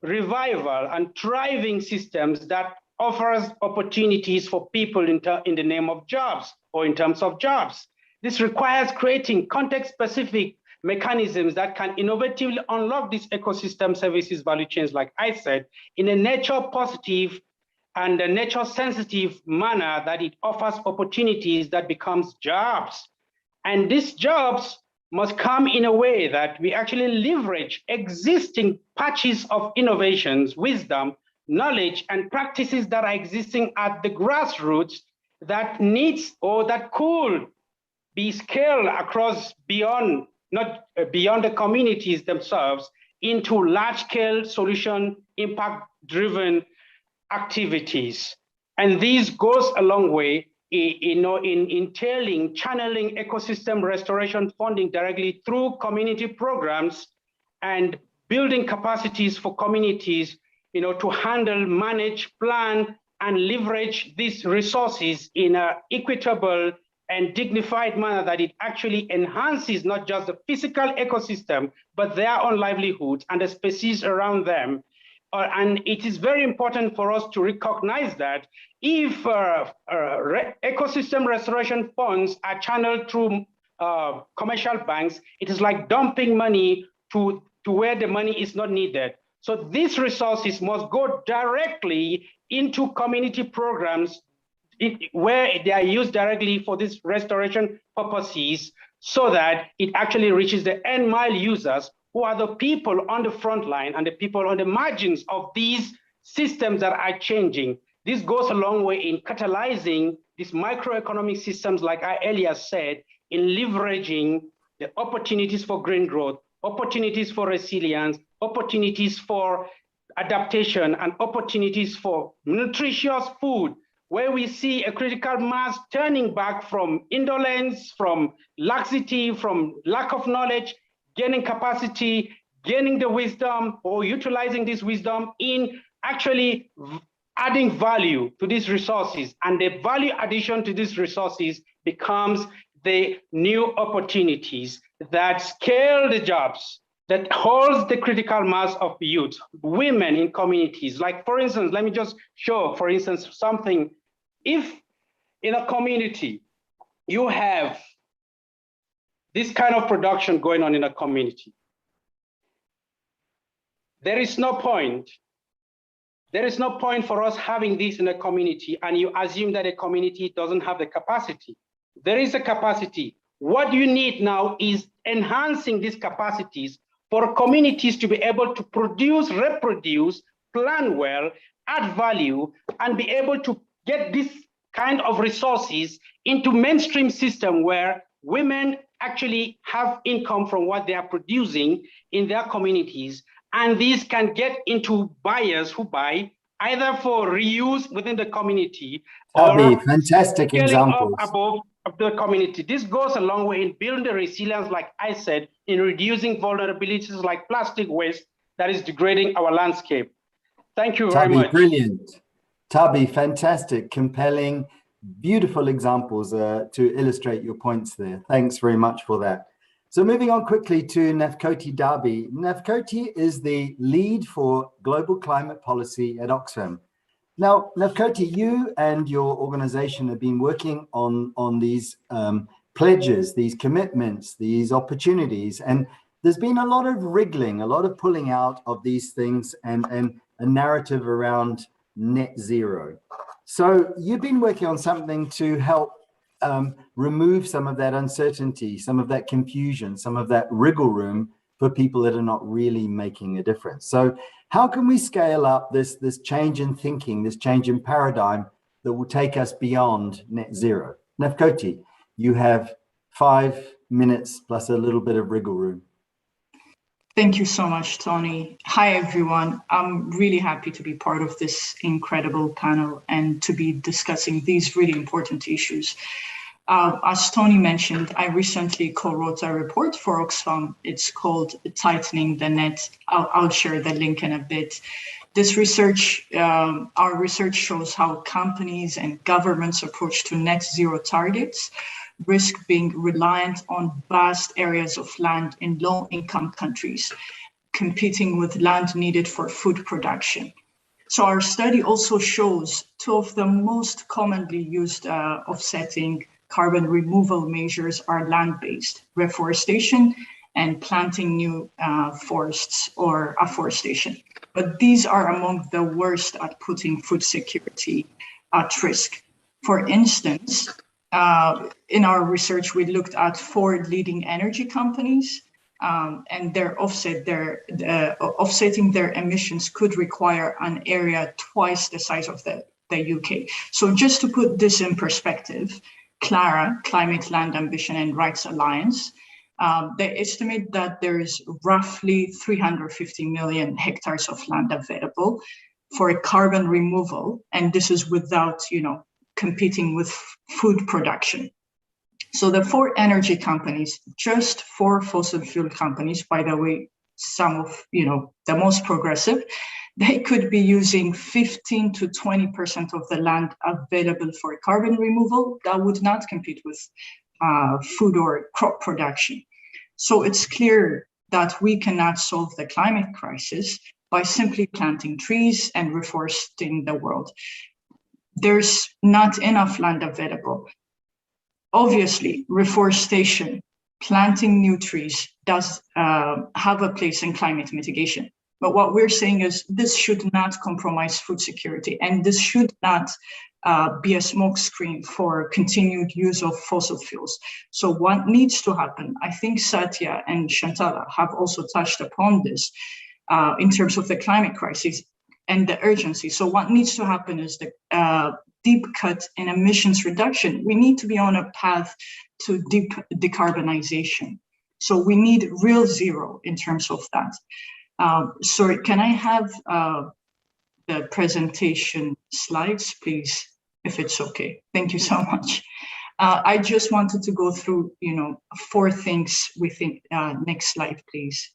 revival and thriving systems that offers opportunities for people in the name of jobs or in terms of jobs? This requires creating context-specific mechanisms that can innovatively unlock these ecosystem services value chains, like I said, in a nature-positive and a nature-sensitive manner that it offers opportunities that becomes jobs. And these jobs must come in a way that we actually leverage existing patches of innovations, wisdom, knowledge, and practices that are existing at the grassroots that needs or that could be scaled across beyond, not beyond the communities themselves, into large-scale solution impact-driven activities. And this goes a long way in entailing, channeling ecosystem restoration funding directly through community programs and building capacities for communities to handle, manage, plan, and leverage these resources in an equitable and dignified manner that it actually enhances not just the physical ecosystem, but their own livelihoods and the species around them. And it is very important for us to recognize that if ecosystem restoration funds are channeled through commercial banks, it is like dumping money to where the money is not needed. So these resources must go directly into community programs where they are used directly for these restoration purposes, so that it actually reaches the end mile users, who are the people on the front line and the people on the margins of these systems that are changing. This goes a long way in catalyzing these microeconomic systems, like I earlier said, in leveraging the opportunities for green growth, opportunities for resilience, opportunities for adaptation, and opportunities for nutritious food, where we see a critical mass turning back from indolence, from laxity, from lack of knowledge, gaining capacity, gaining the wisdom, or utilizing this wisdom in actually adding value to these resources, and the value addition to these resources becomes the new opportunities that scale the jobs, that holds the critical mass of youth, women in communities. Like, for instance, let me just show, for instance, something. If in a community, you have this kind of production going on in a community, there is no point for us having this in a community and you assume that a community doesn't have the capacity. There is a capacity. What you need now is enhancing these capacities for communities to be able to produce, reproduce, plan well, add value, and be able to get this kind of resources into mainstream system where women actually have income from what they are producing in their communities. And these can get into buyers who buy either for reuse within the community or fantastic examples above the community. This goes a long way in building the resilience, like I said, in reducing vulnerabilities like plastic waste that is degrading our landscape. Thank you very much. Brilliant. Tabi, fantastic, compelling, beautiful examples to illustrate your points there. Thanks very much for that. So moving on quickly to Nafkoti Darby. Nafkoti is the lead for global climate policy at Oxfam. Now, Nafkoti, you and your organization have been working on these pledges, these commitments, these opportunities, and there's been a lot of wriggling, a lot of pulling out of these things and a narrative around net zero. So you've been working on something to help remove some of that uncertainty, some of that confusion, some of that wriggle room for people that are not really making a difference. So how can we scale up this change in thinking, this change in paradigm that will take us beyond net zero? Nafkoti, you have 5 minutes plus a little bit of wriggle room. Thank you so much, Tony. Hi, everyone. I'm really happy to be part of this incredible panel and to be discussing these really important issues. As Tony mentioned, I recently co-wrote a report for Oxfam. It's called Tightening the Net. I'll share the link in a bit. This research, our research shows how companies and governments' approach to net zero targets risk being reliant on vast areas of land in low-income countries, competing with land needed for food production. So our study also shows two of the most commonly used offsetting carbon removal measures are land-based, reforestation and planting new forests or afforestation. But these are among the worst at putting food security at risk. For instance, in our research, we looked at 4 leading energy companies, and offsetting their emissions could require an area twice the size of the UK. So just to put this in perspective, CLARA, Climate, Land Ambition and Rights Alliance, they estimate that there is roughly 350 million hectares of land available for carbon removal, and this is without, competing with food production. So the 4 energy companies, just 4 fossil fuel companies, by the way, some of, the most progressive, they could be using 15 to 20% of the land available for carbon removal. That would not compete with food or crop production. So it's clear that we cannot solve the climate crisis by simply planting trees and reforesting the world. There's not enough land available. Obviously, reforestation, planting new trees does have a place in climate mitigation. But what we're saying is this should not compromise food security, and this should not be a smokescreen for continued use of fossil fuels. So what needs to happen, I think Satya and Shantala have also touched upon this in terms of the climate crisis and the urgency. So what needs to happen is the deep cut in emissions reduction. We need to be on a path to deep decarbonization. So we need real zero in terms of that. Sorry, can I have the presentation slides, please, if it's okay? Thank you so much. I just wanted to go through, 4 things we think. Next slide, please.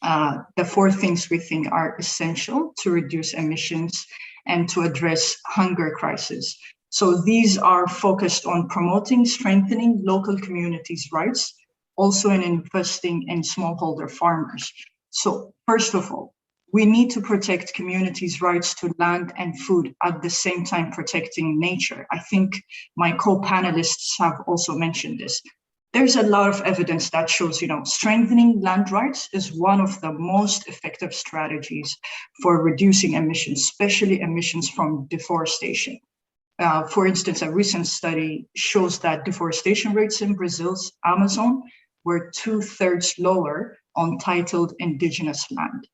the 4 things we think are essential to reduce emissions and to address hunger crisis. So these are focused on promoting, strengthening local communities' rights, also in investing in smallholder farmers. So first of all, we need to protect communities' rights to land and food at the same time protecting nature. I think my co-panelists have also mentioned this. There's a lot of evidence that shows, strengthening land rights is one of the most effective strategies for reducing emissions, especially emissions from deforestation. For instance, a recent study shows that deforestation rates in Brazil's Amazon were 2/3 lower on titled indigenous land.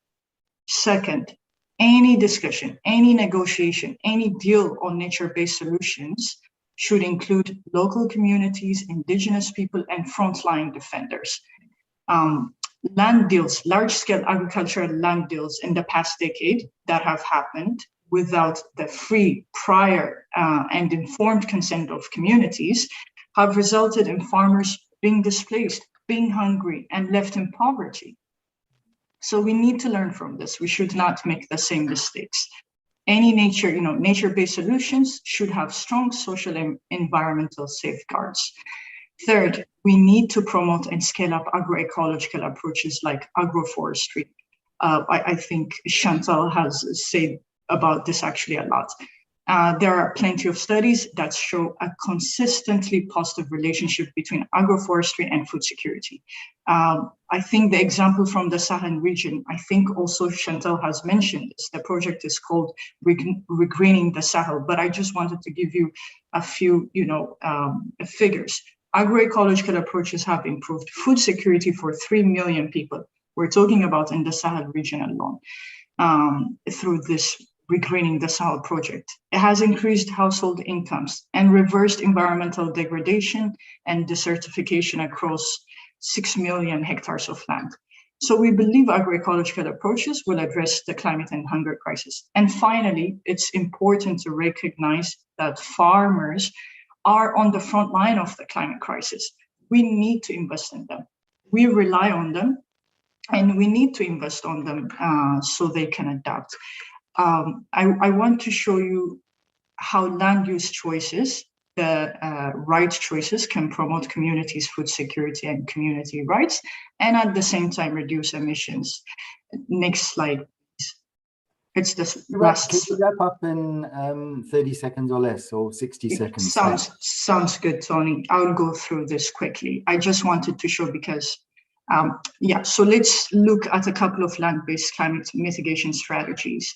Second, any discussion, any negotiation, any deal on nature-based solutions should include local communities, indigenous people, and frontline defenders. Land deals, large-scale agricultural land deals in the past decade that have happened without the free, prior, and informed consent of communities have resulted in farmers being displaced, being hungry, and left in poverty. So we need to learn from this. We should not make the same mistakes. Any nature-based solutions should have strong social and environmental safeguards. Third, we need to promote and scale up agroecological approaches like agroforestry. I think Chantal has said about this actually a lot. There are plenty of studies that show a consistently positive relationship between agroforestry and food security. I think the example from the Sahel region, I think also Chantal has mentioned this. The project is called Regreening the Sahel, but I just wanted to give you a few, figures. Agroecological approaches have improved food security for 3 million people. We're talking about in the Sahel region alone through this Regreening the Sahel project. It has increased household incomes and reversed environmental degradation and desertification across 6 million hectares of land. So we believe agroecological approaches will address the climate and hunger crisis. And finally, it's important to recognize that farmers are on the front line of the climate crisis. We need to invest in them. We rely on them, and we need to invest on them so they can adapt. I want to show you how land use choices, the right choices, can promote communities' food security and community rights, and at the same time reduce emissions. Next slide, please. It's the last. Can you wrap up in 30 seconds or less, or 60 seconds? Sounds good, Tony. I'll go through this quickly. I just wanted to show because, so let's look at a couple of land-based climate mitigation strategies.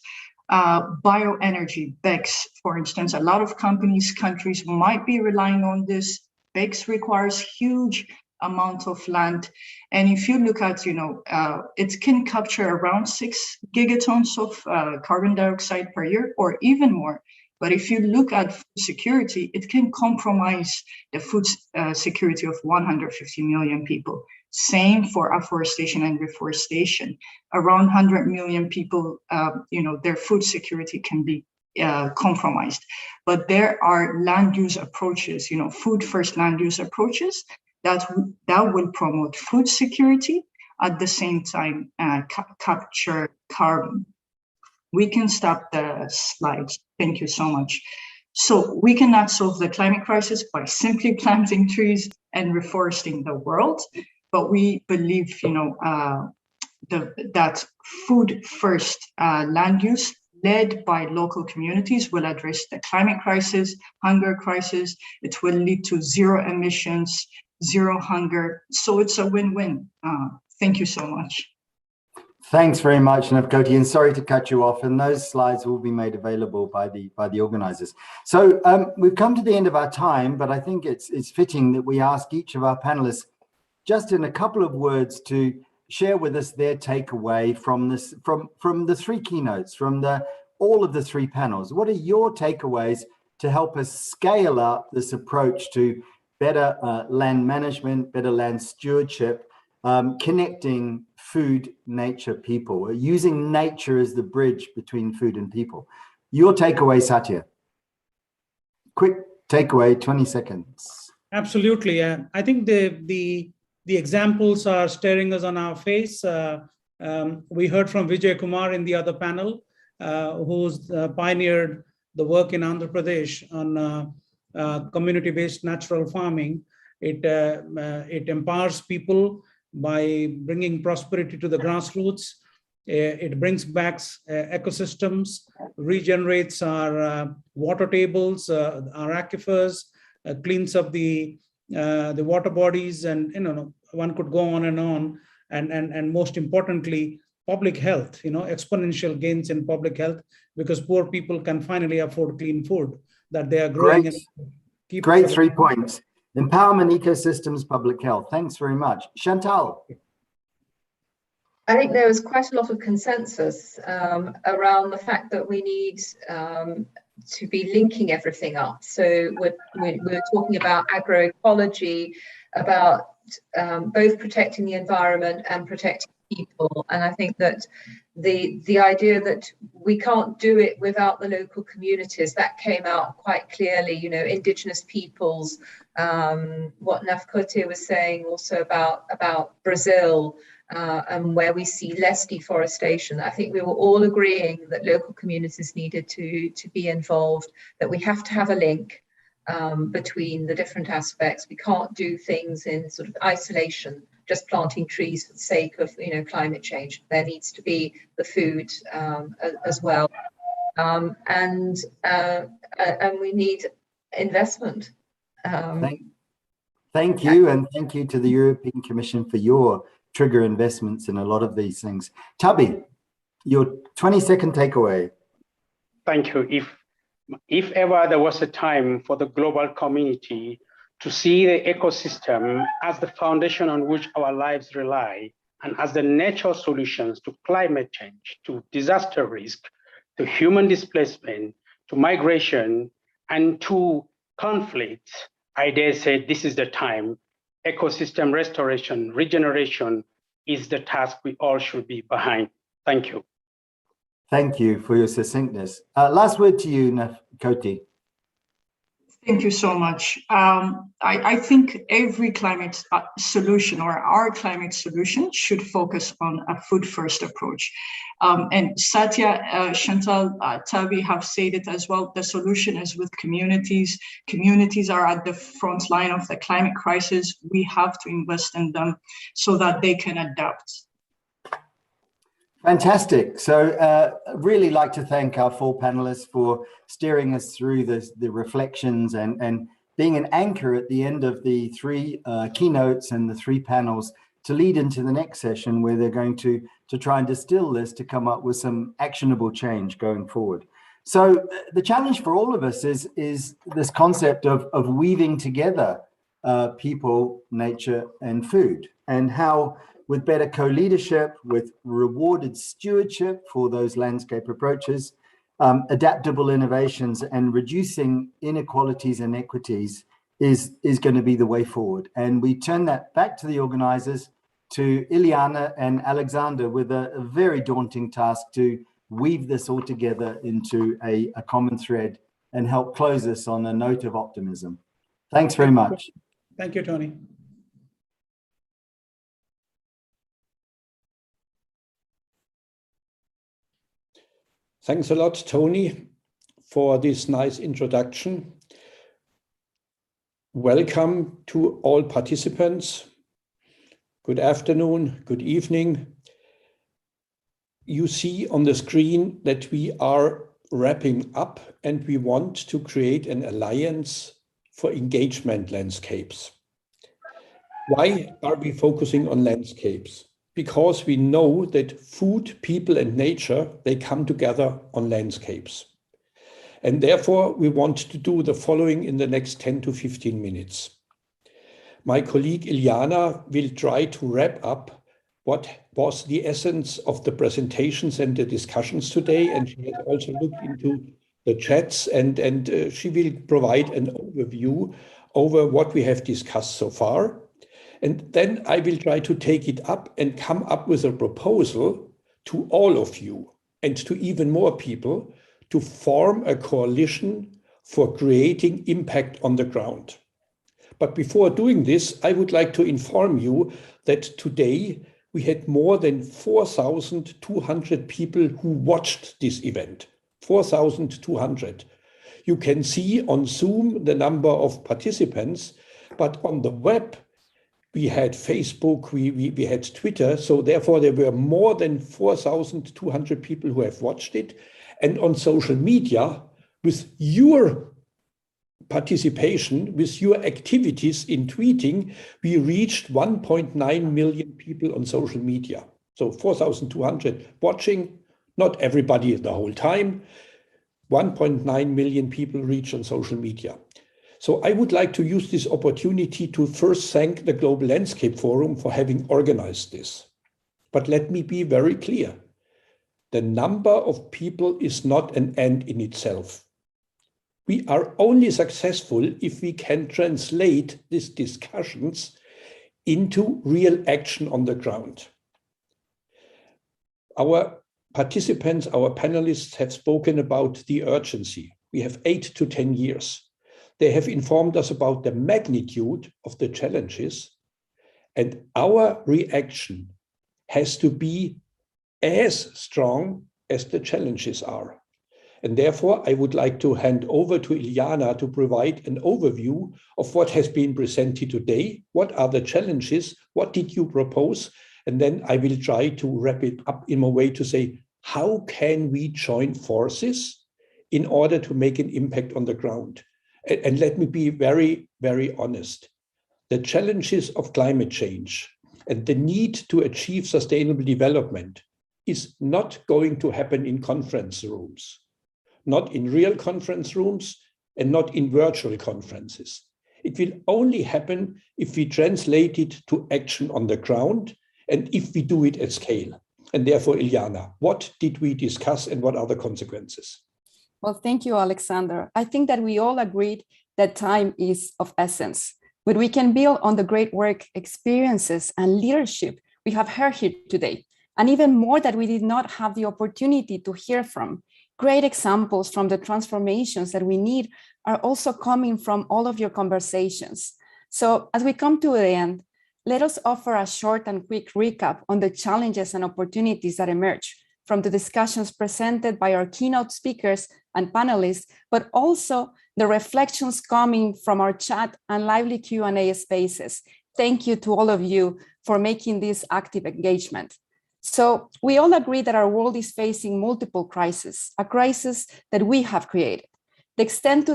Bioenergy, BECCS, for instance, a lot of countries might be relying on this. BECCS requires huge amount of land. And if you look at, it can capture around 6 gigatons of carbon dioxide per year or even more. But if you look at food security, it can compromise the food security of 150 million people. Same for afforestation and reforestation. Around 100 million people, their food security can be compromised. But there are land use approaches, food first land use approaches that will promote food security at the same time capture carbon. We can stop the slides. Thank you so much. So we cannot solve the climate crisis by simply planting trees and reforesting the world, but we believe, that food first land use led by local communities will address the climate crisis, hunger crisis. It will lead to zero emissions, zero hunger. So it's a win-win. Thank you so much. Thanks very much, Navkoti, and sorry to cut you off, and those slides will be made available by the organizers. So we've come to the end of our time, but I think it's fitting that we ask each of our panelists just in a couple of words to share with us their takeaway from this, from the 3 keynotes, from all of the 3 panels. What are your takeaways to help us scale up this approach to better land management, better land stewardship, connecting food, nature, people, using nature as the bridge between food and people? Your takeaway, Satya. Quick takeaway, 20 seconds. Absolutely. I think the examples are staring us on our face. We heard from Vijay Kumar in the other panel, who's pioneered the work in Andhra Pradesh on community-based natural farming. It empowers people by bringing prosperity to the grassroots. It brings back ecosystems, regenerates our water tables, our aquifers, cleans up the water bodies, and one could go on. And most importantly, public health, exponential gains in public health, because poor people can finally afford clean food that they are growing. Great 3 points. Empowerment, ecosystems, public health. Thanks very much. Chantal. I think there was quite a lot of consensus around the fact that we need to be linking everything up. So we're talking about agroecology, about both protecting the environment and protecting people. And I think that the idea that we can't do it without the local communities, that came out quite clearly, indigenous peoples, what Nafkote was saying also about Brazil, and where we see less deforestation. I think we were all agreeing that local communities needed to be involved, that we have to have a link between the different aspects. We can't do things in sort of isolation, just planting trees for the sake of climate change. There needs to be the food as well, and we need investment. Thank you, and thank you to the European Commission for your trigger investments in a lot of these things. Tubby, your 20-second takeaway. Thank you. If ever there was a time for the global community to see the ecosystem as the foundation on which our lives rely, and as the natural solutions to climate change, to disaster risk, to human displacement, to migration, and to conflict, I dare say this is the time. Ecosystem restoration, regeneration is the task we all should be behind. Thank you. Thank you for your succinctness. Last word to you, Nafkote. Thank you so much. I think every climate solution, or our climate solution, should focus on a food-first approach. And Satya, Chantal, Tavi have said it as well. The solution is with communities. Communities are at the front line of the climate crisis. We have to invest in them so that they can adapt. Fantastic. So really like to thank our 4 panelists for steering us through the reflections and being an anchor at the end of the 3 keynotes and the 3 panels to lead into the next session, where they're going to try and distill this to come up with some actionable change going forward. So the challenge for all of us is this concept of weaving together people, nature, and food, and how with better co-leadership, with rewarded stewardship for those landscape approaches, adaptable innovations, and reducing inequalities and equities is going to be the way forward. And we turn that back to the organizers, to Ileana and Alexander, with a very daunting task to weave this all together into a common thread and help close us on a note of optimism. Thanks very much. Thank you, Tony. Thanks a lot, Tony, for this nice introduction. Welcome to all participants. Good afternoon, good evening. You see on the screen that we are wrapping up, and we want to create an alliance for engagement landscapes. Why are we focusing on landscapes? Because we know that food, people, and nature, they come together on landscapes. And therefore, we want to do the following in the next 10 to 15 minutes. My colleague Ileana will try to wrap up what was the essence of the presentations and the discussions today. And she has also looked into the chats, and she will provide an overview over what we have discussed so far. And then I will try to take it up and come up with a proposal to all of you and to even more people to form a coalition for creating impact on the ground. But before doing this, I would like to inform you that today we had more than 4,200 people who watched this event. 4,200. You can see on Zoom the number of participants, but on the web, we had Facebook, we had Twitter. So therefore, there were more than 4,200 people who have watched it. And on social media, with your participation, with your activities in tweeting, we reached 1.9 million people on social media. So 4,200 watching, not everybody the whole time. 1.9 million people reached on social media. So I would like to use this opportunity to first thank the Global Landscape Forum for having organized this. But let me be very clear. The number of people is not an end in itself. We are only successful if we can translate these discussions into real action on the ground. Our participants, our panelists have spoken about the urgency. We have 8 to 10 years. They have informed us about the magnitude of the challenges, and our reaction has to be as strong as the challenges are. And therefore, I would like to hand over to Ilyana to provide an overview of what has been presented today. What are the challenges? What did you propose? And then I will try to wrap it up in a way to say, how can we join forces in order to make an impact on the ground? And let me be very, very honest. The challenges of climate change and the need to achieve sustainable development is not going to happen in conference rooms, not in real conference rooms and not in virtual conferences. It will only happen if we translate it to action on the ground and if we do it at scale. And therefore, Ilyana, what did we discuss and what are the consequences? Well, thank you, Alexander. I think that we all agreed that time is of essence, but we can build on the great work, experiences, and leadership we have heard here today, and even more that we did not have the opportunity to hear from. Great examples from the transformations that we need are also coming from all of your conversations. So as we come to the end, let us offer a short and quick recap on the challenges and opportunities that emerge from the discussions presented by our keynote speakers and panelists, but also the reflections coming from our chat and lively Q&A spaces. Thank you to all of you for making this active engagement. So we all agree that our world is facing multiple crises, a crisis that we have created. The extent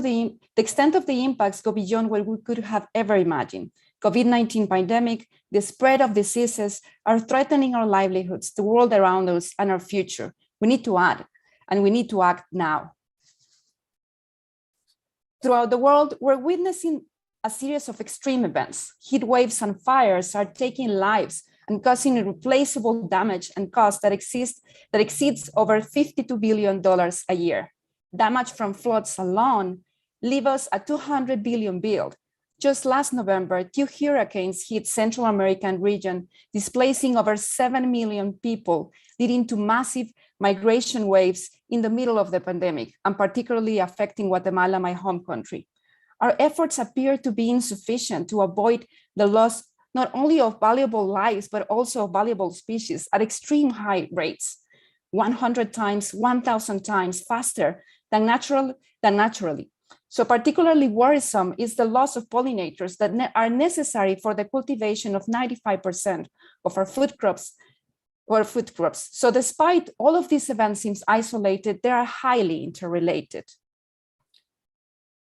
of the impacts go beyond what we could have ever imagined. COVID-19 pandemic, the spread of diseases are threatening our livelihoods, the world around us, and our future. We need to act, and we need to act now. Throughout the world, we're witnessing a series of extreme events. Heat waves and fires are taking lives and causing irreplaceable damage and cost that exceeds over $52 billion a year. Damage from floods alone leave us a $200 billion bill. Just last November, 2 hurricanes hit Central American region, displacing over 7 million people, leading to massive migration waves in the middle of the pandemic, and particularly affecting Guatemala, my home country. Our efforts appear to be insufficient to avoid the loss not only of valuable lives, but also of valuable species at extreme high rates, 100 times, 1,000 times faster than naturally. So particularly worrisome is the loss of pollinators that are necessary for the cultivation of 95% of our food crops. So despite all of these events seem isolated, they are highly interrelated.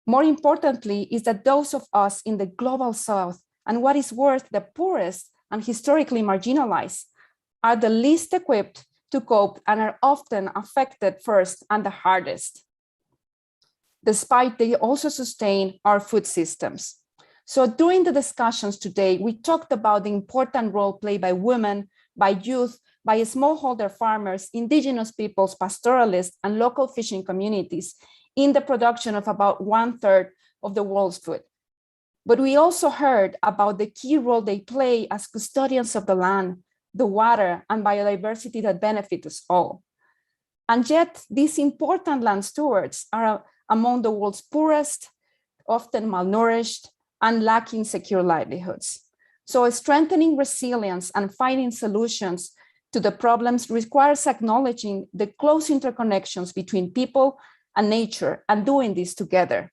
More importantly is that those of us in the global south, and what is worth the poorest and historically marginalized, are the least equipped to cope and are often affected first and the hardest, despite they also sustain our food systems. So during the discussions today, we talked about the important role played by women, by youth, by smallholder farmers, indigenous peoples, pastoralists, and local fishing communities in the production of about 1/3 of the world's food. But we also heard about the key role they play as custodians of the land, the water, and biodiversity that benefit us all. And yet, these important land stewards are among the world's poorest, often malnourished, and lacking secure livelihoods. So strengthening resilience and finding solutions to the problems requires acknowledging the close interconnections between people and nature and doing this together.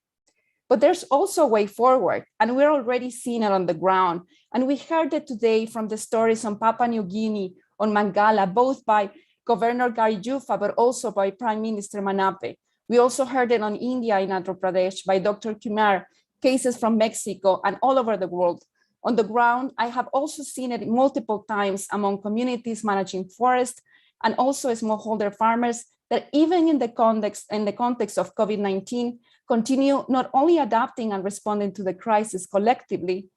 But there's also a way forward, and we're already seeing it on the ground. And we heard it today from the stories on Papua New Guinea, on Mangala, both by Governor Gary Jufa, but also by Prime Minister Manape. We also heard it on India in Andhra Pradesh by Dr. Kumar, cases from Mexico and all over the world. On the ground, I have also seen it multiple times among communities managing forests and also smallholder farmers that even in the context of COVID-19, continue not only adapting and responding to the crisis collectively,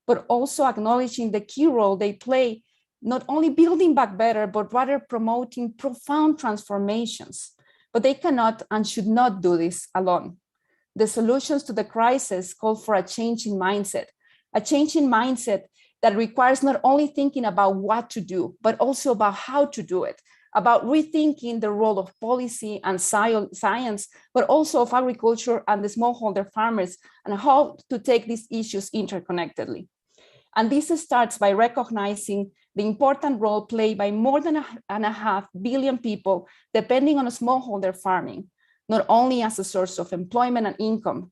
but also acknowledging the key role they play, not only building back better, but rather promoting profound transformations. But they cannot and should not do this alone. The solutions to the crisis call for a change in mindset that requires not only thinking about what to do, but also about how to do it, about rethinking the role of policy and science, but also of agriculture and the smallholder farmers, and how to take these issues interconnectedly. And this starts by recognizing the important role played by more than 1.5 billion people depending on smallholder farming, not only as a source of employment and income.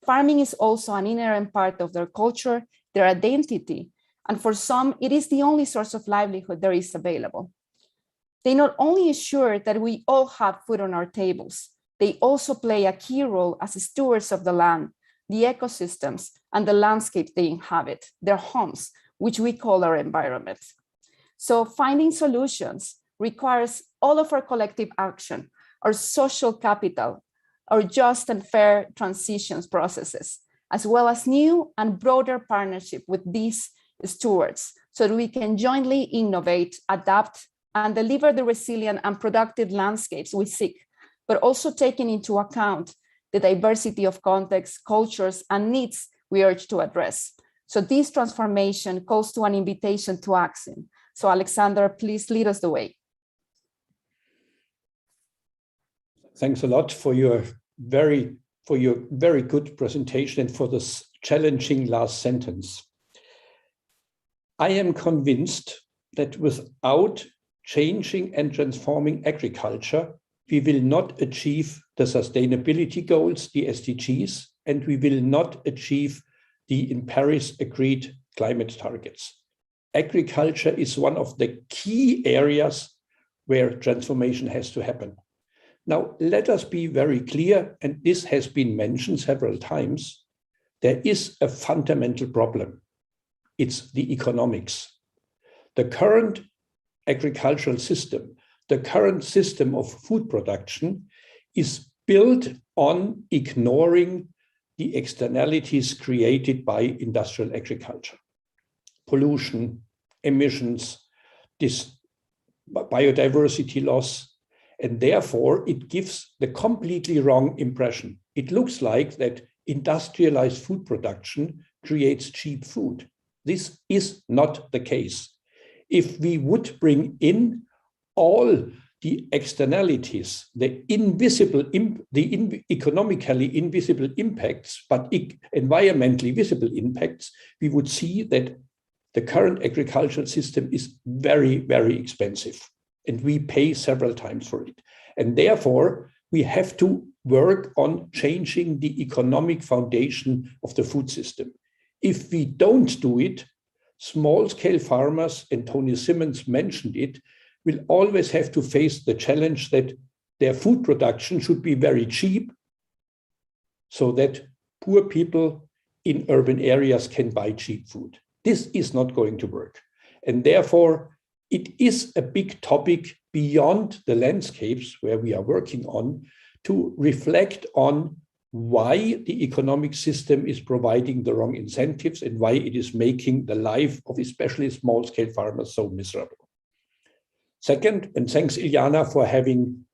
Farming is also an inherent part of their culture, their identity, and for some, it is the only source of livelihood there is available. They not only ensure that we all have food on our tables, they also play a key role as stewards of the land, the ecosystems, and the landscape they inhabit, their homes, which we call our environment. So finding solutions requires all of our collective action, our social capital, our just and fair transitions processes, as well as new and broader partnership with these stewards so that we can jointly innovate, adapt, and deliver the resilient and productive landscapes we seek, but also taking into account the diversity of contexts, cultures, and needs we urge to address. So this transformation calls to an invitation to action. So Alexander, please lead us the way. Thanks a lot for your very good presentation and for this challenging last sentence. I am convinced that without changing and transforming agriculture, we will not achieve the sustainability goals, the SDGs, and we will not achieve the in Paris agreed climate targets. Agriculture is one of the key areas where transformation has to happen. Now, let us be very clear, and this has been mentioned several times, there is a fundamental problem. It's the economics. The current agricultural system, the current system of food production is built on ignoring the externalities created by industrial agriculture. Pollution, emissions, this biodiversity loss, and therefore it gives the completely wrong impression. It looks like that industrialized food production creates cheap food. This is not the case. If we would bring in all the externalities, the economically invisible impacts, but environmentally visible impacts, we would see that the current agricultural system is very, very expensive, and we pay several times for it. And therefore, we have to work on changing the economic foundation of the food system. If we don't do it, small-scale farmers, and Tony Simmons mentioned it, will always have to face the challenge that their food production should be very cheap so that poor people in urban areas can buy cheap food. This is not going to work. And therefore, it is a big topic beyond the landscapes where we are working on to reflect on why the economic system is providing the wrong incentives and why it is making the life of especially small-scale farmers so miserable. Second, and thanks Ilyana for having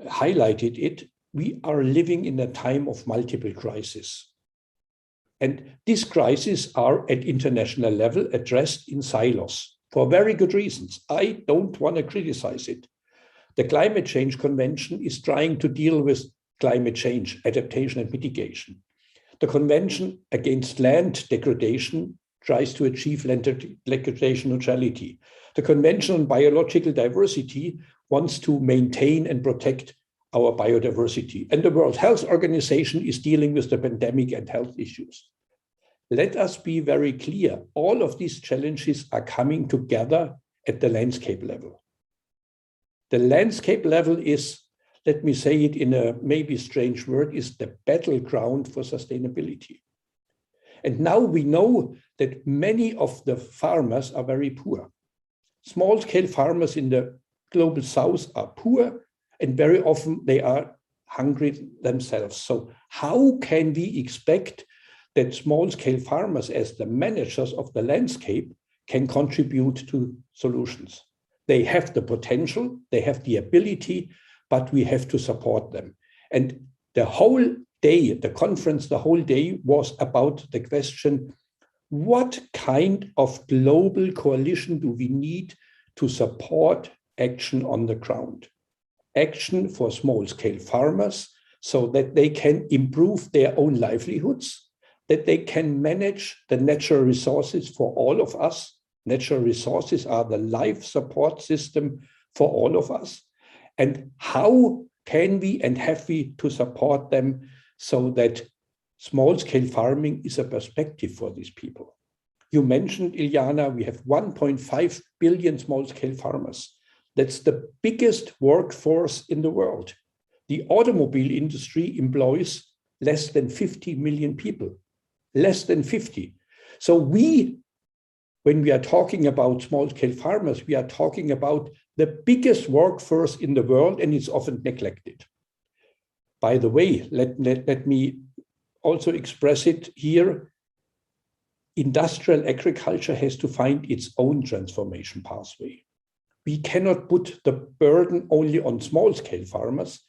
highlighted it, we are living in a time of multiple crises. And these crises are at international level addressed in silos for very good reasons. I don't want to criticize it. The Climate Change Convention is trying to deal with climate change, adaptation and mitigation. The Convention Against Land Degradation tries to achieve legislation neutrality. The Convention on Biological Diversity wants to maintain and protect our biodiversity. And the World Health Organization is dealing with the pandemic and health issues. Let us be very clear. All of these challenges are coming together at the landscape level. The landscape level is, let me say it in a maybe strange word, is the battleground for sustainability. And now we know that many of the farmers are very poor. Small-scale farmers in the global south are poor, and very often they are hungry themselves. So how can we expect that small-scale farmers, as the managers of the landscape, can contribute to solutions? They have the potential, they have the ability, but we have to support them. And the whole day, the conference, the whole day was about the question, what kind of global coalition do we need to support action on the ground? Action for small-scale farmers so that they can improve their own livelihoods, that they can manage the natural resources for all of us. Natural resources are the life support system for all of us. And how can we and have we to support them so that small-scale farming is a perspective for these people? You mentioned, Ilyana, we have 1.5 billion small-scale farmers. That's the biggest workforce in the world. The automobile industry employs less than 50 million people, less than 50. So when we are talking about small-scale farmers, we are talking about the biggest workforce in the world, and it's often neglected. By the way, let me also express it here. Industrial agriculture has to find its own transformation pathway. We cannot put the burden only on small-scale farmers.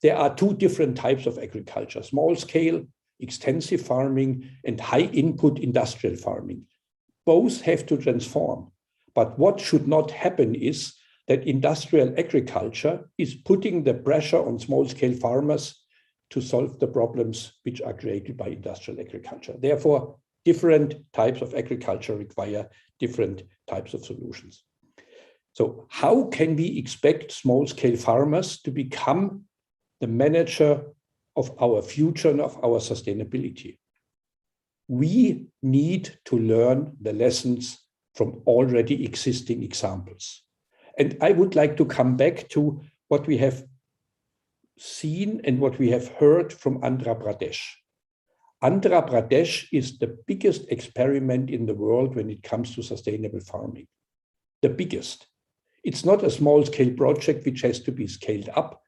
There are two different types of agriculture: small-scale, extensive farming, and high-input industrial farming. Both have to transform. But what should not happen is that industrial agriculture is putting the pressure on small-scale farmers to solve the problems which are created by industrial agriculture. Therefore, different types of agriculture require different types of solutions. So how can we expect small-scale farmers to become the manager of our future and of our sustainability? We need to learn the lessons from already existing examples. And I would like to come back to what we have seen and what we have heard from Andhra Pradesh. Andhra Pradesh is the biggest experiment in the world when it comes to sustainable farming. The biggest. It's not a small-scale project which has to be scaled up.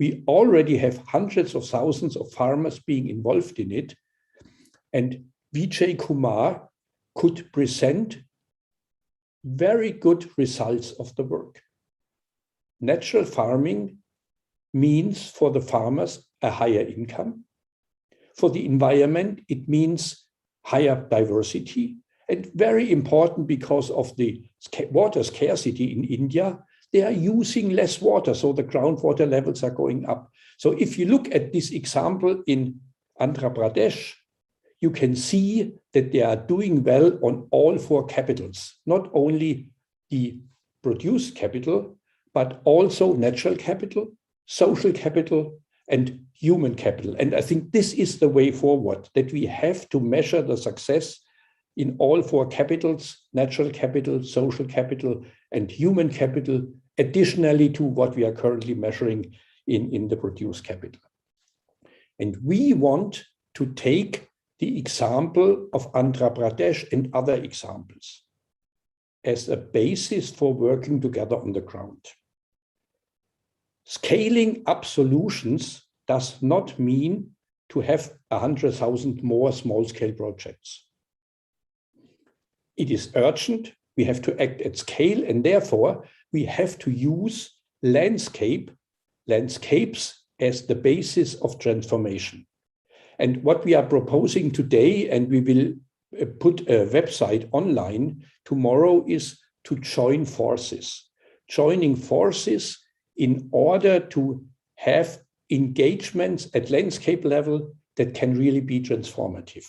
We already have hundreds of thousands of farmers being involved in it. And Vijay Kumar could present very good results of the work. Natural farming means for the farmers a higher income. For the environment, it means higher diversity. And very important, because of the water scarcity in India, they are using less water, so the groundwater levels are going up. So if you look at this example in Andhra Pradesh, you can see that they are doing well on all four capitals, not only the produced capital, but also natural capital, social capital, and human capital. And I think this is the way forward, that we have to measure the success in all four capitals: natural capital, social capital, and human capital, additionally to what we are currently measuring in the produced capital. And we want to take the example of Andhra Pradesh and other examples as a basis for working together on the ground. Scaling up solutions does not mean to have 100,000 more small-scale projects. It is urgent. We have to act at scale, and therefore we have to use landscapes as the basis of transformation. And what we are proposing today, and we will put a website online tomorrow, is to join forces. Joining forces in order to have engagements at landscape level that can really be transformative.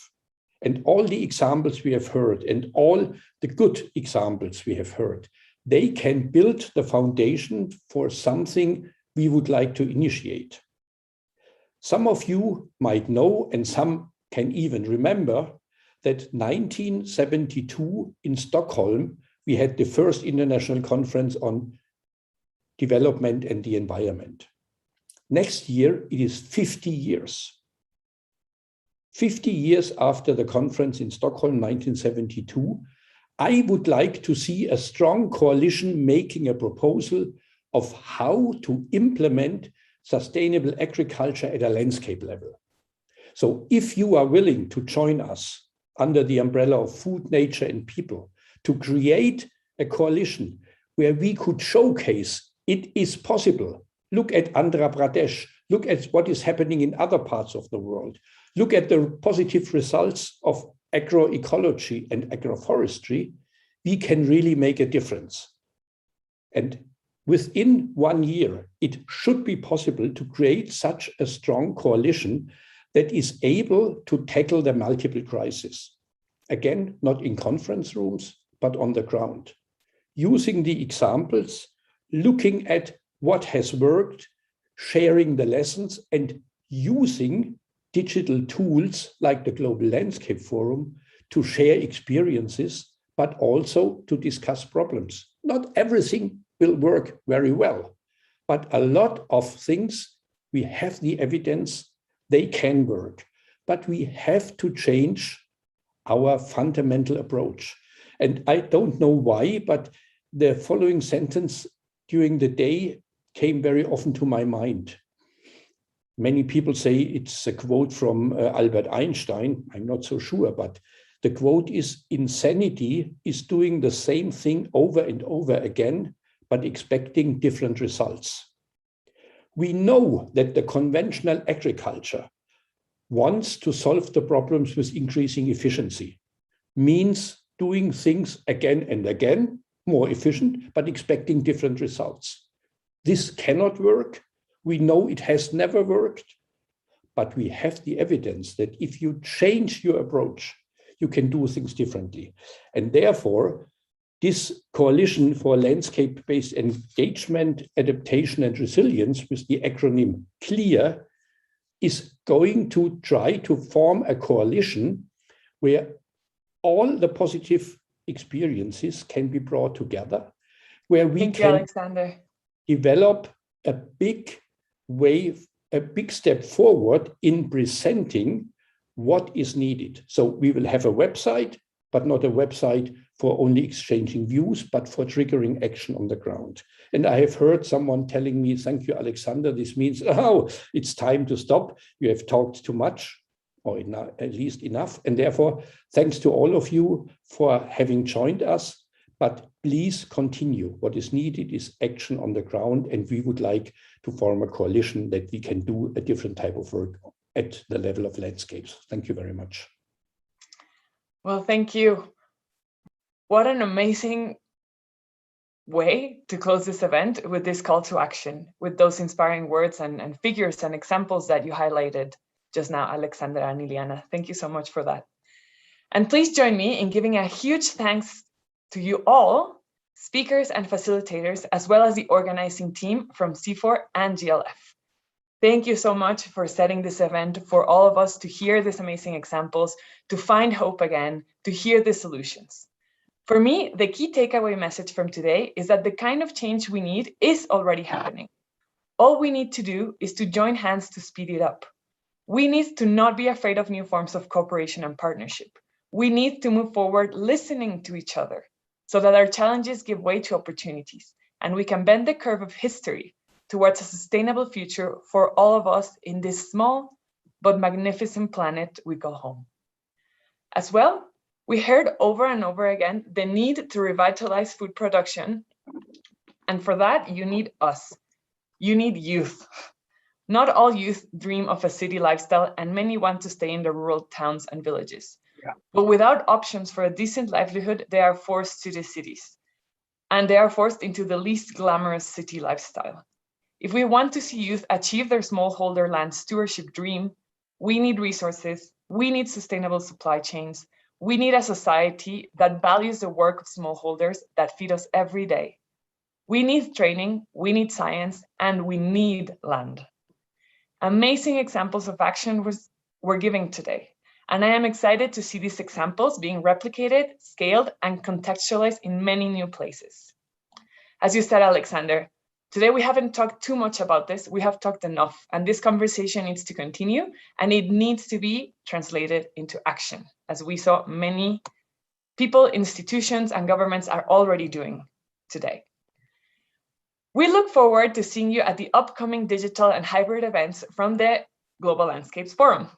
And all the examples we have heard and all the good examples we have heard, they can build the foundation for something we would like to initiate. Some of you might know, and some can even remember, that 1972 in Stockholm, we had the first international conference on development and the environment. Next year, it is 50 years. 50 years after the conference in Stockholm, 1972, I would like to see a strong coalition making a proposal of how to implement sustainable agriculture at a landscape level. So if you are willing to join us under the umbrella of food, nature, and people to create a coalition where we could showcase it is possible. Look at Andhra Pradesh, look at what is happening in other parts of the world. Look at the positive results of agroecology and agroforestry. We can really make a difference. And within 1 year, it should be possible to create such a strong coalition that is able to tackle the multiple crises. Again, not in conference rooms, but on the ground. Using the examples, looking at what has worked, sharing the lessons, and using digital tools like the Global Landscape Forum to share experiences, but also to discuss problems. Not everything will work very well, but a lot of things, we have the evidence they can work, but we have to change our fundamental approach. And I don't know why, but the following sentence during the day came very often to my mind. Many people say it's a quote from Albert Einstein. I'm not so sure, but the quote is, insanity is doing the same thing over and over again, but expecting different results. We know that the conventional agriculture wants to solve the problems with increasing efficiency, means doing things again and again, more efficient, but expecting different results. This cannot work. We know it has never worked, but we have the evidence that if you change your approach, you can do things differently. And therefore, this coalition for landscape-based engagement, adaptation, and resilience, with the acronym CLEAR, is going to try to form a coalition where all the positive experiences can be brought together, where we can develop a big wave, a big step forward in presenting what is needed. So we will have a website, but not a website for only exchanging views, but for triggering action on the ground. And I have heard someone telling me, thank you, Alexander, this means, oh, it's time to stop. You have talked too much, or at least enough. And therefore, thanks to all of you for having joined us. But please continue. What is needed is action on the ground. And we would like to form a coalition that we can do a different type of work at the level of landscapes. Thank you very much. Well, thank you. What an amazing way to close this event with this call to action, with those inspiring words and figures and examples that you highlighted just now, Alexandra and Iliana. Thank you so much for that. And please join me in giving a huge thanks to you all, speakers and facilitators, as well as the organizing team from CIFOR and GLF. Thank you so much for setting this event for all of us to hear these amazing examples, to find hope again, to hear the solutions. For me, the key takeaway message from today is that the kind of change we need is already happening. All we need to do is to join hands to speed it up. We need to not be afraid of new forms of cooperation and partnership. We need to move forward listening to each other so that our challenges give way to opportunities and we can bend the curve of history towards a sustainable future for all of us in this small but magnificent planet we call home. As well, we heard over and over again the need to revitalize food production. And for that, you need us. You need youth. Not all youth dream of a city lifestyle, and many want to stay in the rural towns and villages. Yeah. But without options for a decent livelihood, they are forced to the cities. And they are forced into the least glamorous city lifestyle. If we want to see youth achieve their smallholder land stewardship dream, we need resources, we need sustainable supply chains, we need a society that values the work of smallholders that feed us every day. We need training, we need science, and we need land. Amazing examples of action were given today, and I am excited to see these examples being replicated, scaled, and contextualized in many new places. As you said, Alexander, today we haven't talked too much about this, we have talked enough, and this conversation needs to continue, and it needs to be translated into action, as we saw many people, institutions, and governments are already doing today. We look forward to seeing you at the upcoming digital and hybrid events from the Global Landscapes Forum.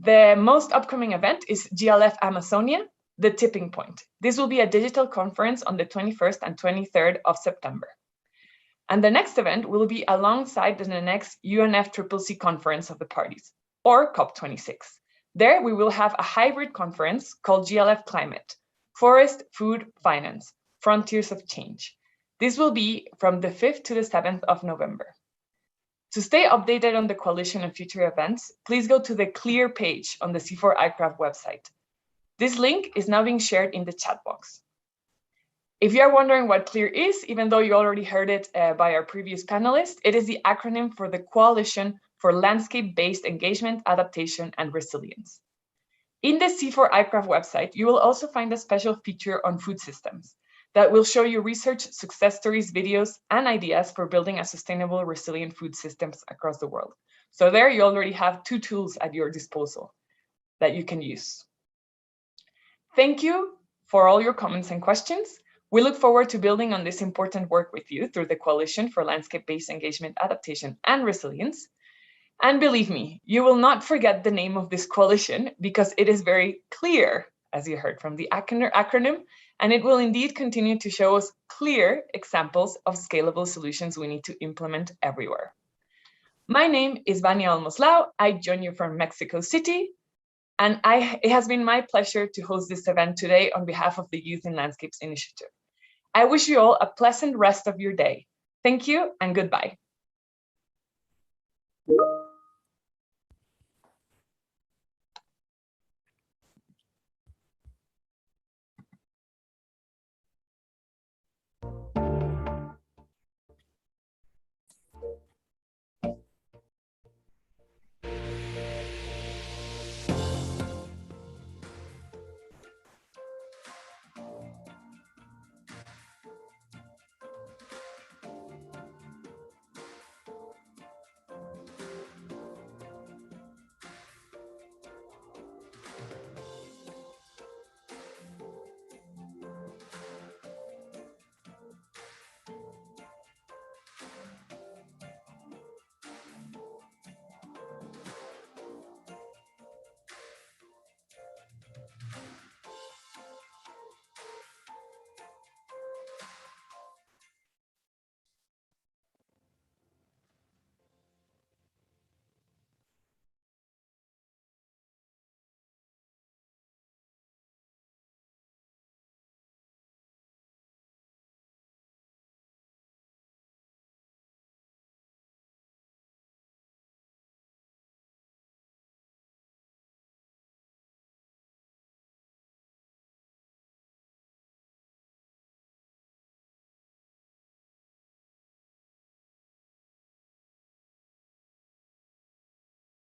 The most upcoming event is GLF Amazonia, The Tipping Point. This will be a digital conference on the 21st and 23rd of September. And the next event will be alongside the next UNFCCC Conference of the Parties, or COP26. There we will have a hybrid conference called GLF Climate, Forest, Food, Finance, Frontiers of Change. This will be from the 5th to the 7th of November. To stay updated on the coalition and future events, please go to the Clear page on the CIFOR ICRAF website. This link is now being shared in the chat box. If you are wondering what Clear is, even though you already heard it by our previous panelists, it is the acronym for the Coalition for Landscape-Based Engagement, Adaptation, and Resilience. In the CIFOR ICRAF website, you will also find a special feature on food systems that will show you research, success stories, videos, and ideas for building a sustainable, resilient food systems across the world. So there you already have 2 tools at your disposal that you can use. Thank you for all your comments and questions. We look forward to building on this important work with you through the Coalition for Landscape-Based Engagement, Adaptation, and Resilience. And believe me, you will not forget the name of this coalition because it is very clear, as you heard from the acronym, and it will indeed continue to show us clear examples of scalable solutions we need to implement everywhere. My name is Vania Almoslao. I join you from Mexico City, and it has been my pleasure to host this event today on behalf of the Youth in Landscapes Initiative. I wish you all a pleasant rest of your day. Thank you and goodbye.